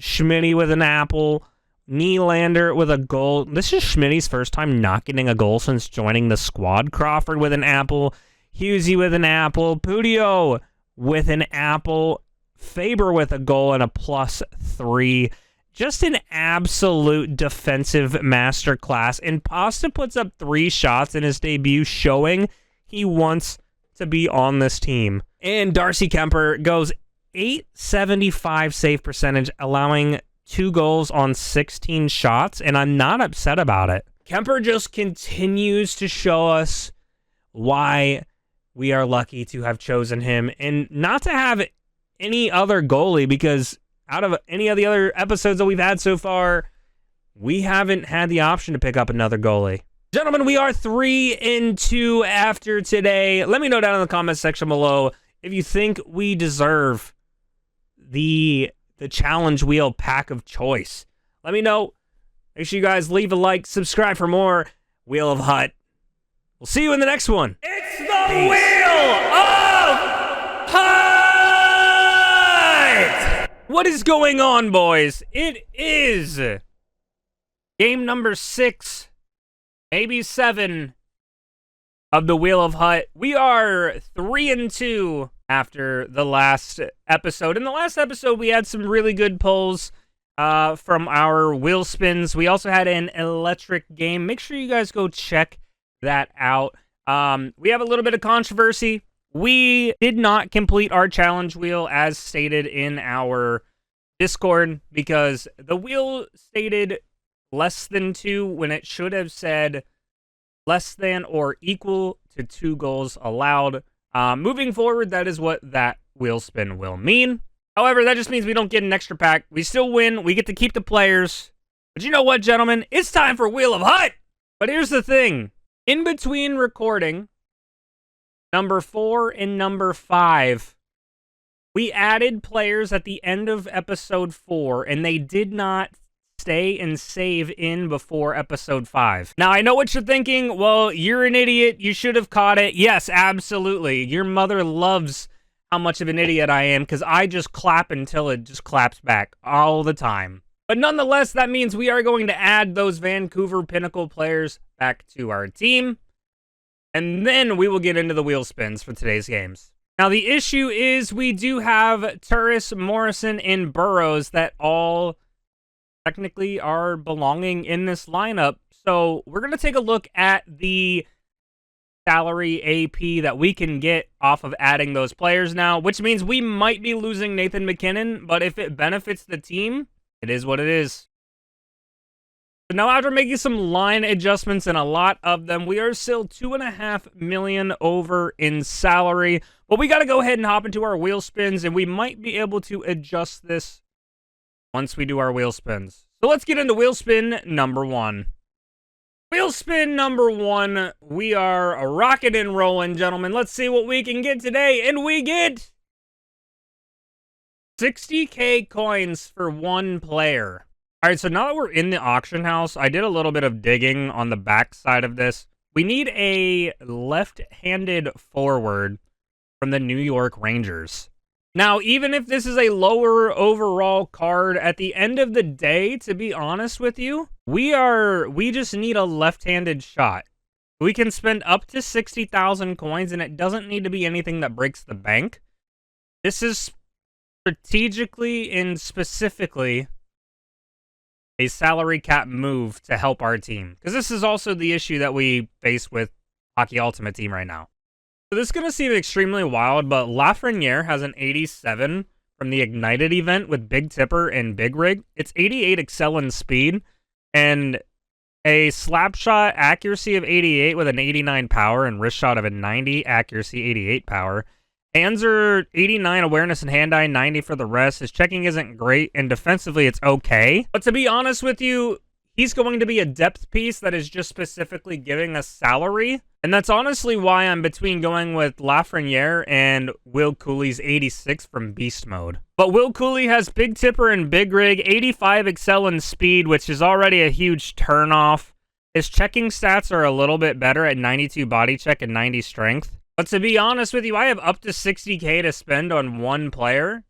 Schmitty with an apple. Nylander with a goal. This is Schmitty's first time not getting a goal since joining the squad. Crawford with an apple. Hughesy with an apple. Pudio with an apple. Faber with a goal and a +3. Just an absolute defensive masterclass. And Pasta puts up 3 shots in his debut, showing he wants to be on this team. And Darcy Kemper goes .875 save percentage, allowing 2 goals on 16 shots, and I'm not upset about it. Kemper just continues to show us why we are lucky to have chosen him and not to have any other goalie, because out of any of the other episodes that we've had so far, we haven't had the option to pick up another goalie. Gentlemen, we are 3-2 after today. Let me know down in the comment section below if you think we deserve the challenge wheel pack of choice. Let me know. Make sure you guys leave a like, subscribe for more Wheel of Hut. We'll see you in the next one. It's the Wheel of Hut! What is going on, boys? It is game number 6, maybe 7 of the Wheel of Hut. We are 3-2 after the last episode. In the last episode, we had some really good pulls from our wheel spins. We also had an electric game. Make sure you guys go check that out. We have a little bit of controversy. We did not complete our challenge wheel as stated in our Discord because the wheel stated less than 2 when it should have said less than or equal to 2 goals allowed. Moving forward, that is what that wheel spin will mean. However, that just means we don't get an extra pack. We still win. We get to keep the players. But you know what, gentlemen? It's time for Wheel of Hut! But here's the thing. In between recording number 4 and number 5, we added players at the end of episode 4, and they did not stay and save in before episode 5. Now, I know what you're thinking. Well, you're an idiot. You should have caught it. Yes, absolutely. Your mother loves how much of an idiot I am because I just clap until it just claps back all the time. But nonetheless, that means we are going to add those Vancouver Pinnacle players back to our team. And then we will get into the wheel spins for today's games. Now, the issue is we do have Turris, Morrison, and Burrows that all technically are belonging in this lineup. So we're going to take a look at the salary AP that we can get off of adding those players now, which means we might be losing Nathan McKinnon, but if it benefits the team, it is what it is. So now after making some line adjustments and a lot of them, we are still $2.5 million over in salary, but we got to go ahead and hop into our wheel spins, and we might be able to adjust this once we do our wheel spins. So let's get into wheel spin number 1. Wheel spin number 1, we are rocking and rolling, gentlemen. Let's see what we can get today, and we get 60k coins for 1 player. All right, so now that we're in the auction house, I did a little bit of digging on the back side of this. We need a left-handed forward from the New York Rangers. Now, even if this is a lower overall card, at the end of the day, to be honest with you, we just need a left-handed shot. We can spend up to 60,000 coins, and it doesn't need to be anything that breaks the bank. This is strategically and specifically a salary cap move to help our team. Because this is also the issue that we face with Hockey Ultimate Team right now. So this is going to seem extremely wild, but Lafreniere has an 87 from the Ignited event with Big Tipper and Big Rig. It's 88 Excel and Speed, and a slap shot accuracy of 88 with an 89 power, and wrist shot of a 90, accuracy 88 power. Hands are 89 awareness and hand-eye, 90 for the rest. His checking isn't great, and defensively it's okay. But to be honest with you, he's going to be a depth piece that is just specifically giving us salary. And that's honestly why I'm between going with Lafreniere and Will Cooley's 86 from Beast Mode. But Will Cooley has Big Tipper and Big Rig, 85 Excel and Speed, which is already a huge turnoff. His checking stats are a little bit better at 92 body check and 90 strength. But to be honest with you, I have up to 60k to spend on 1 player.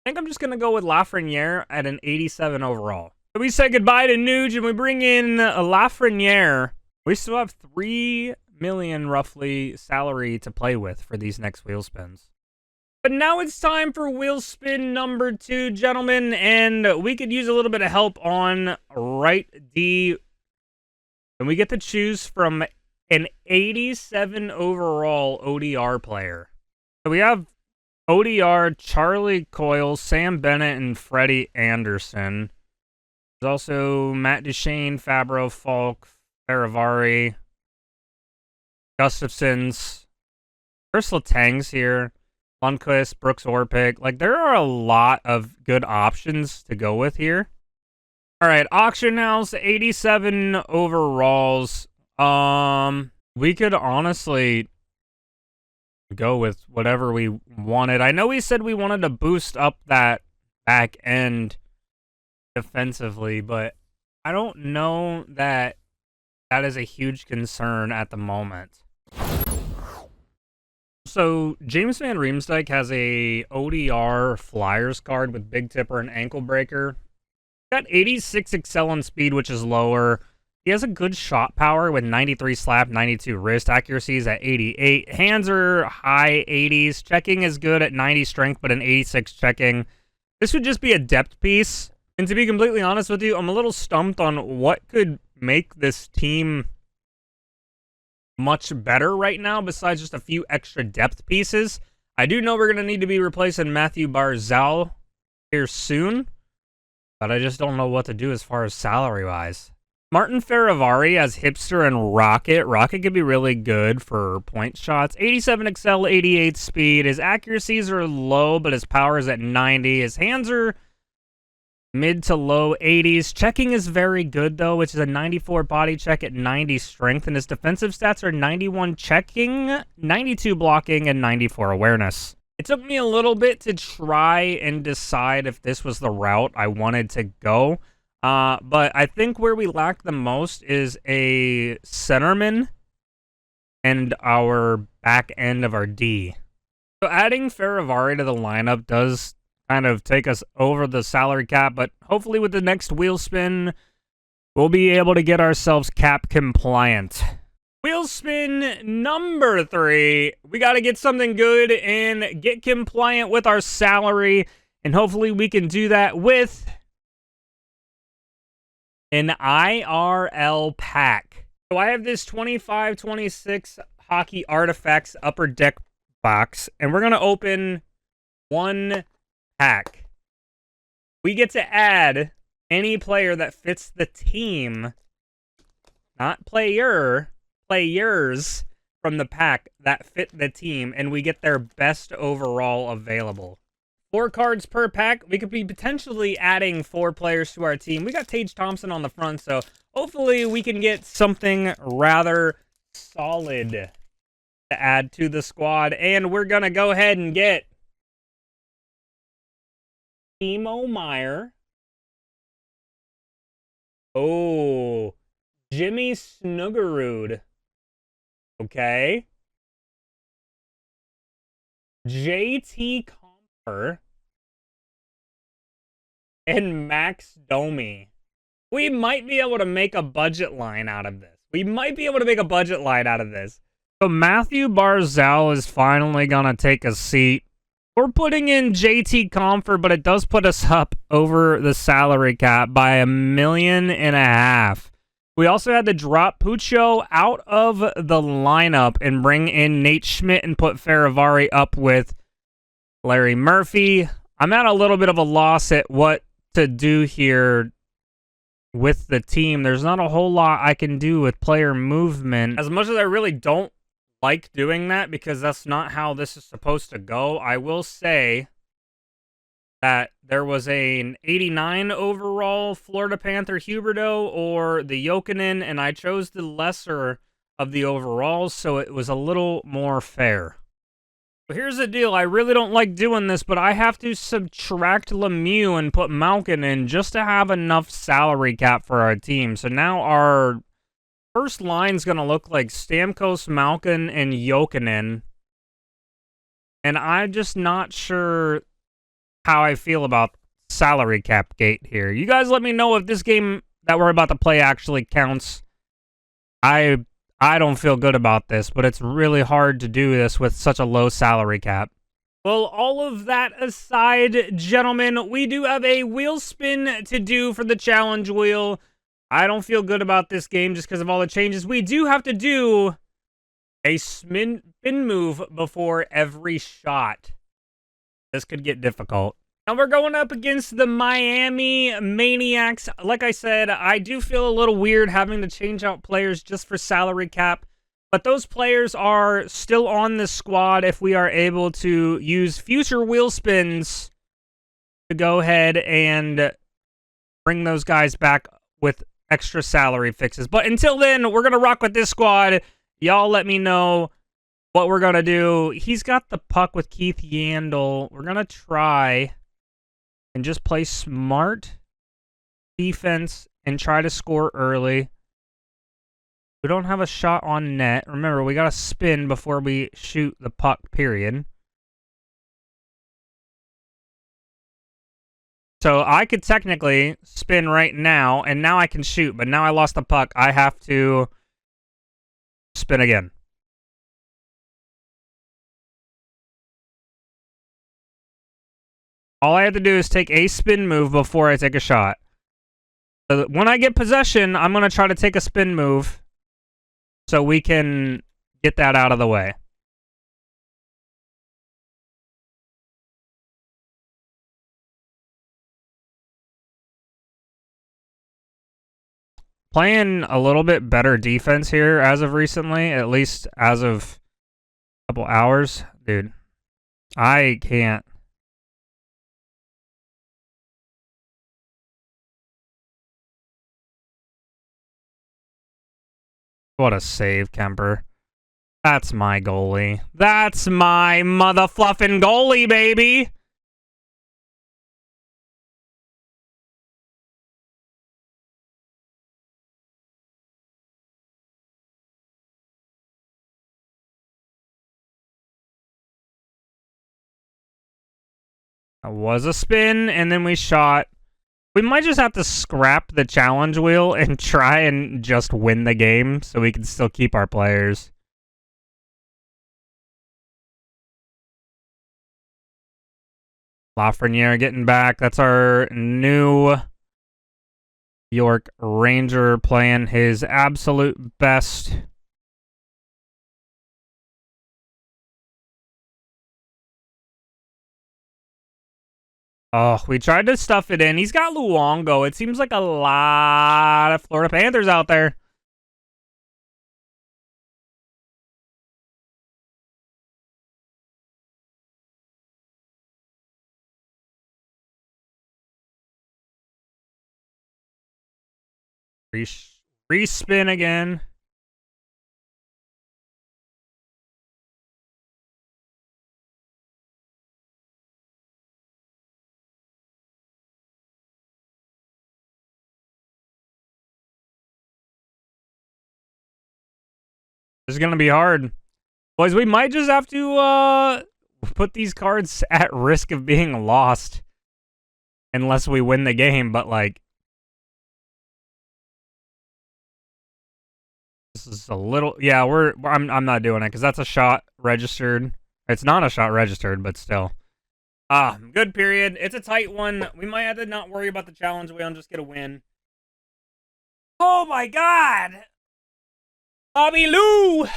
I think I'm just going to go with Lafreniere at an 87 overall. So we say goodbye to Nuge and we bring in Lafreniere. We still have 3 million roughly salary to play with for these next wheel spins. But now it's time for wheel spin number 2, gentlemen, and we could use a little bit of help on right D. And we get to choose from an 87 overall ODR player. So we have ODR, Charlie Coyle, Sam Bennett, and Freddie Anderson. There's also Matt Duchene, Fabro, Falk, Faravari, Gustafson's, Chris Letang's here, Lundqvist, Brooks Orpik. Like, there are a lot of good options to go with here. All right, auction house, 87 overalls. We could honestly go with whatever we wanted. I know we said we wanted to boost up that back end defensively, but I don't know that that is a huge concern at the moment. So James Van Riemsdyk has a ODR Flyers card with Big Tipper and Ankle Breaker. Got 86 excel and speed, which is lower. He has a good shot power with 93 slap, 92 wrist. Accuracy is at 88. Hands are high 80s. Checking is good at 90 strength, but an 86 checking. This would just be a depth piece. And to be completely honest with you, I'm a little stumped on what could make this team much better right now besides just a few extra depth pieces. I do know we're going to need to be replacing Matthew Barzal here soon, but I just don't know what to do as far as salary-wise. Martin Feravari as Hipster and Rocket. Rocket could be really good for point shots. 87 excel, 88 speed. His accuracies are low, but his power is at 90. His hands are mid to low 80s. Checking is very good, though, which is a 94 body check at 90 strength. And his defensive stats are 91 checking, 92 blocking, and 94 awareness. It took me a little bit to try and decide if this was the route I wanted to go. But I think where we lack the most is a centerman and our back end of our D. So adding Feravari to the lineup does kind of take us over the salary cap, but hopefully with the next wheel spin, we'll be able to get ourselves cap compliant. Wheel spin number 3. We got to get something good and get compliant with our salary, and hopefully we can do that with an IRL pack. So I have this 25-26 Hockey Artifacts Upper Deck box, and we're going to open one pack. We get to add any player that fits the team, not players from the pack that fit the team, and we get their best overall available. 4 cards per pack. We could be potentially adding 4 players to our team. We got Tage Thompson on the front, so hopefully we can get something rather solid to add to the squad. And we're going to go ahead and get Timo Meier. Oh, Jimmy Snuggerud. Okay. JT Comper. And Max Domi. We might be able to make a budget line out of this. So Matthew Barzal is finally going to take a seat. We're putting in JT Comfort, but it does put us up over the salary cap by $1.5 million. We also had to drop Puccio out of the lineup and bring in Nate Schmidt and put Feravari up with Larry Murphy. I'm at a little bit of a loss at what to do here with the team. There's not a whole lot I can do with player movement. As much as I really don't like doing that, because that's not how this is supposed to go, I will say that there was an 89 overall Florida Panther Huberdeau or the Jokinen, and I chose the lesser of the overalls, so it was a little more fair. But here's the deal. I really don't like doing this, but I have to subtract Lemieux and put Malkin in just to have enough salary cap for our team. So now our first line's going to look like Stamkos, Malkin, and Jokinen. And I'm just not sure how I feel about salary cap gate here. You guys let me know if this game that we're about to play actually counts. I don't feel good about this, but it's really hard to do this with such a low salary cap. Well, all of that aside, gentlemen, we do have a wheel spin to do for the challenge wheel. I don't feel good about this game just because of all the changes. We do have to do a spin move before every shot. This could get difficult. Now we're going up against the Miami Maniacs. Like I said, I do feel a little weird having to change out players just for salary cap, but those players are still on the squad if we are able to use future wheel spins to go ahead and bring those guys back with extra salary fixes. But until then, we're going to rock with this squad. Y'all let me know what we're going to do. He's got the puck with Keith Yandel. We're going to try and just play smart defense and try to score early. We don't have a shot on net. Remember, we got to spin before we shoot the puck, period. So I could technically spin right now, and now I can shoot, but now I lost the puck. I have to spin again. All I have to do is take a spin move before I take a shot. So when I get possession, I'm going to try to take a spin move so we can get that out of the way. Playing a little bit better defense here as of recently, at least as of a couple hours. Dude, I can't. What a save, Kemper. That's my goalie. That's my mother-fluffin' goalie, baby! That was a spin, and then we shot. We might just have to scrap the challenge wheel and try and just win the game so we can still keep our players. Lafreniere getting back. That's our New York Ranger playing his absolute best. Oh, we tried to stuff it in. He's got Luongo. It seems like a lot of Florida Panthers out there. Respin again. This is going to be hard. Boys, we might just have to put these cards at risk of being lost unless we win the game, but like this is a little I'm not doing it cuz that's a shot registered. It's not a shot registered, but still. Good period. It's a tight one. We might have to not worry about the challenge wheel and just get a win. Oh my god. Bobby Lou! All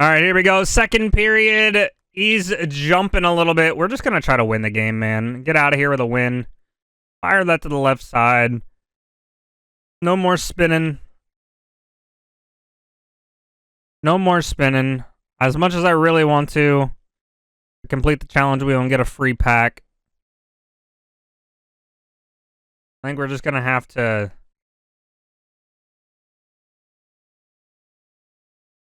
right, here we go. Second period. He's jumping a little bit. We're just going to try to win the game, man. Get out of here with a win. Fire that to the left side. No more spinning. No more spinning. As much as I really want to complete the challenge wheel and get a free pack, I think we're just going to have to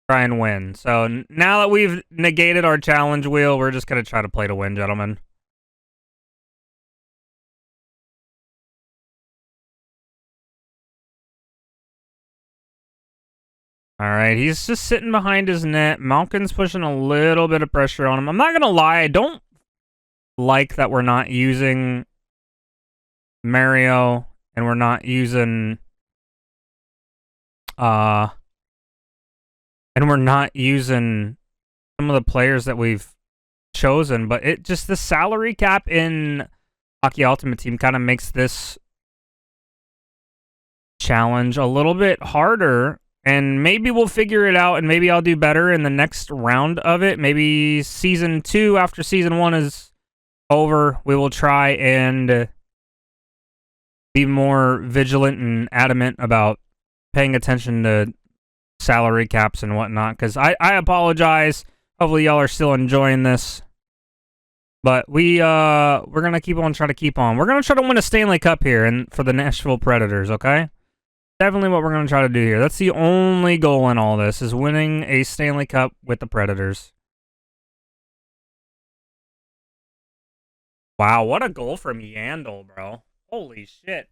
try and win. So now that we've negated our challenge wheel, we're just going to try to play to win, gentlemen. All right, he's just sitting behind his net. Malkin's pushing a little bit of pressure on him. I'm not going to lie, I don't like that we're not using Mario and we're not using and we're not using some of the players that we've chosen, but it just, the salary cap in Hockey Ultimate Team kind of makes this challenge a little bit harder, and maybe we'll figure it out, and maybe I'll do better in the next round of it. Maybe Season 2, after Season 1 is over, we will try and be more vigilant and adamant about paying attention to salary caps and whatnot, because I apologize. Hopefully y'all are still enjoying this, but we're gonna keep on trying to keep on. We're gonna try to win a Stanley Cup here and for the Nashville Predators, okay? Definitely what we're going to try to do here. That's the only goal in all this, is winning a Stanley Cup with the Predators. Wow, what a goal from Yandel, bro. Holy shit.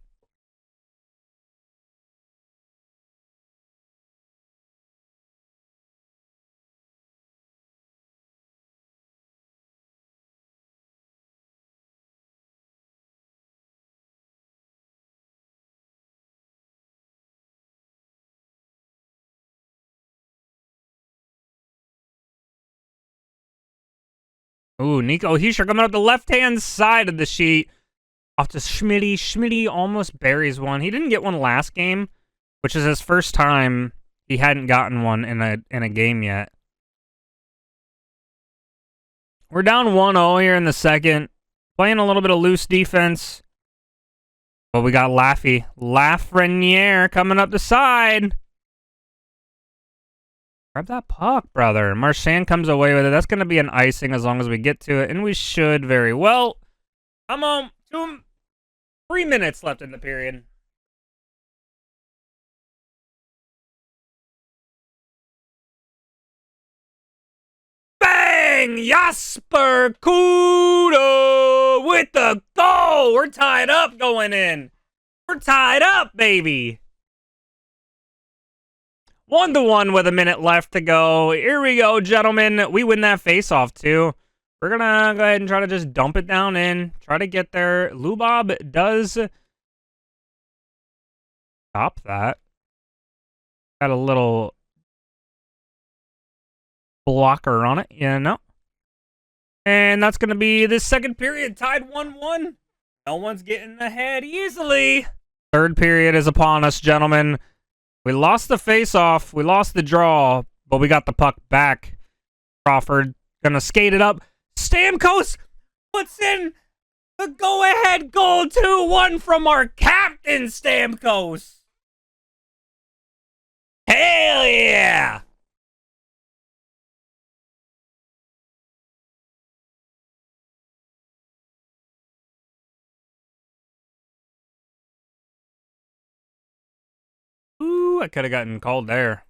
Ooh, Nico Hischier coming up the left-hand side of the sheet. Off to Schmitty. Schmitty almost buries one. He didn't get one last game, which is his first time he hadn't gotten one in a game yet. We're down 1-0 here in the second. Playing a little bit of loose defense. But we got Lafreniere coming up the side. Grab that puck, brother. Marchand comes away with it. That's going to be an icing as long as we get to it, and we should very well. Come on. 3 minutes left in the period. Bang! Jasper Kudo with the goal. We're tied up going in. We're tied up, baby. 1-1 with a minute left to go. Here we go, gentlemen. We win that face-off, too. We're going to go ahead and try to just dump it down in. Try to get there. Lubob does stop that. Got a little blocker on it, you know. And that's going to be this second period. Tied 1-1. No one's getting ahead easily. Third period is upon us, gentlemen. We lost the face-off. We lost the draw, but we got the puck back. Crawford gonna skate it up. Stamkos puts in the go-ahead goal. 2-1 from our captain, Stamkos. Hell yeah! Ooh, I could have gotten called there.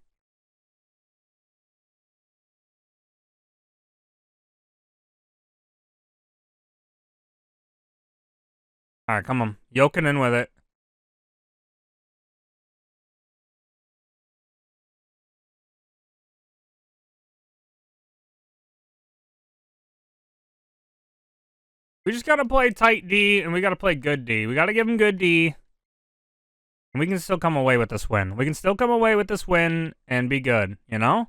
All right, come on. Yoking in with it. We just got to play tight D, and we got to play good D. We got to give them good D. And we can still come away with this win. We can still come away with this win and be good, you know?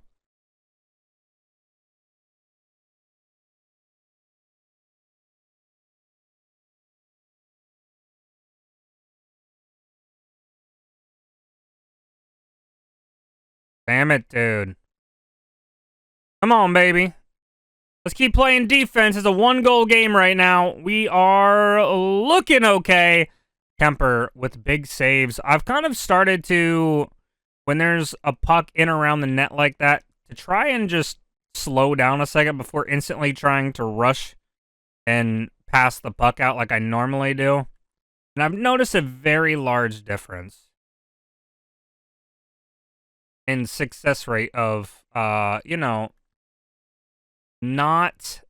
Damn it, dude. Come on, baby. Let's keep playing defense. It's a 1-goal game right now. We are looking okay. Kemper with big saves. I've kind of started to, when there's a puck in around the net like that, to try and just slow down a second before instantly trying to rush and pass the puck out like I normally do. And I've noticed a very large difference in success rate of, you know, not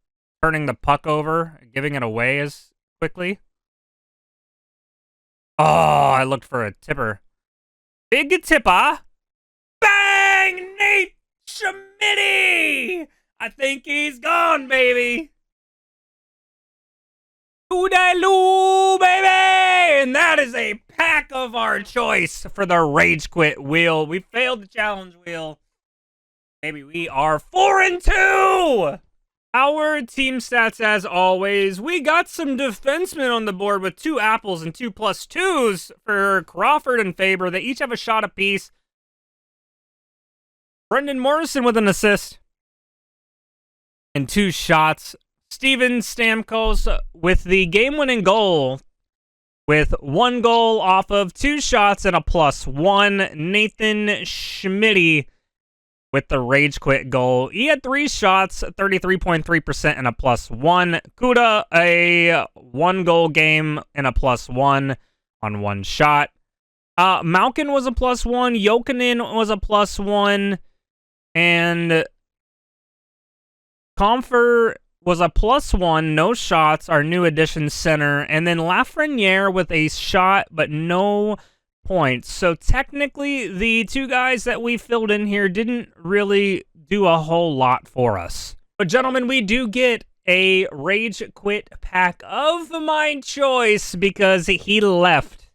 turning the puck over, giving it away as quickly. Oh, I looked for a tipper. Big tipper. Bang! Nate Schmitty! I think he's gone, baby. Toodaloo, baby! And that is a pack of our choice for the Rage Quit wheel. We failed the challenge wheel. Maybe we are 4-2! Our team stats, as always, we got some defensemen on the board with 2 apples and 2+2s for Crawford and Faber. They each have a shot apiece. Brendan Morrison with an assist and 2 shots. Steven Stamkos with the game-winning goal with 1 goal off of 2 shots and a +1. Nathan Schmitty with the Rage Quit goal. He had 3 shots, 33.3% and a +1. Kuda, a 1-goal game and a +1 on 1 shot. Malkin was a +1, Jokinen was a +1, and Comfer was a +1, no shots, our new addition center, and then Lafreniere with a shot, but no points. So technically, the two guys that we filled in here didn't really do a whole lot for us. But gentlemen, we do get a Rage Quit pack of my choice because he left.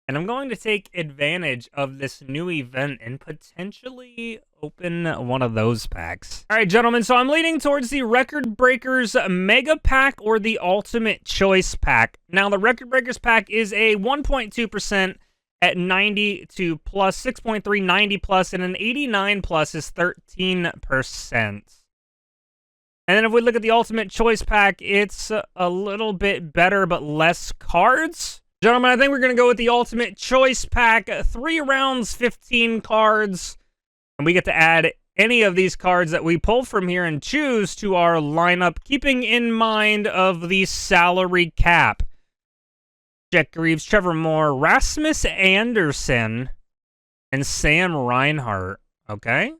And I'm going to take advantage of this new event and potentially open one of those packs. All right, gentlemen, so I'm leaning towards the Record Breakers Mega Pack or the Ultimate Choice Pack. Now, the Record Breakers Pack is a 1.2% at 92 plus, 6.3, 90 plus, and an 89 plus is 13%. And then if we look at the Ultimate Choice Pack, it's a little bit better but less cards. Gentlemen, I think we're going to go with the Ultimate Choice Pack. 3 rounds, 15 cards. And we get to add any of these cards that we pull from here and choose to our lineup, keeping in mind of the salary cap. Jack Greaves, Trevor Moore, Rasmus Anderson, and Sam Reinhart. Okay.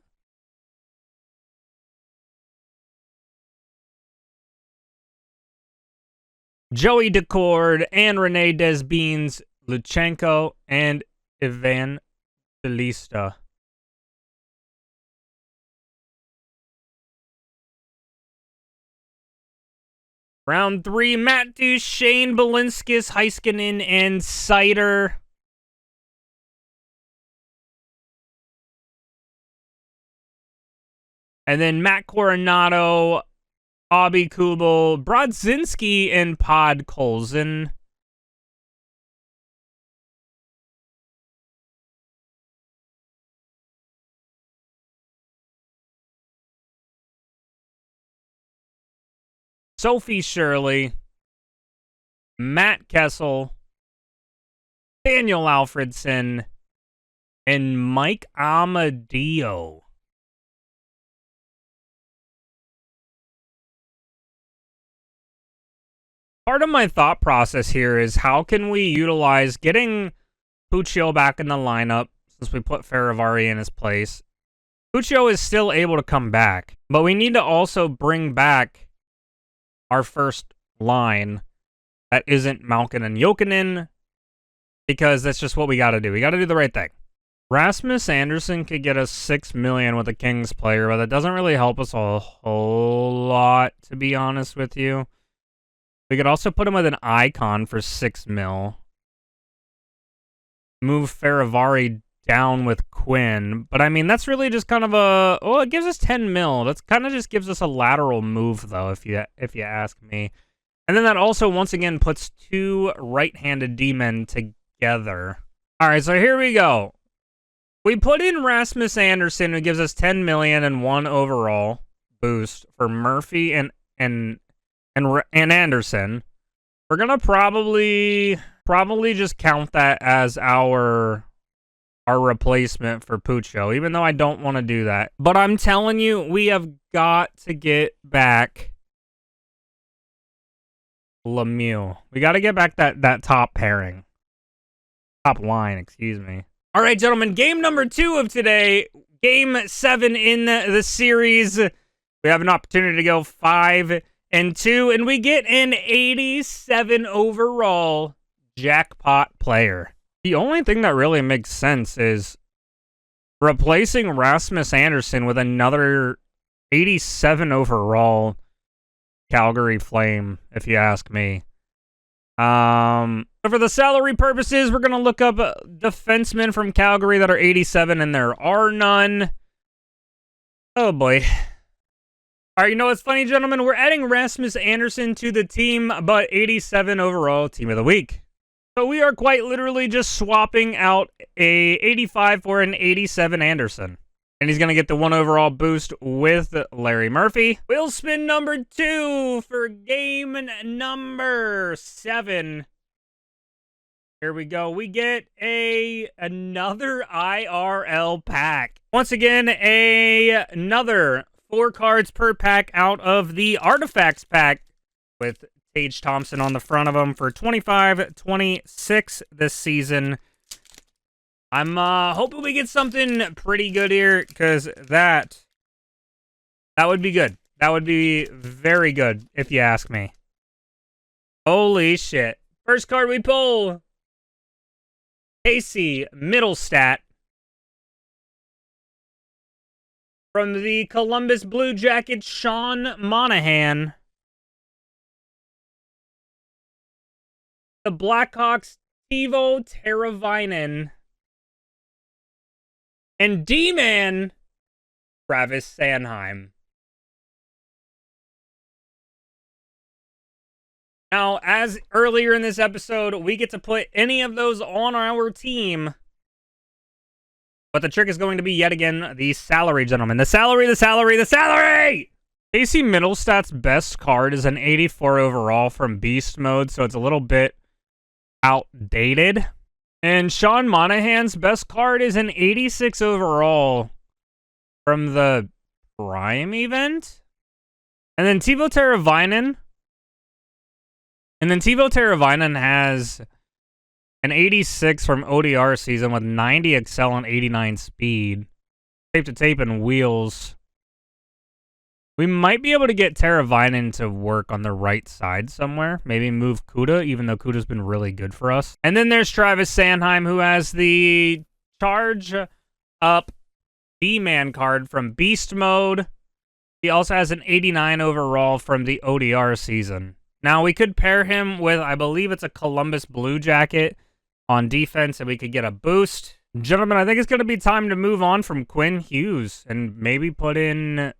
Joey Decord, and Rene Desbeens, Luchenko, and Ivan Belista. Round 3, Matt Duchene, Balinskis, Heiskanen, and Sider. And then Matt Coronado, Bobby Kubel, Brodzinski, and Podkolzin. Sophie Shirley, Matt Kessel, Daniel Alfredson, and Mike Amadio. Part of my thought process here is how can we utilize getting Puccio back in the lineup since we put Faravari in his place. Puccio is still able to come back, but we need to also bring back our first line that isn't Malkin and Jokinen, because that's just what we got to do. We got to do the right thing. Rasmus Anderson could get us $6 million with a Kings player, but that doesn't really help us a whole lot, to be honest with you. We could also put him with an icon for $6 million. Move Faravari down with Quinn. But I mean, that's really just kind of a... Well, it gives us $10 million. That's kind of just gives us a lateral move, though, if you ask me. And then that also, once again, puts 2 right-handed D-men together. All right, so here we go. We put in Rasmus Anderson, who gives us $10 million and 1 overall boost for Murphy and Anderson. We're gonna probably just count that as our replacement for Puccio, even though I don't want to do that. But I'm telling you, we have got to get back Lemieux. We got to get back that top pairing. Top line, excuse me. All right, gentlemen, game number 2 of today. Game 7 in the series. We have an opportunity to go 5-2, and we get an 87 overall jackpot player. The only thing that really makes sense is replacing Rasmus Anderson with another 87 overall Calgary Flame, if you ask me. For the salary purposes, we're going to look up defensemen from Calgary that are 87, and there are none. Oh, boy. All right, you know what's funny, gentlemen? We're adding Rasmus Anderson to the team, but 87 overall team of the week. So we are quite literally just swapping out a 85 for an 87 Anderson. And he's going to get the 1 overall boost with Larry Murphy. Wheel spin number 2 for game number 7. Here we go. We get another IRL pack. Once again, another 4 cards per pack out of the Artifacts pack with Tage Thompson on the front of them for 25-26 this season. I'm hoping we get something pretty good here, because that would be good. That would be very good, if you ask me. Holy shit. First card we pull. Casey Middlestat. From the Columbus Blue Jackets, Sean Monahan. The Blackhawks, Teuvo Teravainen. And D-Man, Travis Sanheim. Now, as earlier in this episode, we get to put any of those on our team. But the trick is going to be, yet again, the salary, gentlemen. The salary, the salary, the salary! Casey Middlestat's best card is an 84 overall from Beast Mode, so it's a little bit outdated. And Sean Monahan's best card is an 86 overall from the Prime event. And then Teuvo Teravainen. And then Teuvo Teravainen has an 86 from ODR season with 90 excel and 89 speed. Tape to tape and wheels. We might be able to get Teravainen to work on the right side somewhere. Maybe move Kuda, even though Kuda's been really good for us. And then there's Travis Sanheim, who has the Charge Up D-Man card from Beast Mode. He also has an 89 overall from the ODR season. Now, we could pair him with, I believe it's a Columbus Blue Jacket on defense, and we could get a boost. Gentlemen, I think it's going to be time to move on from Quinn Hughes and maybe put in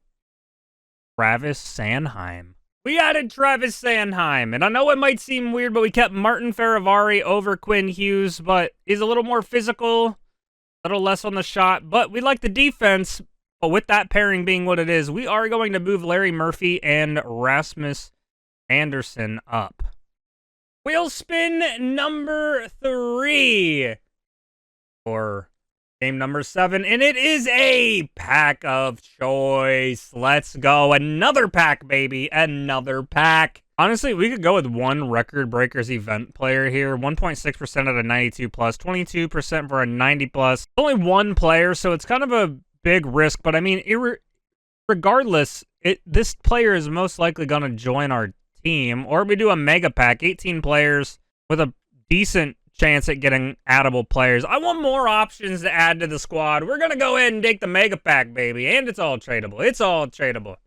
Travis Sanheim. We added Travis Sanheim, and I know it might seem weird, but we kept Martin Feravari over Quinn Hughes, but he's a little more physical, a little less on the shot, but we like the defense. But with that pairing being what it is, we are going to move Larry Murphy and Rasmus Anderson up. Wheel spin number 3 for game number 7, and it is a pack of choice. Let's go. Another pack, baby. Another pack. Honestly, we could go with one Record Breakers event player here. 1.6% at a 92 plus, 22% for a 90 plus. Only one player, so it's kind of a big risk, but I mean, regardless, this player is most likely going to join our team, or we do a mega pack, 18 players with a decent chance at getting addable players. I want more options to add to the squad. We're going to go ahead and take the mega pack, baby, and it's all tradable. It's all tradable.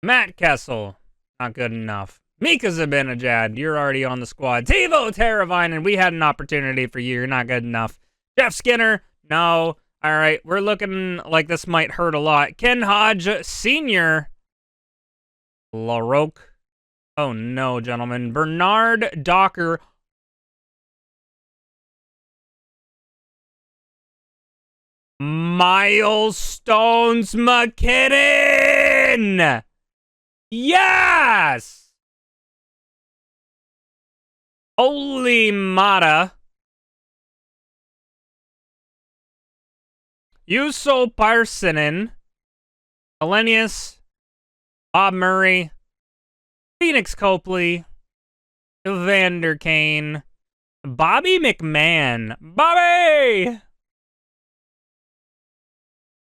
Matt Kessel, not good enough. Mika Zibanejad, you're already on the squad. Teuvo Teravainen, we had an opportunity for you. You're not good enough. Jeff Skinner, no. All right, we're looking like this might hurt a lot. Ken Hodge Sr. LaRoque. Oh, no, gentlemen. Bernard Docker. Milestones McKinnon. Yes! Holy Mata. Juuso Parssinen, Elenius, Bob Murray, Phoenix Copley, Evander Kane, Bobby McMahon, Bobby!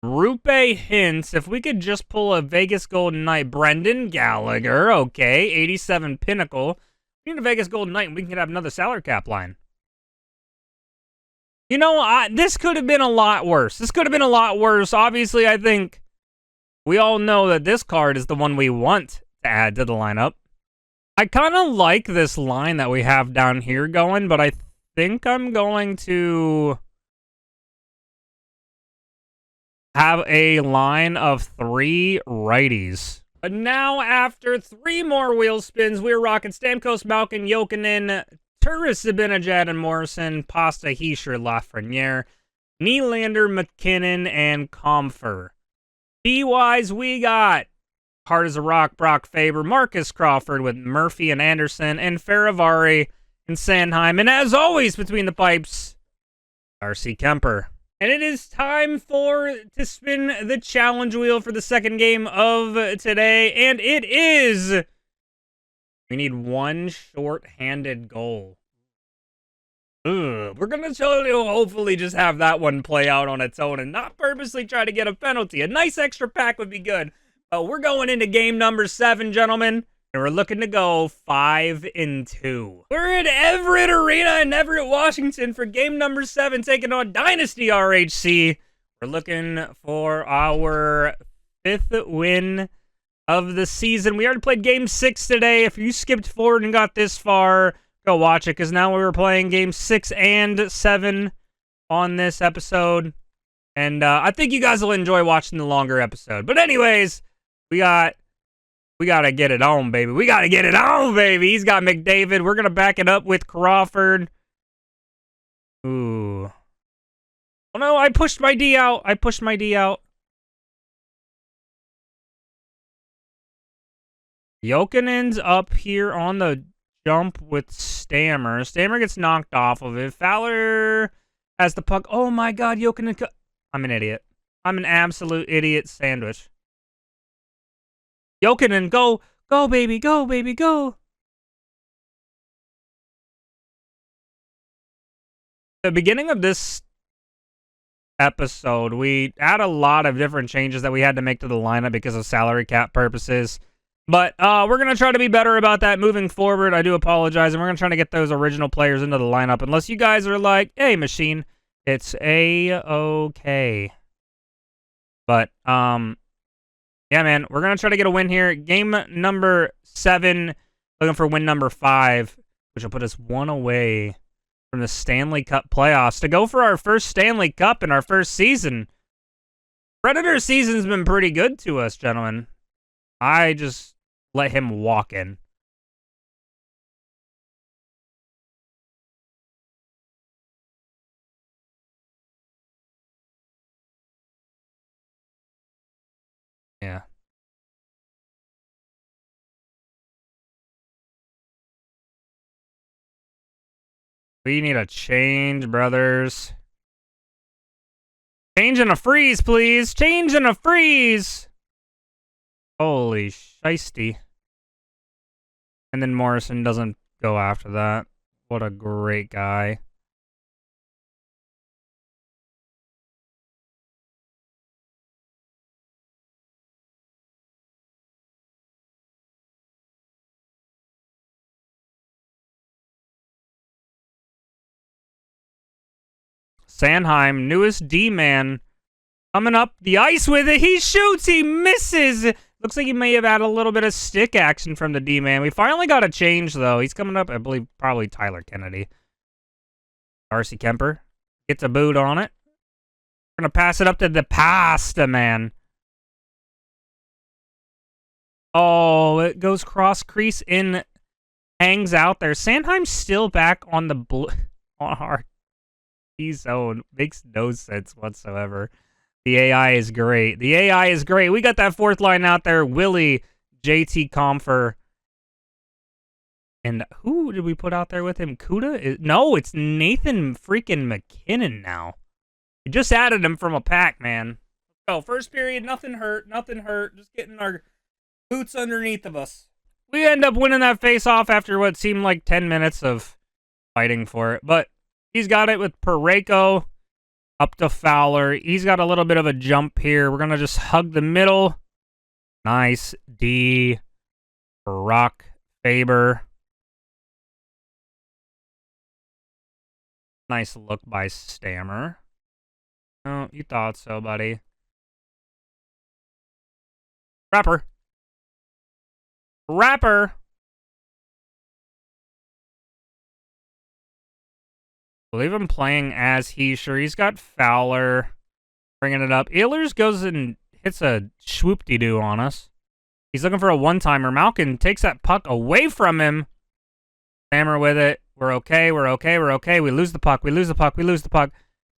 Rupe Hintz, if we could just pull a Vegas Golden Knight, Brendan Gallagher, okay, 87 Pinnacle. We need a Vegas Golden Knight and we can have another salary cap line. You know, this could have been a lot worse. This could have been a lot worse. Obviously, I think we all know that this card is the one we want to add to the lineup. I kind of like this line that we have down here going, but I think I'm going to have a line of 3 righties. But now, after 3 more wheel spins, we're rocking Stamkos, Malkin, Jokinen, Turris, Zibanejad, and Morrison, Pasta, Heischer, Lafreniere, Nylander, McKinnon, and Comfer. D-wise, we got Hard as a Rock, Brock Faber, Marcus Crawford with Murphy and Anderson, and Feravari and Sanheim. And as always, between the pipes, Darcy Kemper. And it is time to spin the challenge wheel for the second game of today. And it is... We need 1 short-handed goal. We're going to hopefully just have that one play out on its own and not purposely try to get a penalty. A nice extra pack would be good. But we're going into game number 7, gentlemen. And we're looking to go 5-2. We're at Everett Arena in Everett, Washington for game number 7, taking on Dynasty RHC. We're looking for our 5th win of the season. We already played game 6 today. If you skipped forward and got this far, go watch it, because now we were playing game 6 and 7 on this episode. And I think you guys will enjoy watching the longer episode. But anyways, we got to get it on, baby. We got to get it on, baby. He's got McDavid. We're going to back it up with Crawford. Ooh. Oh, no, I pushed my D out. Jokinen's up here on the jump with Stammer. Stammer gets knocked off of it. Fowler has the puck. Oh, my God, Jokinen. I'm an idiot. I'm an absolute idiot sandwich. Jokinen, go. Go, baby. Go, baby. Go. The beginning of this episode, we had a lot of different changes that we had to make to the lineup because of salary cap purposes. But we're going to try to be better about that moving forward. I do apologize, and we're going to try to get those original players into the lineup. Unless you guys are like, hey, machine, it's A-okay. But, yeah, man, we're going to try to get a win here. Game number 7, looking for win number 5, which will put us 1 away from the Stanley Cup playoffs to go for our first Stanley Cup in our first season. Predator season's been pretty good to us, gentlemen. I just let him walk in. Yeah. We need a change, brothers. Change and a freeze, please. Change and a freeze. Holy shiesty. And then Morrison doesn't go after that. What a great guy. Sanheim, newest D-man, coming up the ice with it. He shoots, he misses. Looks like he may have had a little bit of stick action from the D-man. We finally got a change, though. He's coming up, I believe, probably Tyler Kennedy. Darcy Kemper gets a boot on it. We're going to pass it up to the pasta man. Oh, it goes cross crease in, hangs out there. Sanheim's still back on the on our zone. Makes no sense whatsoever. The AI is great. The AI is great. We got that 4th line out there. Willie, JT Comfer. And who did we put out there with him? Kuda? No, it's Nathan freaking McKinnon now. We just added him from a pack, man. Oh, first period, nothing hurt. Nothing hurt. Just getting our boots underneath of us. We end up winning that face-off after what seemed like 10 minutes of fighting for it. But he's got it with Parayko up to Fowler. He's got a little bit of a jump here. We're going to just hug the middle. Nice D. Brock Faber. Nice look by Stammer. Oh, you thought so, buddy. Rapper. Believe him playing as sure. He's got Fowler bringing it up. Ehlers goes and hits a swoop-de-doo on us. He's looking for a one-timer. Malkin takes that puck away from him. Hammer with it. We're okay. We lose the puck.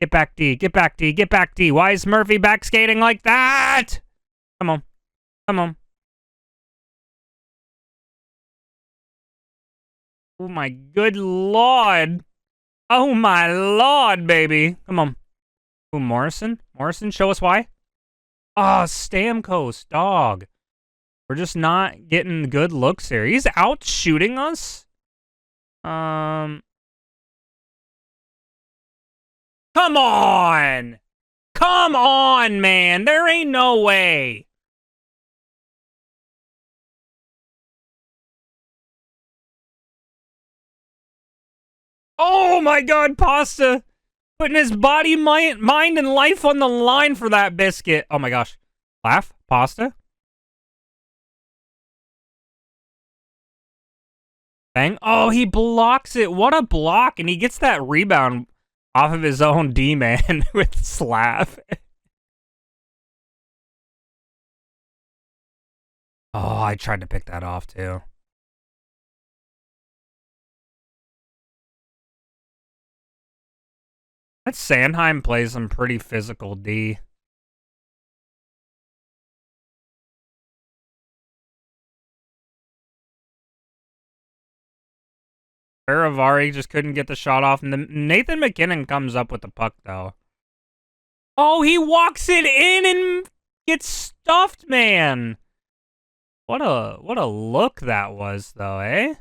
Get back, D. Why is Murphy back skating like that? Come on. Oh, my good Lord. Oh, my Lord, baby. Come on. Ooh, Morrison, show us why. Oh, Stamkos, dog. We're just not getting good looks here. He's out shooting us. Come on! Come on, man! There ain't no way! Oh my god, Pasta! Putting his body, mind, and life on the line for that biscuit. Oh my gosh. Laugh? Pasta? Bang. Oh, he blocks it. What a block. And he gets that rebound off of his own D-man with slap. Oh, I tried to pick that off too. That Sandheim plays some pretty physical D. Faravari just couldn't get the shot off. And Nathan McKinnon comes up with the puck, though. Oh, he walks it in and gets stuffed, man. What a look that was, though, eh?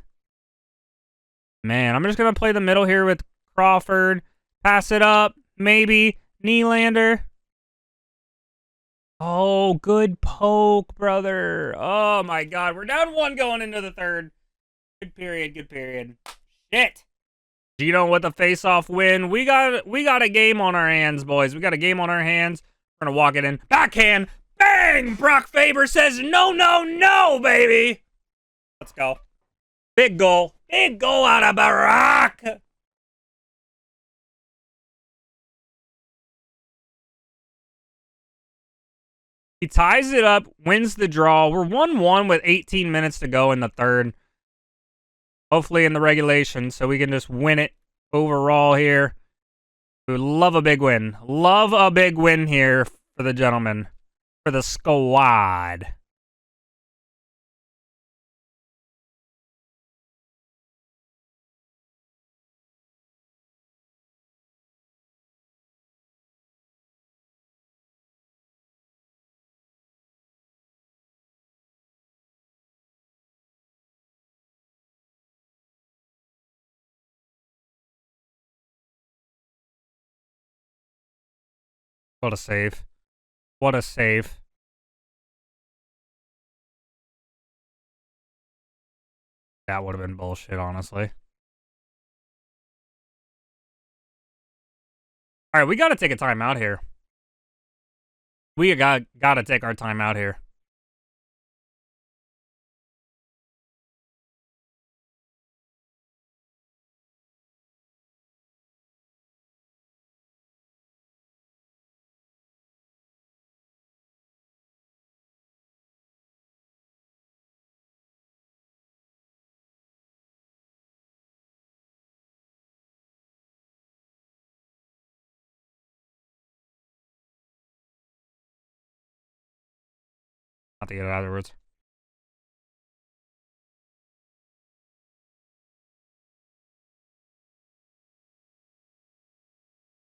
Man, I'm just going to play the middle here with Crawford. Pass it up. Maybe. Nylander. Oh, good poke, brother. Oh, my God. We're down 1 going into the third. Good period. Good period. Shit. Gino with a face-off win. We got a game on our hands, boys. We got a game on our hands. We're going to walk it in. Backhand. Bang! Brock Faber says, no, no, no, baby. Let's go. Big goal. Big goal out of Brock. He ties it up, wins the draw. We're 1-1 with 18 minutes to go in the third. Hopefully in the regulation, so we can just win it overall here. We love a big win. Love a big win here for the gentlemen. For the squad. What a save. What a save. That would have been bullshit, honestly. All right, we got to take a timeout here. We got to take our time out here. Not to get it afterwards.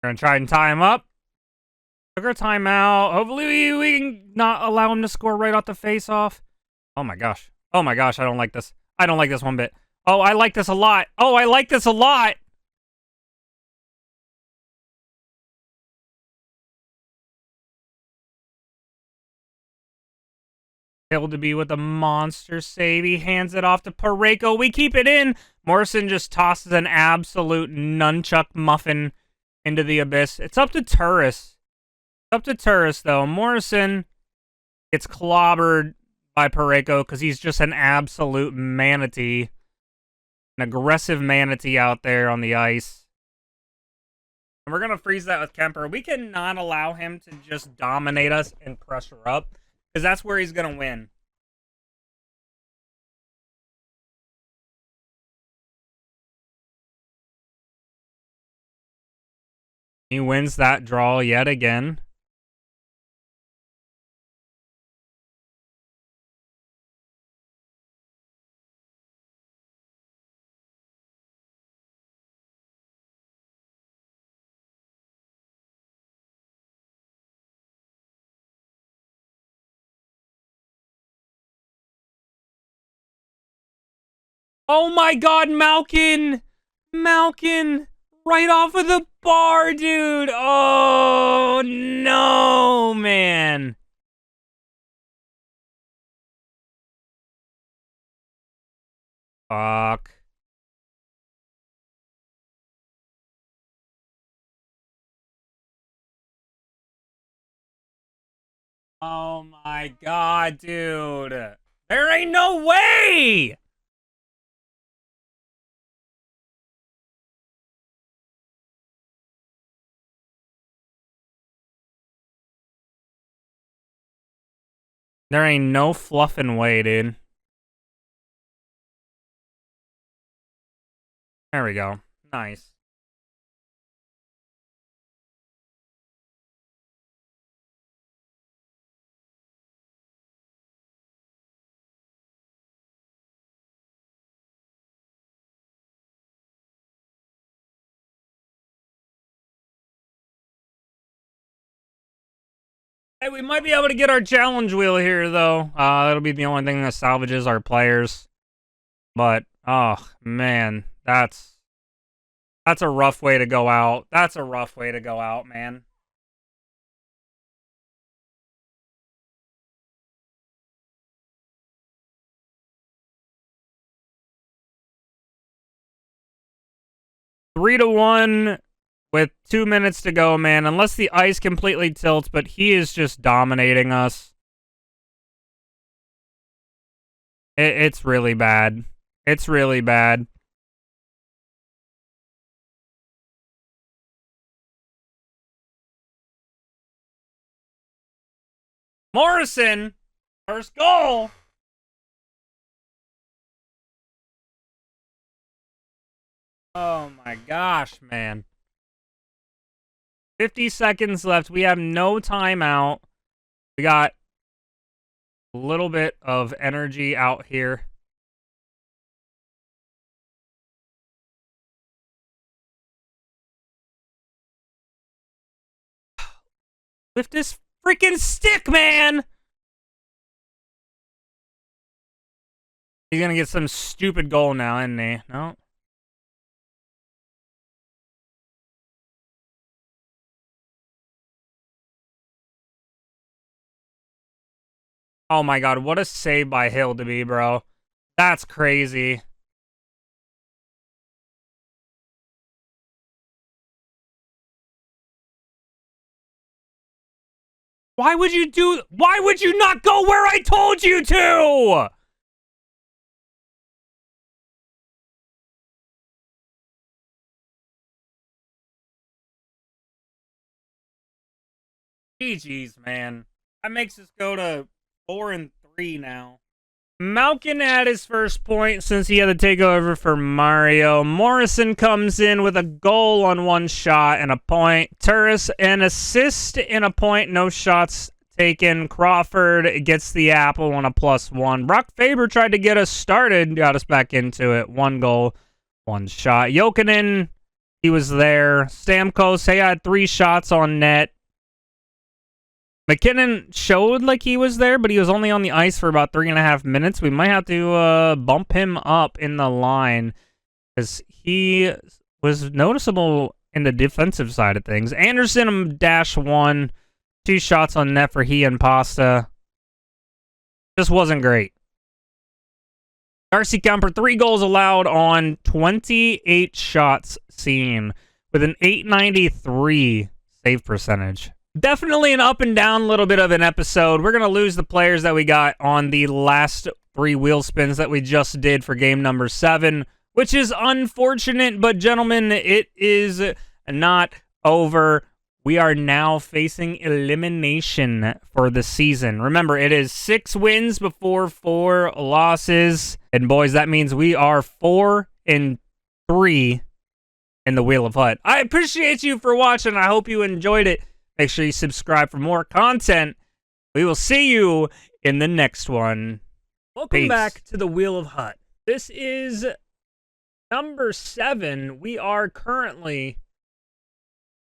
We're going to try and tie him up. Took our timeout. Hopefully we can not allow him to score right off the face-off. Oh my gosh. Oh my gosh, I don't like this. I don't like this one bit. Oh, I like this a lot. Oh, I like this a lot. Able to be with a monster save. He hands it off to Parayko. We keep it in. Morrison just tosses an absolute nunchuck muffin into the abyss. It's up to Turris. Up to Turris, though. Morrison gets clobbered by Parayko because he's just an absolute manatee. An aggressive manatee out there on the ice. And we're going to freeze that with Kemper. We cannot allow him to just dominate us and pressure up, because that's where he's going to win. He wins that draw yet again. Oh my god, Malkin! Malkin! Right off of the bar, dude. Oh, no, man. Fuck. Oh my god, dude. There ain't no way! There ain't no fluffing way, dude. There we go. Nice. Hey, we might be able to get our challenge wheel here, though. That'll be the only thing that salvages our players. But, oh, man. That's a rough way to go out. That's a rough way to go out, man. Three to one with 2 minutes to go, man. Unless the ice completely tilts, but he is just dominating us. It's really bad. It's really bad. Morrison, first goal. Oh my gosh, man. 50 seconds left. We have no timeout. We got a little bit of energy out here. Lift this freaking stick, man! He's gonna get some stupid goal now, isn't he? No. Oh my god, what a save by Hill to be, bro. That's crazy. Why would you not go where I told you to? GG's, man. That makes us go to 4-3 now. Malkin had his first point since he had to take over for Mario. Morrison comes in with a goal on 1 shot and a point. Turris an assist and a point. No shots taken. Crawford gets the apple on a +1. Brock Faber tried to get us started. Got us back into it. 1 goal, 1 shot. Jokinen, he was there. Stamkos, he had 3 shots on net. McKinnon showed like he was there, but he was only on the ice for about 3.5 minutes. We might have to bump him up in the line because he was noticeable in the defensive side of things. Anderson -1, 2 shots on net for he and Pasta. Just wasn't great. Darcy Kemper, 3 goals allowed on 28 shots seen with an .893 save percentage. Definitely an up and down little bit of an episode. We're going to lose the players that we got on the last 3 wheel spins that we just did for game number 7, which is unfortunate, but gentlemen, it is not over. We are now facing elimination for the season. Remember, it is 6 wins before 4 losses. And boys, that means we are 4-3 in the Wheel of Hut. I appreciate you for watching. I hope you enjoyed it. Make sure you subscribe for more content. We will see you in the next one. Welcome back to the Wheel of Hut. This is number 7. We are currently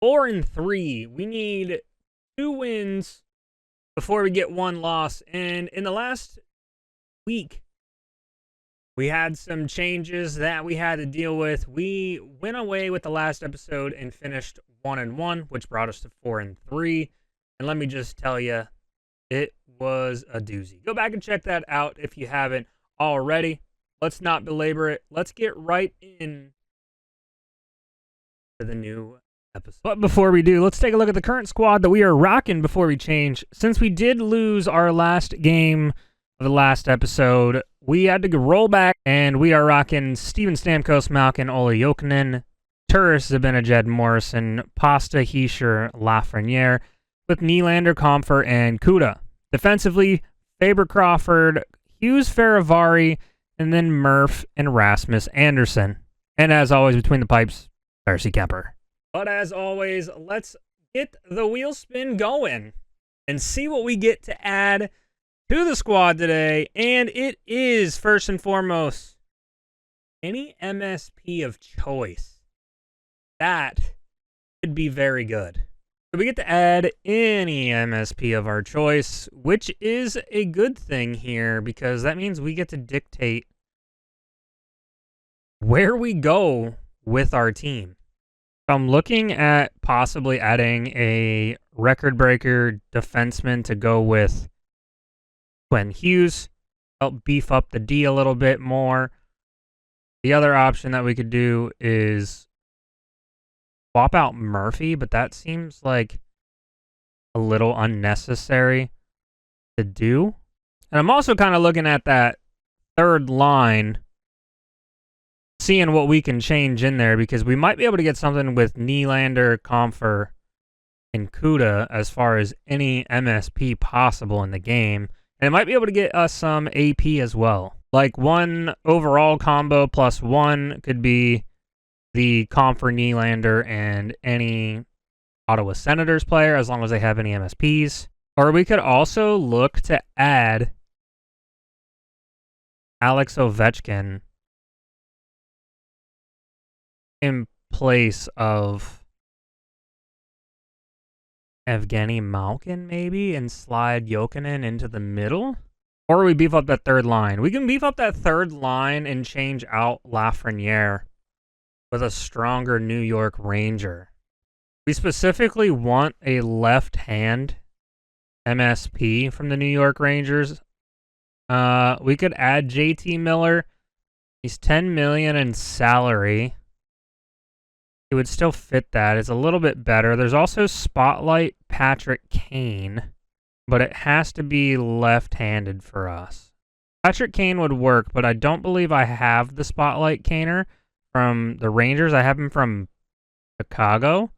4-3. We need 2 wins before we get 1 loss. And in the last week, We had some changes that we had to deal with. We went away with the last episode and finished 1-1, which brought us to 4-3. And let me just tell you, it was a doozy. Go back and check that out if you haven't already. Let's not belabor it. Let's get right in to the new episode. But before we do, let's take a look at the current squad that we are rocking before we change. Since we did lose our last game of the last episode, we had to roll back, and we are rocking Steven Stamkos, Malkin, Ole Jokinen, Turris, Zibanejad, Morrison, Pasta, Heischer, Lafreniere, with Nylander, Comfer, and Kuda. Defensively, Faber Crawford, Hughes Faravari, and then Murph and Rasmus Anderson. And as always, between the pipes, Darcy Kemper. But as always, let's get the wheel spin going and see what we get to add to the squad today. And it is, first and foremost, any MSP of choice. That could be very good. So we get to add any MSP of our choice, which is a good thing here because that means we get to dictate where we go with our team. So I'm looking at possibly adding a record breaker defenseman to go with Quinn Hughes, help beef up the D a little bit more. The other option that we could do is swap out Murphy, but that seems like a little unnecessary to do. And I'm also kind of looking at that third line, seeing what we can change in there, because we might be able to get something with Nylander, Comfer, and Kuda as far as any MSP possible in the game. And it might be able to get us some AP as well. Like one overall combo plus one could be the Comfer, Nylander, and any Ottawa Senators player, as long as they have any MSPs. Or we could also look to add Alex Ovechkin in place of Evgeny Malkin, maybe, and slide Jokinen into the middle. Or we beef up that third line. We can beef up that third line and change out Lafreniere with a stronger New York Ranger. We specifically want a left-hand MSP from the New York Rangers. We could add JT Miller. He's $10 million in salary. It would still fit that. It's a little bit better. There's also Spotlight Patrick Kane, but it has to be left-handed for us. Patrick Kane would work, but I don't believe I have the Spotlight Kaner from the Rangers. I have him from Chicago.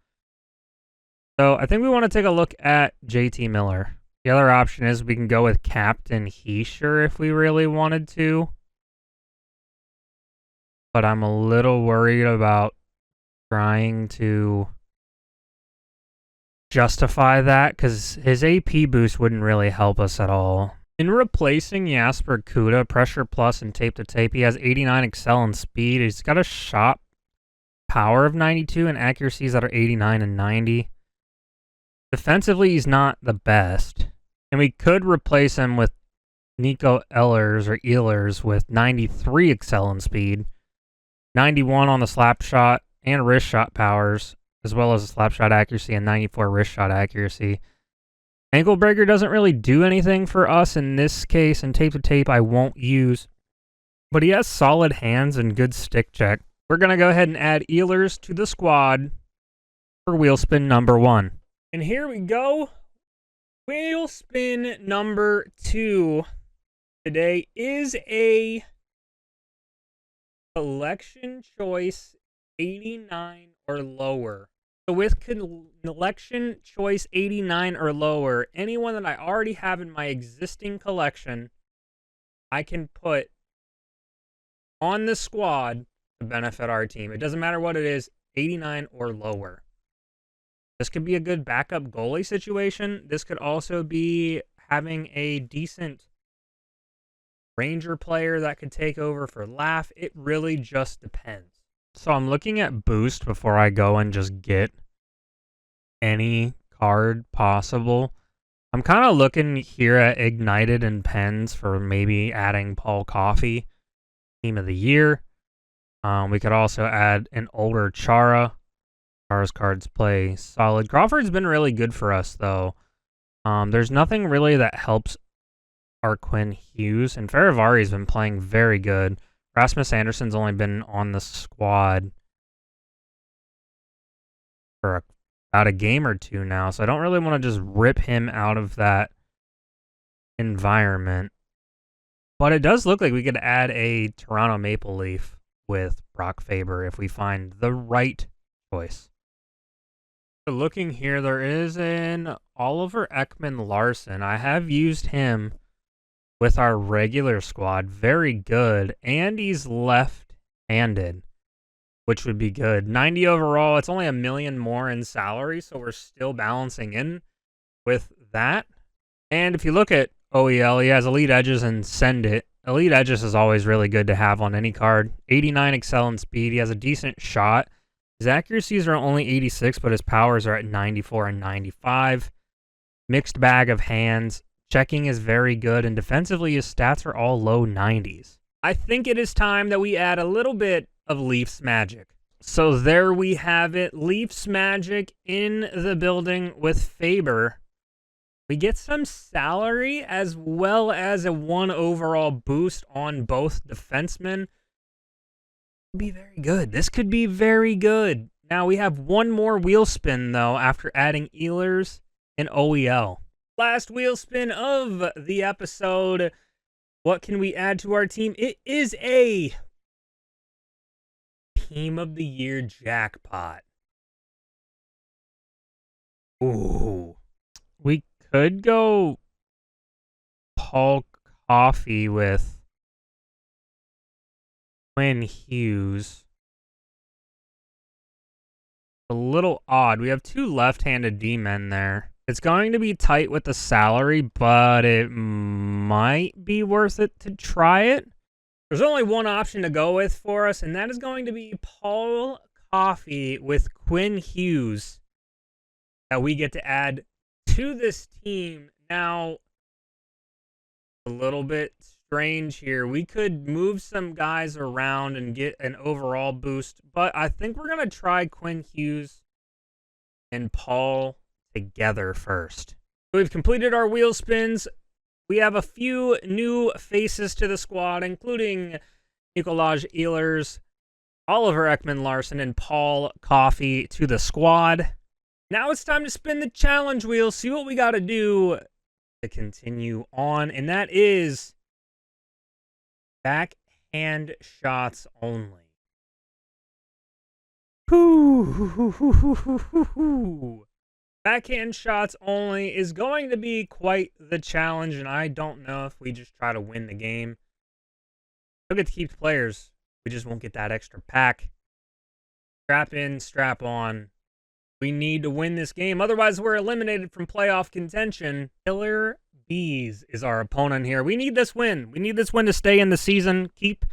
So I think we want to take a look at JT Miller. The other option is we can go with Captain Heischer if we really wanted to. But I'm a little worried about trying to justify that because his AP boost wouldn't really help us at all. In replacing Jasper Kuda, pressure plus and tape to tape, he has 89 excel and speed. He's got a shot power of 92 and accuracies that are 89 and 90. Defensively, he's not the best. And we could replace him with Nico Ehlers with 93 excel and speed, 91 on the slap shot and wrist shot powers, as well as a slap shot accuracy and 94 wrist shot accuracy. Ankle breaker doesn't really do anything for us in this case, and tape to tape I won't use. But he has solid hands and good stick check. We're going to go ahead and add Ehlers to the squad for wheel spin number 1. And here we go. Wheel spin number 2 today is a collection choice 89 or lower. So with collection choice 89 or lower, anyone that I already have in my existing collection, I can put on the squad to benefit our team. It doesn't matter what it is, 89 or lower. This could be a good backup goalie situation. This could also be having a decent Ranger player that could take over for Laugh. It really just depends. So I'm looking at boost before I go and just get any card possible. I'm kind of looking here at Ignited and Pens for maybe adding Paul Coffey. team of the year. We could also add an older Chara. Chara's cards play solid. Crawford's been really good for us, though. There's nothing really that helps our Quinn Hughes, and Faravari's been playing very good. Rasmus Anderson's only been on the squad for about a game or two now, so I don't really want to just rip him out of that environment. But it does look like we could add a Toronto Maple Leaf with Brock Faber if we find the right choice. So looking here, there is an Oliver Ekman-Larsson. I have used him with our regular squad. Very good. And he's left-handed, which would be good. 90 overall. It's only $1 million more in salary, so we're still balancing in with that. And if you look at OEL, he has Elite Edges and Send It. Elite Edges is always really good to have on any card. 89 Excel and Speed. He has a decent shot. His accuracies are only 86, but his powers are at 94 and 95. Mixed bag of hands. Checking is very good, and defensively, his stats are all low 90s. I think it is time that we add a little bit of Leafs magic. So there we have it. Leafs magic in the building with Faber. We get some salary as well as a 1 overall boost on both defensemen. Be very good. This could be very good. Now we have one more wheel spin, though, after adding Ehlers and OEL. Last wheel spin of the episode. What can we add to our team? It is a Team of the Year jackpot. Ooh. We could go Paul Coffey with Quinn Hughes. A little odd. We have two left-handed D-men there. It's going to be tight with the salary, but it might be worth it to try it. There's only one option to go with for us, and that is going to be Paul Coffey with Quinn Hughes that we get to add to this team. Now, a little bit strange here. We could move some guys around and get an overall boost, but I think we're going to try Quinn Hughes and Paul together first. We've completed our wheel spins. We have a few new faces to the squad, including Nikolaj Ehlers, Oliver Ekman-Larsson, and Paul Coffey to the squad. Now it's time to spin the challenge wheel, see what we got to do to continue on, and that is backhand shots only. Backhand shots only is going to be quite the challenge, and I don't know if we just try to win the game. We'll get to keep the players. We just won't get that extra pack. Strap in, strap on. We need to win this game. Otherwise, we're eliminated from playoff contention. Killer Bees is our opponent here. We need this win. We need this win to stay in the season. Keep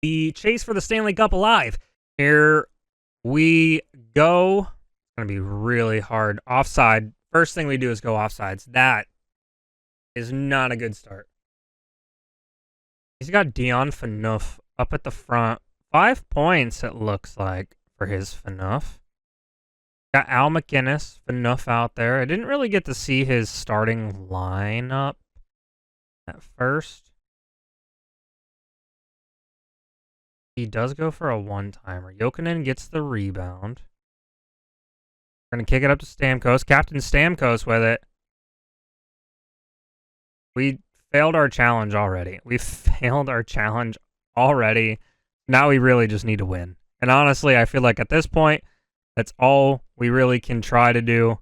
the chase for the Stanley Cup alive. Here we go. It's going to be really hard. Offside. First thing we do is go offsides. That is not a good start. He's got Dion Phaneuf up at the front. 5 points, it looks like, for his Phaneuf. Got Al McInnes, Phaneuf out there. I didn't really get to see his starting lineup at first. He does go for a one-timer. Jokinen gets the rebound. We're going to kick it up to Stamkos. Captain Stamkos with it. We failed our challenge already. We failed our challenge already. Now we really just need to win. And honestly, I feel like at this point, that's all we really can try to do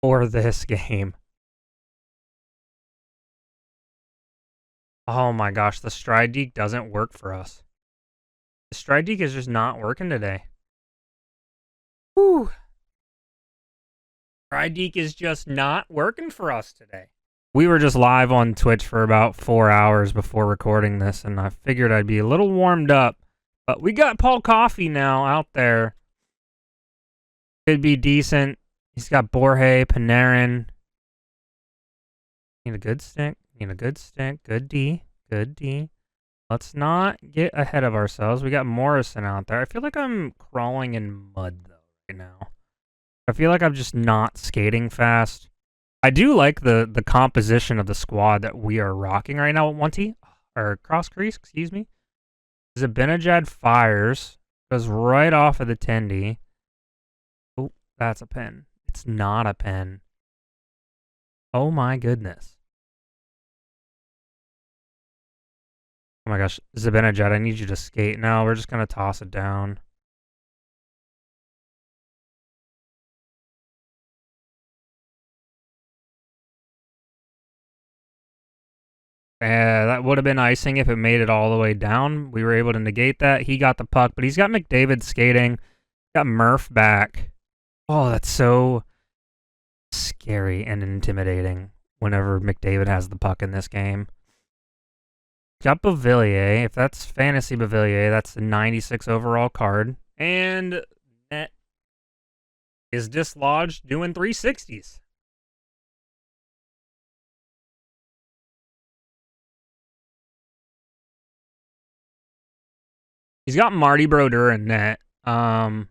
for this game. Oh my gosh, the stride deke doesn't work for us. The stride deke is just not working today. Whew. Stride deke is just not working for us today. We were just live on Twitch for about 4 hours before recording this, and I figured I'd be a little warmed up. But we got Paul Coffey now out there. Could be decent. He's got Borje, Panarin. Need a good stick. Need a good stick. Good D. Good D. Let's not get ahead of ourselves. We got Morrison out there. I feel like I'm crawling in mud, though, right now. I feel like I'm just not skating fast. I do like the composition of the squad that we are rocking right now at 1T. Or cross crease, excuse me. Zibanejad fires. Goes right off of the tendy. Oh, that's a pen. It's not a pen. Oh my goodness. Oh my gosh, Zibanejad, I need you to skate. No, we're just going to toss it down. That would have been icing if it made it all the way down. We were able to negate that. He got the puck, but he's got McDavid skating. Got Murph back. Oh, that's so scary and intimidating whenever McDavid has the puck in this game. Got Beauvillier. If that's fantasy Beauvillier, that's a 96 overall card. And net is dislodged doing 360s. He's got Marty Brodeur in net. Haven't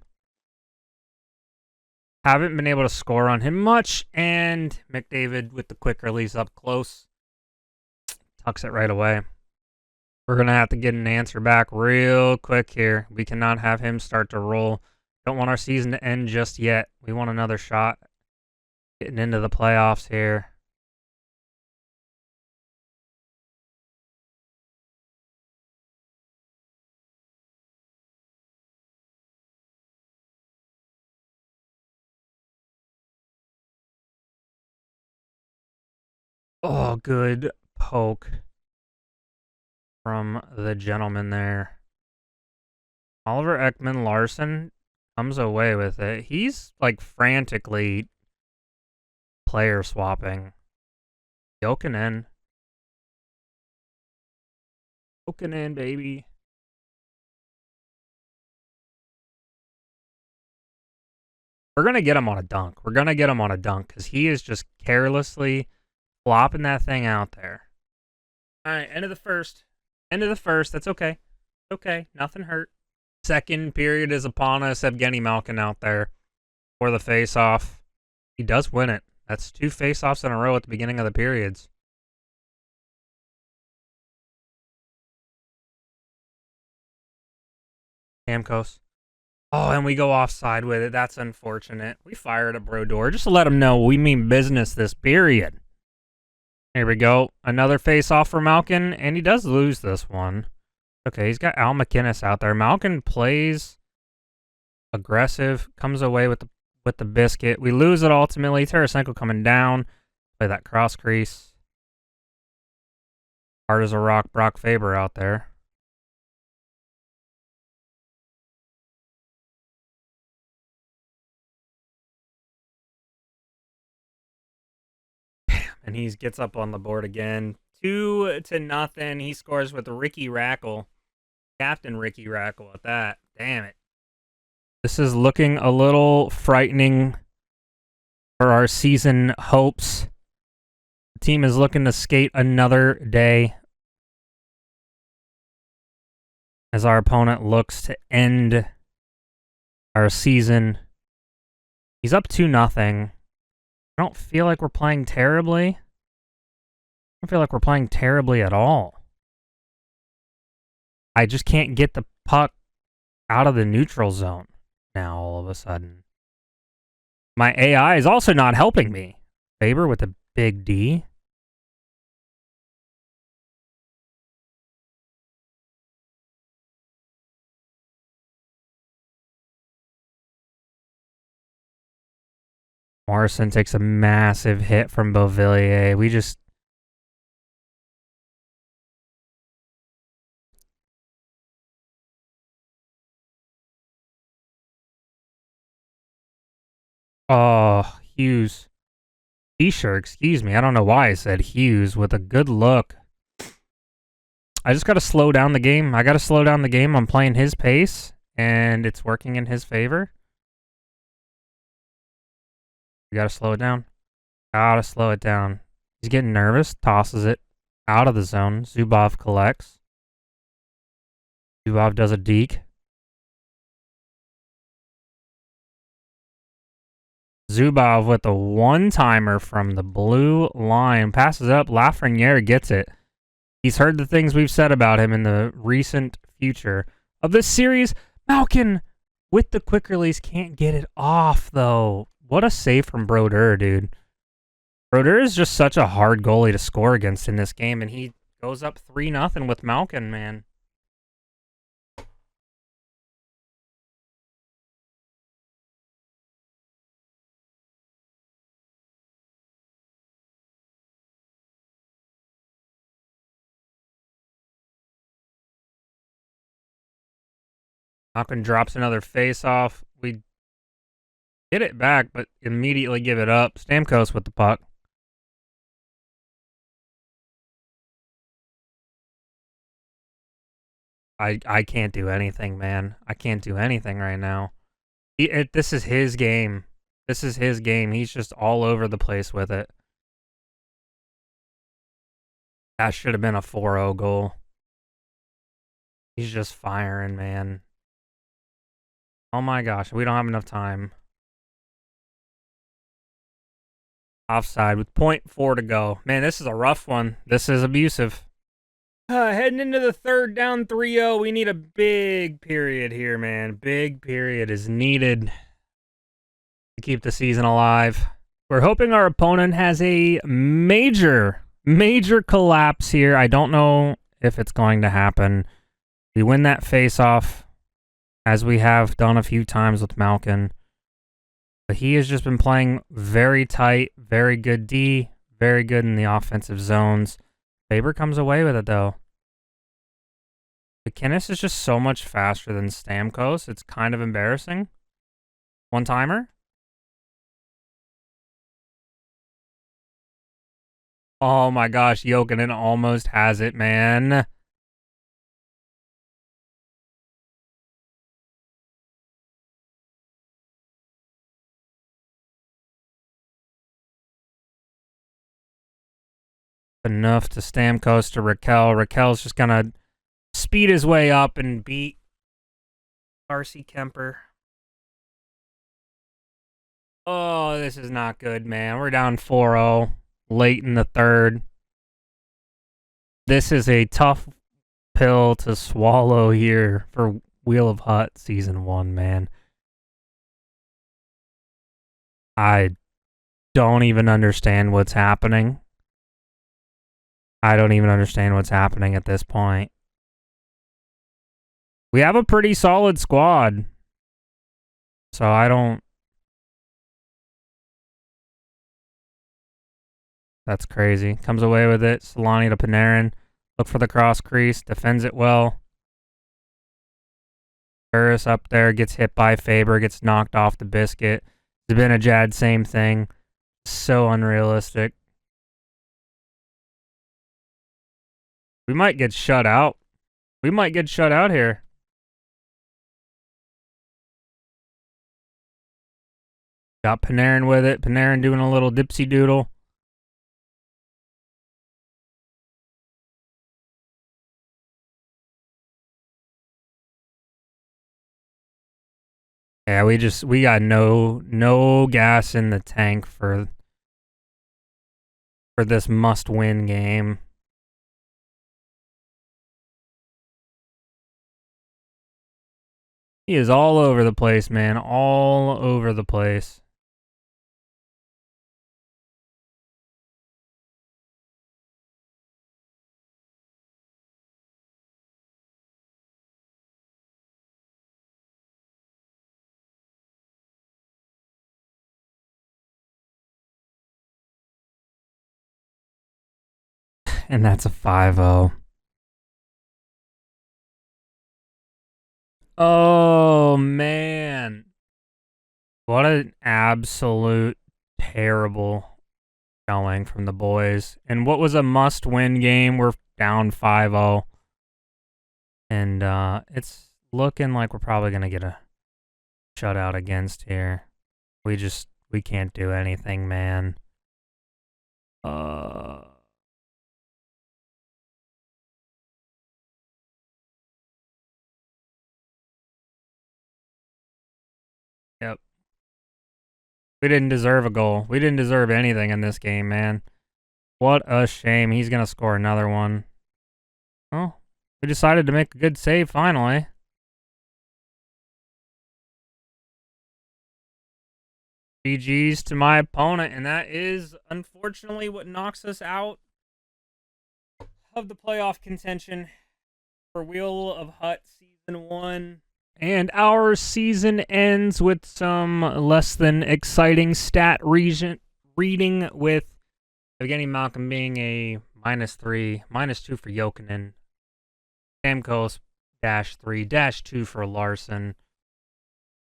been able to score on him much. And McDavid with the quick release up close. Tucks it right away. We're going to have to get an answer back real quick here. We cannot have him start to roll. Don't want our season to end just yet. We want another shot. Getting into the playoffs here. Oh, good poke from the gentleman there. Oliver Ekman Larson comes away with it. He's like frantically player swapping. Jokinen. Jokinen, baby. We're going to get him on a dunk. We're going to get him on a dunk because he is just carelessly flopping that thing out there. All right, end of the first. End of the first. That's okay. Okay, nothing hurt. Second period is upon us. Evgeny Malkin out there for the face-off. He does win it. That's 2 face-offs in a row at the beginning of the periods. Stamkos. Oh, and we go offside with it. That's unfortunate. We fired at Brodeur just to let him know we mean business this period. Here we go. Another face-off for Malkin, and he does lose this one. Okay, he's got Al McInnes out there. Malkin plays aggressive, comes away with the biscuit. We lose it ultimately. Tarasenko coming down. Play that cross crease. Hard as a rock, Brock Faber out there. And he gets up on the board again. 2-0. He scores with Ricky Rackle. Captain Ricky Rackle at that. Damn it. This is looking a little frightening for our season hopes. The team is looking to skate another day as our opponent looks to end our season. He's up 2-0. I don't feel like we're playing terribly. I don't feel like we're playing terribly at all. I just can't get the puck out of the neutral zone now all of a sudden. My AI is also not helping me. Faber with a big D. Morrison takes a massive hit from Beauvillier. We just... Oh, Hughes. T-shirt, excuse me. I don't know why I said Hughes with a good look. I just got to slow down the game. I got to slow down the game. I'm playing his pace, and it's working in his favor. We got to slow it down. Got to slow it down. He's getting nervous. Tosses it out of the zone. Zubov collects. Zubov does a deke. Zubov with a one-timer from the blue line. Passes up. Lafreniere gets it. He's heard the things we've said about him in the recent future of this series. Malkin with the quick release can't get it off, though. What a save from Brodeur, dude. Brodeur is just such a hard goalie to score against in this game, and he goes up 3-0 with Malkin, man. Malkin drops another face-off. We get it back, but immediately give it up. Stamkos with the puck. I can't do anything, man. I can't do anything right now. This is his game. This is his game. He's just all over the place with it. That should have been a 4-0 goal. He's just firing, man. Oh my gosh, we don't have enough time. Offside with 0.4 to go. Man, this is a rough one. This is abusive. Heading into the third, down 3-0. We need a big period here, man. Big period is needed to keep the season alive. We're hoping our opponent has a major collapse here. I don't know if it's going to happen. We win that face-off, as we have done a few times with Malkin. But he has just been playing very tight, very good D, very good in the offensive zones. Faber comes away with it, though. McInnes is just so much faster than Stamkos. It's kind of embarrassing. One-timer. Oh my gosh, Jokinen almost has it, man. Enough to Stamkos to Raquel. Raquel's just gonna speed his way up and beat Darcy Kemper. Oh, this is not good, man. We're down 4-0 late in the third. This is a tough pill to swallow here for Wheel of Hut Season 1, man. I don't even understand what's happening. I don't even understand what's happening at this point. We have a pretty solid squad. So I don't... That's crazy. Comes away with it. Solani to Panarin. Look for the cross crease. Defends it well. Burris up there. Gets hit by Faber. Gets knocked off the biscuit. Zibanejad, same thing. So unrealistic. We might get shut out. We might get shut out here. Got Panarin with it. Panarin doing a little dipsy doodle. Yeah, we got no gas in the tank for this must-win game. He is all over the place, man. All over the place. And that's a 5-0. Oh, man. What an absolute terrible showing from the boys. And what was a must-win game? We're down 5-0. And it's looking like we're probably going to get a shutout against here. We can't do anything, man. We didn't deserve a goal. We didn't deserve anything in this game, man. What a shame. He's going to score another one. Oh, we decided to make a good save finally. GG's to my opponent, and that is unfortunately what knocks us out of the playoff contention for Wheel of Hut Season 1. And our season ends with some less than exciting stat reading, with Evgeny Malkin being a -3, -2 for Jokinen, Stamkos -3, -2 for Larson.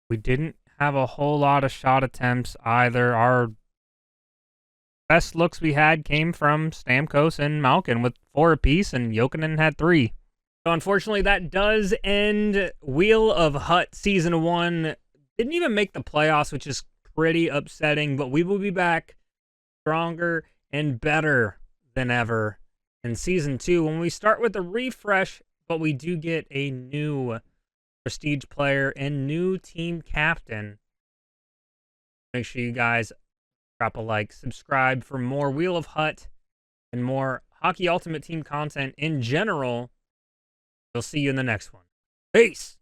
We didn't have a whole lot of shot attempts either. Our best looks we had came from Stamkos and Malkin with 4 apiece, and Jokinen had 3. So unfortunately, that does end Wheel of Hut Season 1. Didn't even make the playoffs, which is pretty upsetting, but we will be back stronger and better than ever in Season 2 when we start with a refresh, but we do get a new prestige player and new team captain. Make sure you guys drop a like, subscribe for more Wheel of Hut and more Hockey Ultimate Team content in general. We'll see you in the next one. Peace!